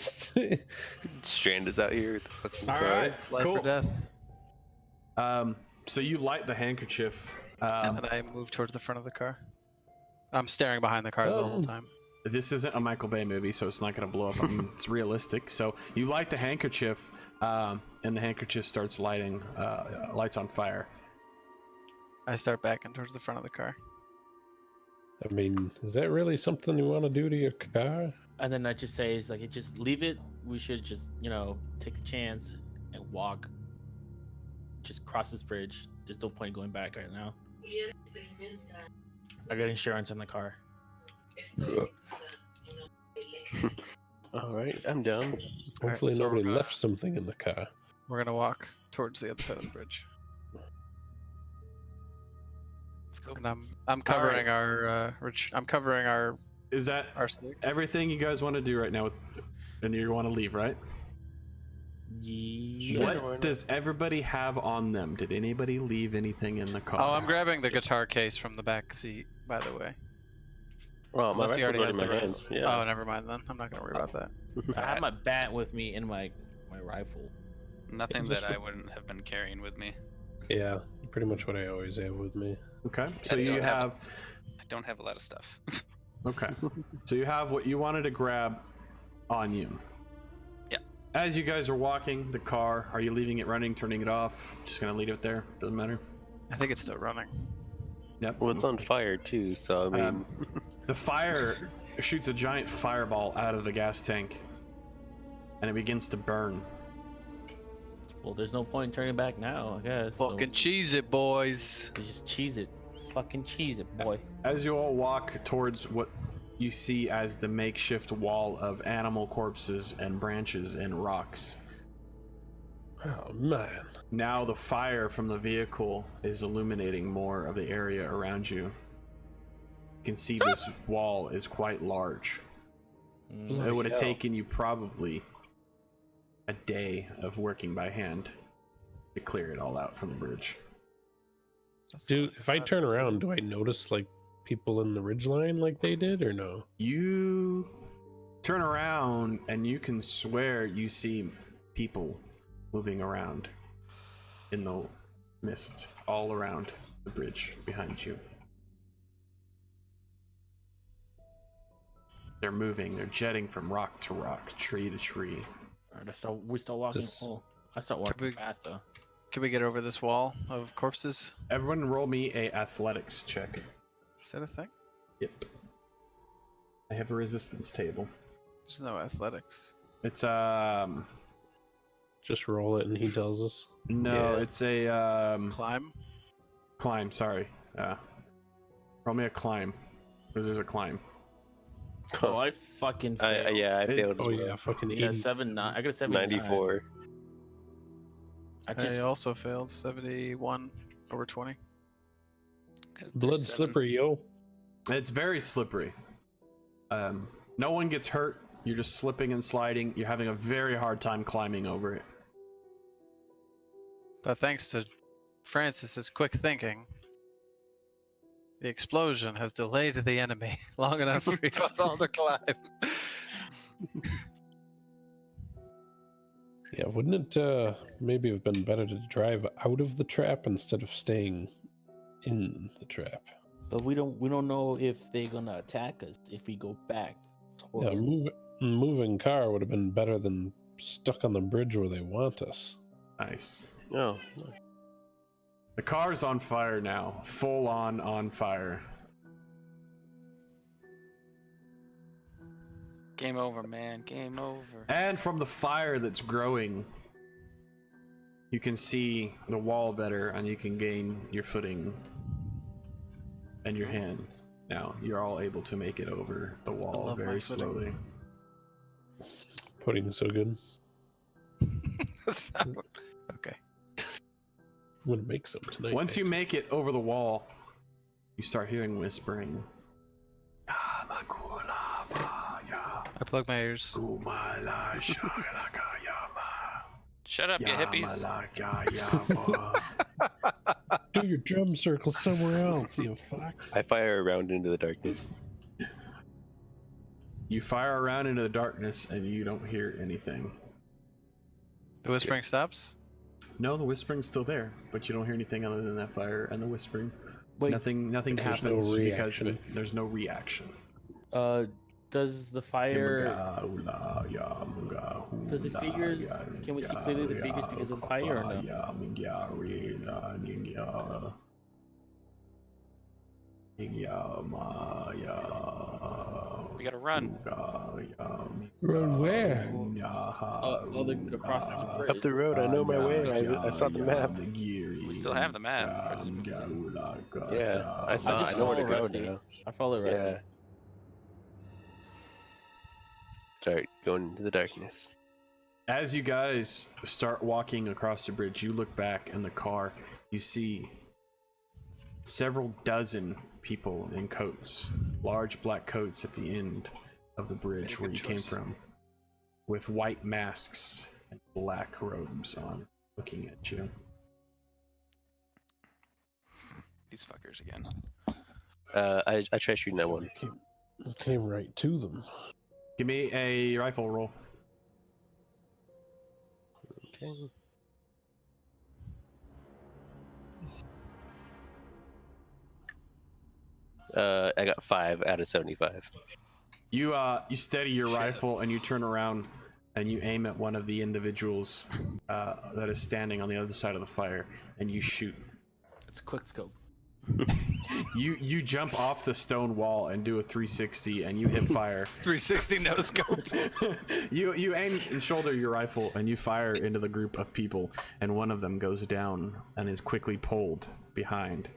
Strand us out here with the fucking All car. right, Life cool. or death. So you light the handkerchief. And then I move towards the front of the car. I'm staring behind the car the whole time. This isn't a Michael Bay movie, so it's not going to blow up. It's realistic. So you light the handkerchief, and the handkerchief starts lighting, lights on fire. I start backing towards the front of the car. I mean, is that really something you want to do to your car? And then I just say, it's like, just leave it. We should just, take the chance and walk. Just cross this bridge. There's no point going back right now. I got insurance on the car. All right, I'm down. Hopefully so we're nobody gonna- left something in the car. We're gonna walk towards the other side of the bridge. Let's Cool. And I'm covering I'm covering our Is that six. everything you guys want to do right now? And you want to leave, right? Yeah. What does everybody have on them? Did anybody leave anything in the car? Oh, I'm grabbing the guitar case from the back seat, by the way. Well, my Unless he rifle's already already has in the my rifle. hands. Yeah. Oh, never mind then. I'm not gonna worry about that. I have my bat with me and my rifle. Nothing just that I wouldn't have been carrying with me. Yeah, pretty much what I always have with me. Okay, so I you don't have. I don't have a lot of stuff. Okay, so you have what you wanted to grab on you. Yeah. As you guys are walking the car, are you leaving it running, turning it off? Just gonna leave it there? Doesn't matter. I think it's still running. Yep. Well, it's on fire too, so I mean, The fire shoots a giant fireball out of the gas tank, and it begins to burn. Well, there's no point in turning back now, I guess. Fucking cheese it, boys. So just cheese it. Just fucking cheese it, boy. As you all walk towards what you see as the makeshift wall of animal corpses and branches and rocks, Oh man. now the fire from the vehicle is illuminating more of the area around you. You can see this wall is quite large. It would have hell. taken you probably a day of working by hand to clear it all out from the bridge. Dude, if I turn around, do I notice like people in the ridgeline like they did, or no? You turn around and you can swear you see people moving around in the mist all around the bridge behind you. They're moving, they're jetting from rock to rock, tree to tree. Alright, so we start walking. Just- I start walking we- faster. Can we get over this wall of corpses? Everyone roll me a athletics check. Is that a thing? Yep. I have a resistance table. There's no athletics. It's Just roll it and he tells us. no, Yeah. it's a Climb? climb, sorry. Roll me a climb. Because there's a climb. Oh, I fucking failed. yeah, I failed as Oh well. yeah, fucking I got a 80. 7-9. I got a 7 94. I just I also failed 71 over 20. Blood 37. slippery, yo. It's very slippery. No one gets hurt. You're just slipping and sliding. You're having a very hard time climbing over it. But thanks to Francis's quick thinking, the explosion has delayed the enemy long enough for us all to climb. Yeah, wouldn't it maybe have been better to drive out of the trap instead of staying in the trap? But we don't know if they're gonna attack us if we go back. Yeah, moving car would have been better than stuck on the bridge where they want us. Nice. Oh, The car's on fire now. Full on fire. Game over, man. Game over. And from the fire that's growing, you can see the wall better and you can gain your footing and your hand. Now, you're all able to make it over the wall love my very footing. slowly. Pudding's so good. That's not what... Okay. I'm gonna make some tonight. Once you make it over the wall, you start hearing whispering. I plug my ears. Shut up, you hippies. do your drum circle somewhere else, you fox. I fire around into the darkness. You fire around into the darkness and you don't hear anything. The whispering stops? No, the whispering's still there, but you don't hear anything other than that fire and the whispering. Wait, Nothing There's no happens because reaction. there's no reaction. does the fire? Does the figures? Can we see clearly the figures because of the fire or no? We gotta run. Run where? Across the bridge. Up the road, I know my way. I saw the map. We still have the map. presumably. Yeah, I just know where to follow go Rusty. now. I follow Rusty. Yeah. Start going into the darkness. As you guys start walking across the bridge, you look back in the car. You see several dozen people in coats, large black coats at the end of the bridge where you came from, with white masks and black robes on, looking at you. These fuckers again. I try shooting that one. I came right to them. Give me a rifle roll. Okay. I got 5 out of 75. You steady your rifle and you turn around and you aim at one of the individuals that is standing on the other side of the fire, and you shoot. It's quick scope. You jump off the stone wall and do a 360 and you hit fire. 360 no scope. you aim and shoulder your rifle and you fire into the group of people, and one of them goes down and is quickly pulled behind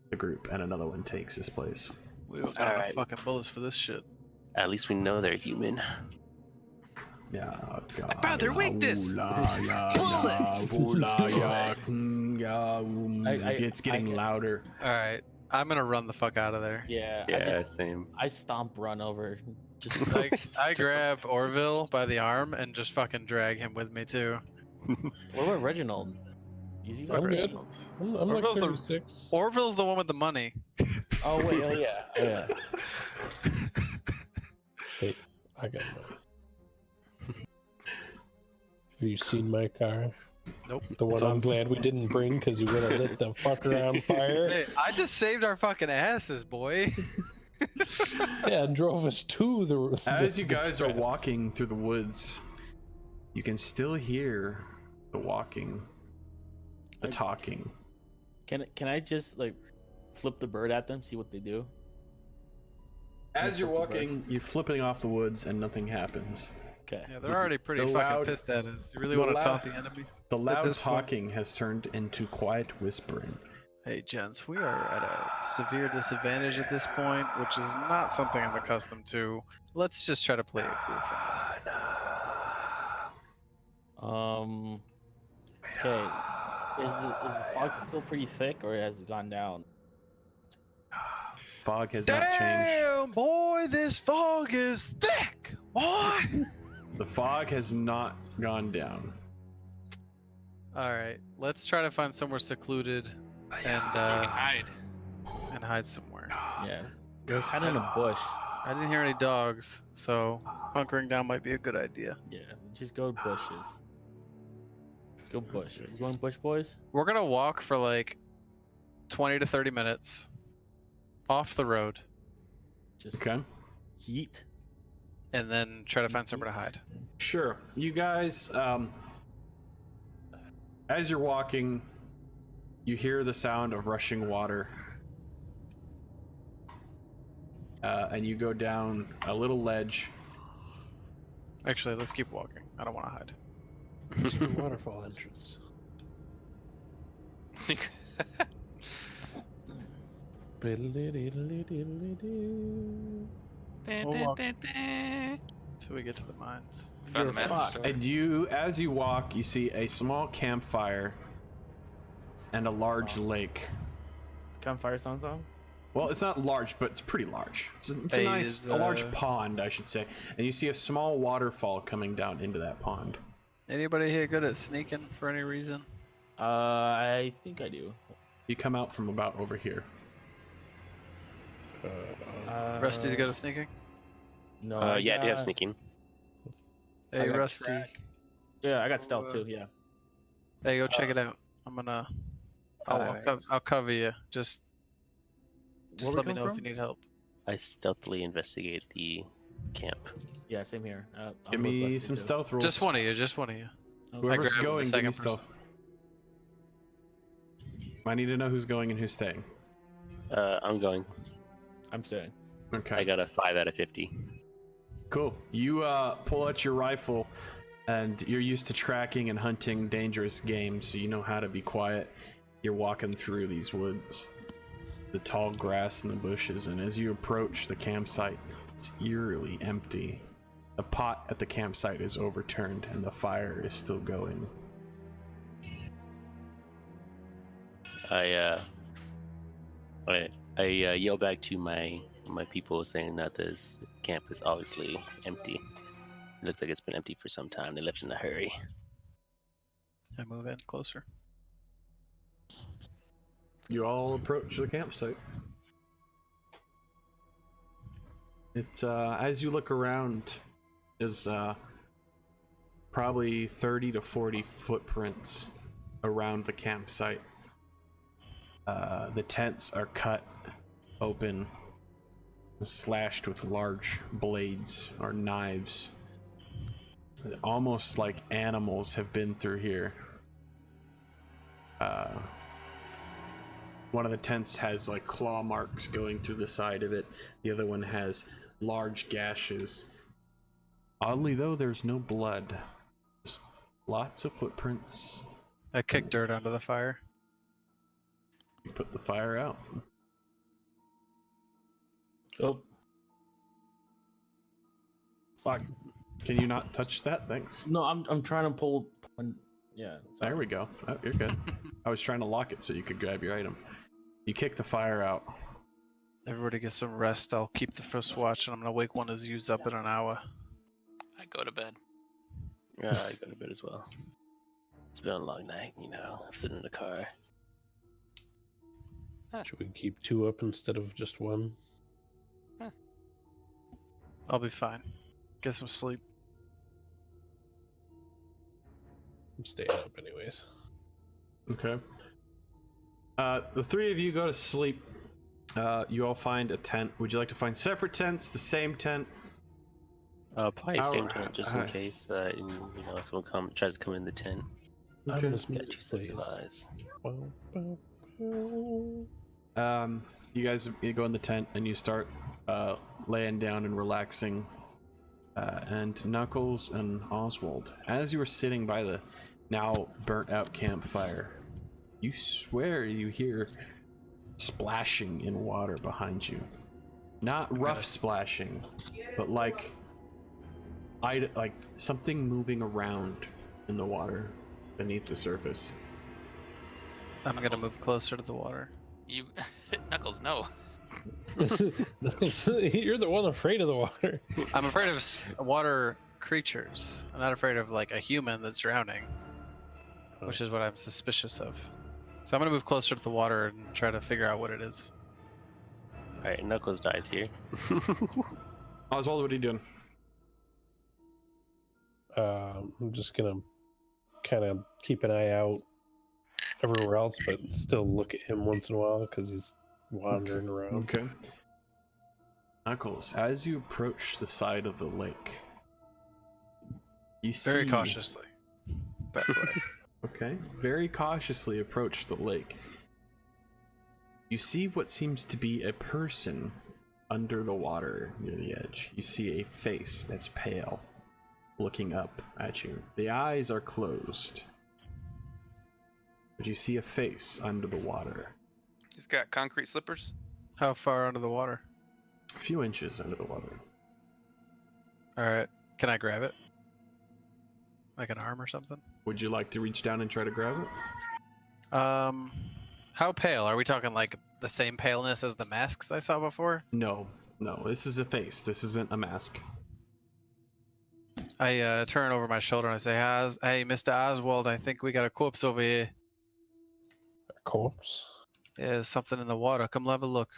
the group, and another one takes his place. We don't got enough fucking bullets for this shit. At least we know they're human. Yeah, God. Brother, weakness. It's getting louder. Alright, I'm gonna run the fuck out of there. Yeah. Yeah, same. I stomp run over. Just I grab Orville by the arm and just fucking drag him with me too. what about Reginald? Easy I'm good. Reginald. I'm like Orville's the- 36. Orville's the one with the money. Oh wait, oh yeah. Oh, yeah. Hey, I got money. Have you seen my car? Nope. The one I'm glad we didn't bring because you would have lit the fucker on fire. Hey, I just saved our fucking asses, boy. Yeah, and drove us to the. As you the guys are traps. walking through the woods, you can still hear the walking, the talking. Can I just like flip the bird at them, see what they do? As you're walking, you're flipping off the woods and nothing happens. Okay. Yeah, they're already pretty The fucking loud- pissed at us. You really the want to loud- taunt the enemy? The loud this point- talking has turned into quiet whispering. Hey, gents, we are at a severe disadvantage at this point, which is not something I'm accustomed to. Let's just try to play it cool for now. Okay. Is the fog still pretty thick, or has it gone down? Fog has not changed. Damn, boy, this fog is thick, boy! The fog has not gone down. Alright, let's try to find somewhere secluded and So we can hide. hide somewhere. Yeah. Let's hide in a bush. I didn't hear any dogs, so hunkering down might be a good idea. Yeah. Just go bushes. Let's go bush. You going bush, boys? We're gonna walk for like 20 to 30 minutes off the road Just Okay. heat. and then try to find somewhere to hide. Sure. You guys, as you're walking, you hear the sound of rushing water. And you go down a little ledge. Actually, let's keep walking. I don't want to hide. It's your waterfall entrance. Till we get to the mines. Found the master sword. And you, as you walk, you see a small campfire and a large lake. Campfire song? Well, it's not large, but it's pretty large. It's a Hey, nice, is, a large pond, I should say. And you see a small waterfall coming down into that pond. Anybody here good at sneaking for any reason? I think I do. You come out from about over here. Rusty's good at sneaking? No. Yeah, I do have got- sneaking. Hey, got Rusty. track. Yeah, I got stealth too. Yeah. Hey, go check it out. I'm gonna. I'll cover you. Just Where we let me come know if from? you need help. I stealthily investigate the camp. Yeah, same here. I'll Give go me with some Rusty, too. stealth rolls. Just one of you. Just one of you. Whoever's grabbed the going, give me second person. stealth. I need to know who's going and who's staying. I'm going. I'm staying. Okay. I got a 5 out of 50. Cool. You pull out your rifle, and you're used to tracking and hunting dangerous game, so you know how to be quiet. You're walking through these woods, the tall grass and the bushes, and as you approach the campsite, it's eerily empty. The pot at the campsite is overturned, and the fire is still going. I yell back to my people saying that this camp is obviously empty. It looks like it's been empty for some time. They left in a hurry. I move in closer. You all approach the campsite. It's as you look around, is probably 30 to 40 footprints around the campsite. The tents are cut open, slashed with large blades or knives. Almost like animals have been through here. One of the tents has like claw marks going through the side of it. The other one has large gashes. Oddly though, there's no blood. Just lots of footprints. I kick dirt onto the fire. You put the fire out. Oh. Fuck. Can you not touch that? Thanks. No, I'm trying to pull. Yeah. There we go. Oh, you're good. I was trying to lock it so you could grab your item. You kick the fire out. Everybody get some rest. I'll keep the first watch, and I'm gonna wake one as used up in an hour. I go to bed. Yeah, I go to bed as well. It's been a long night, you know. I'm sitting in the car. Should we keep 2 up instead of just 1? I'll be fine. Get some sleep. I'm staying up anyways. Okay. The 3 of you go to sleep. You all find a tent. Would you like to find separate tents? The same tent? Probably same tent, just in case someone tries to come in the tent. I miss Got music, 2 sets of please. eyes. You guys, you go in the tent and you start laying down and relaxing. And Knuckles and Oswald, as you are sitting by the now burnt out campfire, you swear you hear splashing in water behind you. Not rough splashing, but like something moving around in the water beneath the surface. I'm gonna move closer to the water. You, Knuckles, no. Knuckles, you're the one afraid of the water. I'm afraid of water creatures. I'm not afraid of like a human that's drowning, which is what I'm suspicious of. So I'm gonna move closer to the water and try to figure out what it is. Alright, Knuckles dies here. Oswald, what are you doing? I'm just gonna kind of keep an eye out everywhere else, but still look at him once in a while because he's wandering around. Okay. Knuckles, as you approach the side of the lake, you see... Very cautiously. By the way. Okay. Very cautiously approach the lake. You see what seems to be a person under the water near the edge. You see a face that's pale, looking up at you. The eyes are closed. But you see a face under the water. He's got concrete slippers. How far under the water? A few inches under the water. Alright. Can I grab it? Like an arm or something? Would you like to reach down and try to grab it? How pale? Are we talking like the same paleness as the masks I saw before? No. No, this is a face. This isn't a mask. I turn over my shoulder and I say, hey, Mr. Oswald, I think we got a corpse over here. A corpse? Yeah, there's something in the water. Come have a look.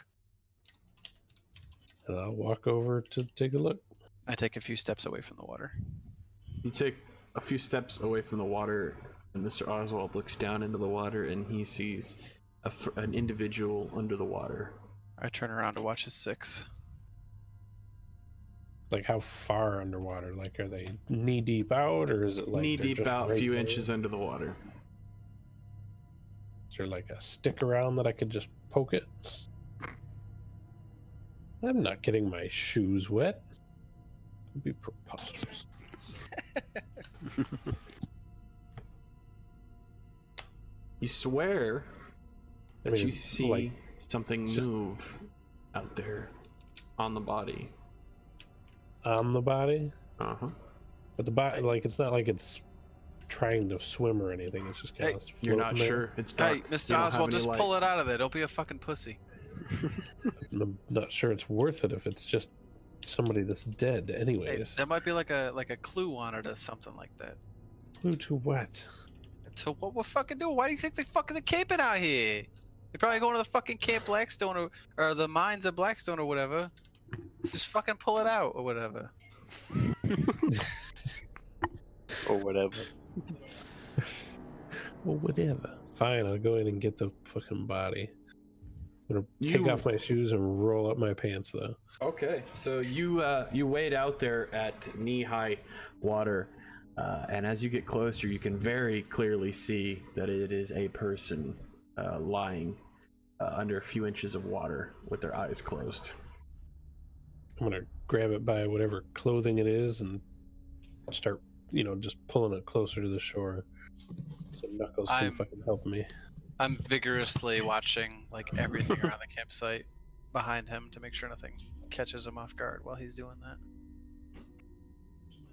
And I'll walk over to take a look. I take a few steps away from the water. You take a few steps away from the water, and Mr. Oswald looks down into the water, and he sees an individual under the water. I turn around to watch his 6. Like how far underwater? Like are they knee deep out, or is it like knee they're deep just out, a right few there? inches under the water. Is there like a stick around that I could just poke it? I'm not getting my shoes wet. It'd be preposterous. You swear I that mean, you it's see like, something it's just- move out there on the body. on the body, Uh-huh. but the body, like it's not like it's trying to swim or anything. It's just kind Hey, of You're not sure. It's dark. Hey, You Mr. don't have Oswald, any just light. pull it out of there. Don't be a fucking pussy. I'm not sure it's worth it if it's just somebody that's dead Hey, anyways. there might be like a clue on it or something like that. Clue to what? So what we're fucking doing? Why do you think they fucking camping out here? They're probably going to the fucking Camp Blackstone or the mines of Blackstone or whatever. Just fucking pull it out or whatever. Or whatever. Well, whatever. Fine, I'll go in and get the fucking body. I'm gonna take You- off my shoes and roll up my pants though. Okay, so you wade out there at knee-high water, and as you get closer, you can very clearly see that it is a person lying under a few inches of water with their eyes closed. I'm gonna grab it by whatever clothing it is and start, just pulling it closer to the shore. So Knuckles can I'm- fucking help me. I'm vigorously watching like everything around the campsite behind him to make sure nothing catches him off guard while he's doing that.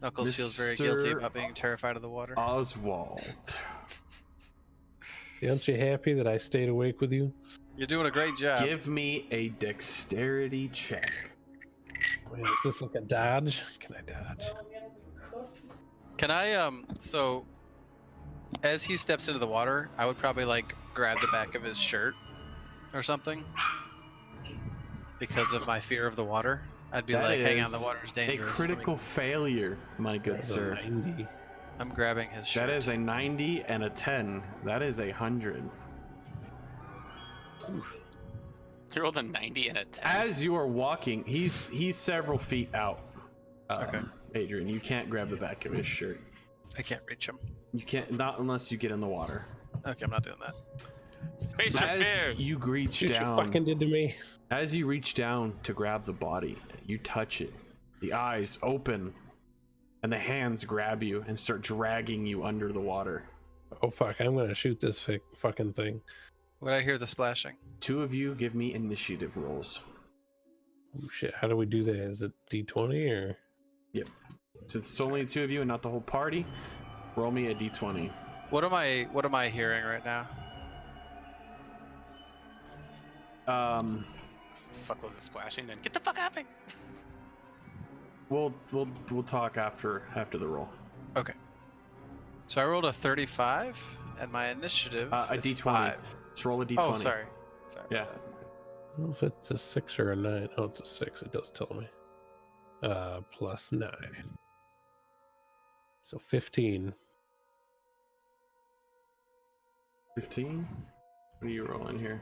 Knuckles feels very guilty Mr. about being terrified of the water. Oswald. Aren't you happy that I stayed awake with you? You're doing a great job. Give me a dexterity check. Wait, is this like a dodge? Can I dodge? Can I so as he steps into the water, I would probably like grab the back of his shirt or something because of my fear of the water. I'd be That like, hang on, is the water's A dangerous. Let me- critical failure, my good That's a sir. 90. I'm grabbing his shirt. That is a 90 and a 10. That is 100. You rolled a 90 and a 10. As you are walking, he's several feet out. Okay. Adrian, you can't grab the back of his shirt. I can't reach him. You can't, not unless you get in the water. Okay, I'm not doing that. Face your As fear. you reach Shit you down, fucking did to me. as you reach down to grab the body, you touch it. The eyes open, and the hands grab you and start dragging you under the water. Oh fuck, I'm gonna shoot this fucking thing. Would I hear the splashing? Two of you give me initiative rolls. Oh shit, how do we do that? Is it D20 or? Yep. Since it's only the two of you and not the whole party, roll me a d20. What am I hearing right now? Fuck was the splashing and get the fuck out of me. We'll talk after the roll. Okay. So I rolled a 35 and my initiative A is D20. 5. Let's roll a d20. Oh, sorry. Sorry. Yeah. about that. I don't know if it's a 6 or a 9. Oh, it's a 6. It does tell me. Plus 9. So 15. 15. What are you rolling here?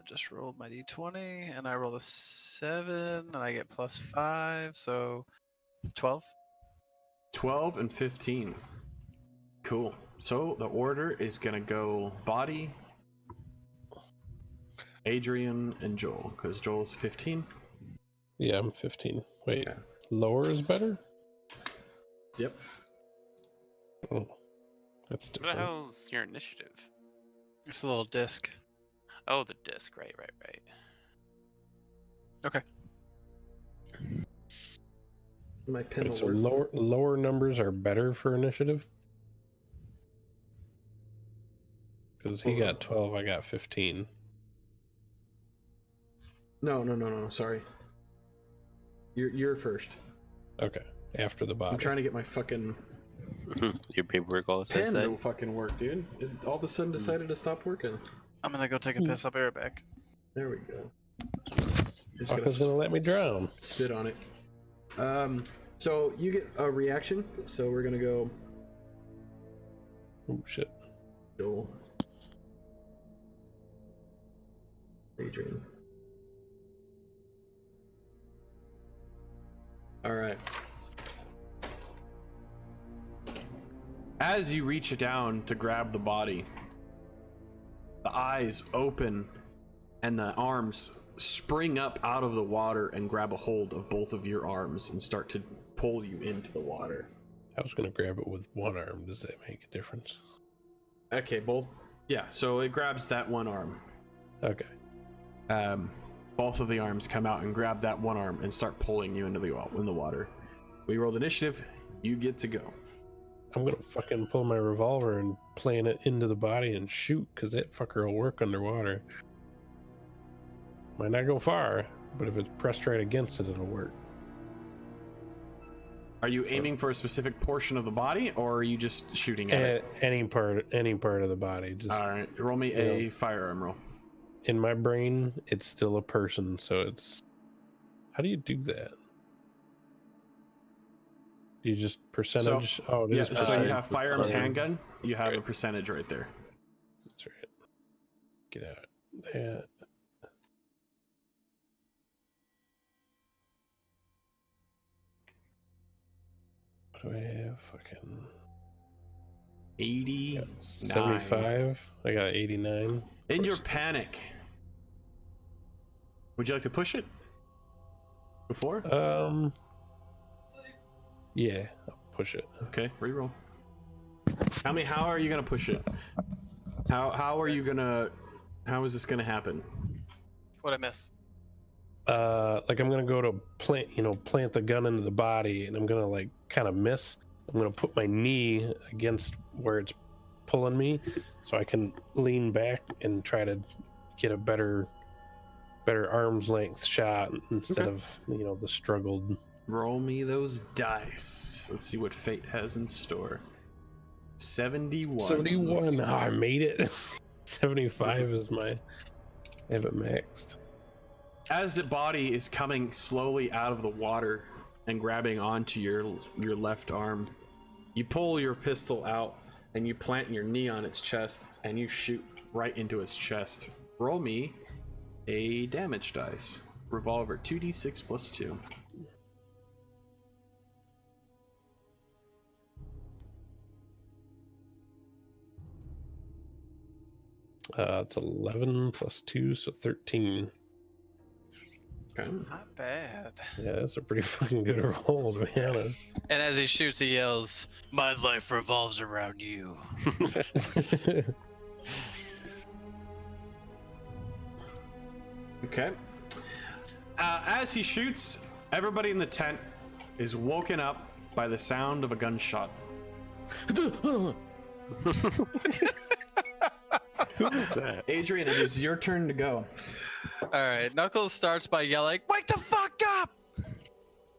Just rolled my d20 and I rolled a 7 and I get plus 5, so 12. 12 and 15. Cool. So the order is gonna go body, Adrian, and Joel, because Joel's 15. Yeah, I'm 15. Wait, Okay. lower is better? Yep. Oh, that's What the different. hell's your initiative? It's a little disc. Oh, the disc. Right. Okay. My pen Wait, so will work. lower numbers are better for initiative? Because he got 12, I got 15. No. Sorry. You're first. Okay, after the body. I'm trying to get my fucking Your paperwork all pen says that. to fucking work, dude. It all of a sudden decided to stop working. I'm gonna go take a piss. I'll be right back. There we go. Jesus. Just Fuck is gonna let me drown? spit on it. So you get a reaction. So we're gonna go Oh shit. Joel, Adrian. All right. As you reach down to grab the body, the eyes open and the arms spring up out of the water and grab a hold of both of your arms and start to pull you into the water. I was gonna grab it with one arm. Does that make a difference? Okay, both. Yeah, so it grabs that one arm. Okay. Both of the arms come out and grab that one arm and start pulling you into the water. We rolled initiative. You get to go. I'm gonna fucking pull my revolver and plant it into the body and shoot, because that fucker will work underwater. Might not go far, but if it's pressed right against it, it'll work. Are you aiming for a specific portion of the body, or are you just shooting at it? Any part of the body. Just All right, roll me a firearm roll. in my brain, it's still a person, so it's. How do you do that? Do you just percentage? So, it is so you percentage. have firearms handgun. You have a percentage right there. That's right. Get out that. What do I have? Fucking 80. 75. I got 89. In your panic, would you like to push it? Before? Yeah, I'll push it. Okay, reroll. How are you gonna push it? How are you gonna? How is this gonna happen? What'd I miss? Like I'm gonna go to plant the gun into the body, and I'm gonna like kind of miss. I'm gonna put my knee against where it's pulling me, so I can lean back and try to get a better arm's length shot instead of the struggled. Roll me those dice. Let's see what fate has in store. 71. 71. Oh, I made it. 75 is I have it maxed. As the body is coming slowly out of the water and grabbing onto your left arm, you pull your pistol out and you plant your knee on its chest and you shoot right into its chest. Roll me a damage dice. Revolver 2d6 plus 2. It's 11 plus 2, so 13. Okay. Not bad. Yeah, that's a pretty fucking good roll, to be honest. And as he shoots, he yells, "My life revolves around you." Okay. As he shoots, everybody in the tent is woken up by the sound of a gunshot. Who's that? Adrian, it is your turn to go. All right, Knuckles starts by yelling, "Wake the fuck up!"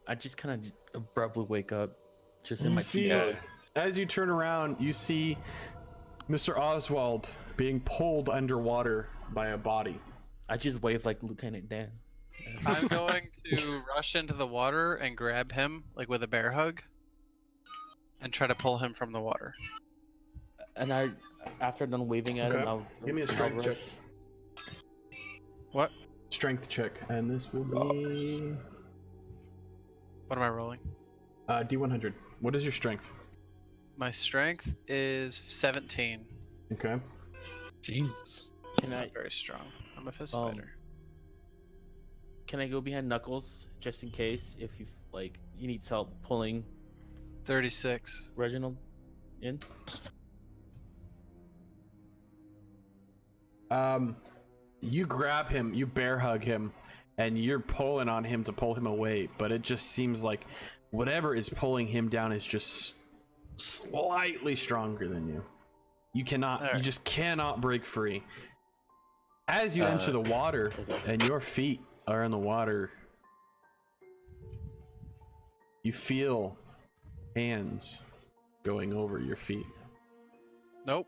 I just kind of abruptly wake up, just in You my see, clothes. as you turn around, you see Mr. Oswald being pulled underwater by a body. I just wave like Lieutenant Dan. I'm going to rush into the water and grab him, like with a bear hug, and try to pull him from the water. And after done waving at him, Okay. I'll Give me a I'll strength check. rush. What? Strength check, and this will be What am I rolling? D100. What is your strength? My strength is 17. Okay. Jesus. Can I Not very strong. I'm a fist Um, fighter. can I go behind Knuckles just in case if you need help pulling 36. Reginald in? You grab him, you bear hug him, and you're pulling on him to pull him away, but it just seems like whatever is pulling him down is just slightly stronger than you. You just cannot break free. As you enter the water and your feet are in the water, you feel hands going over your feet. Nope.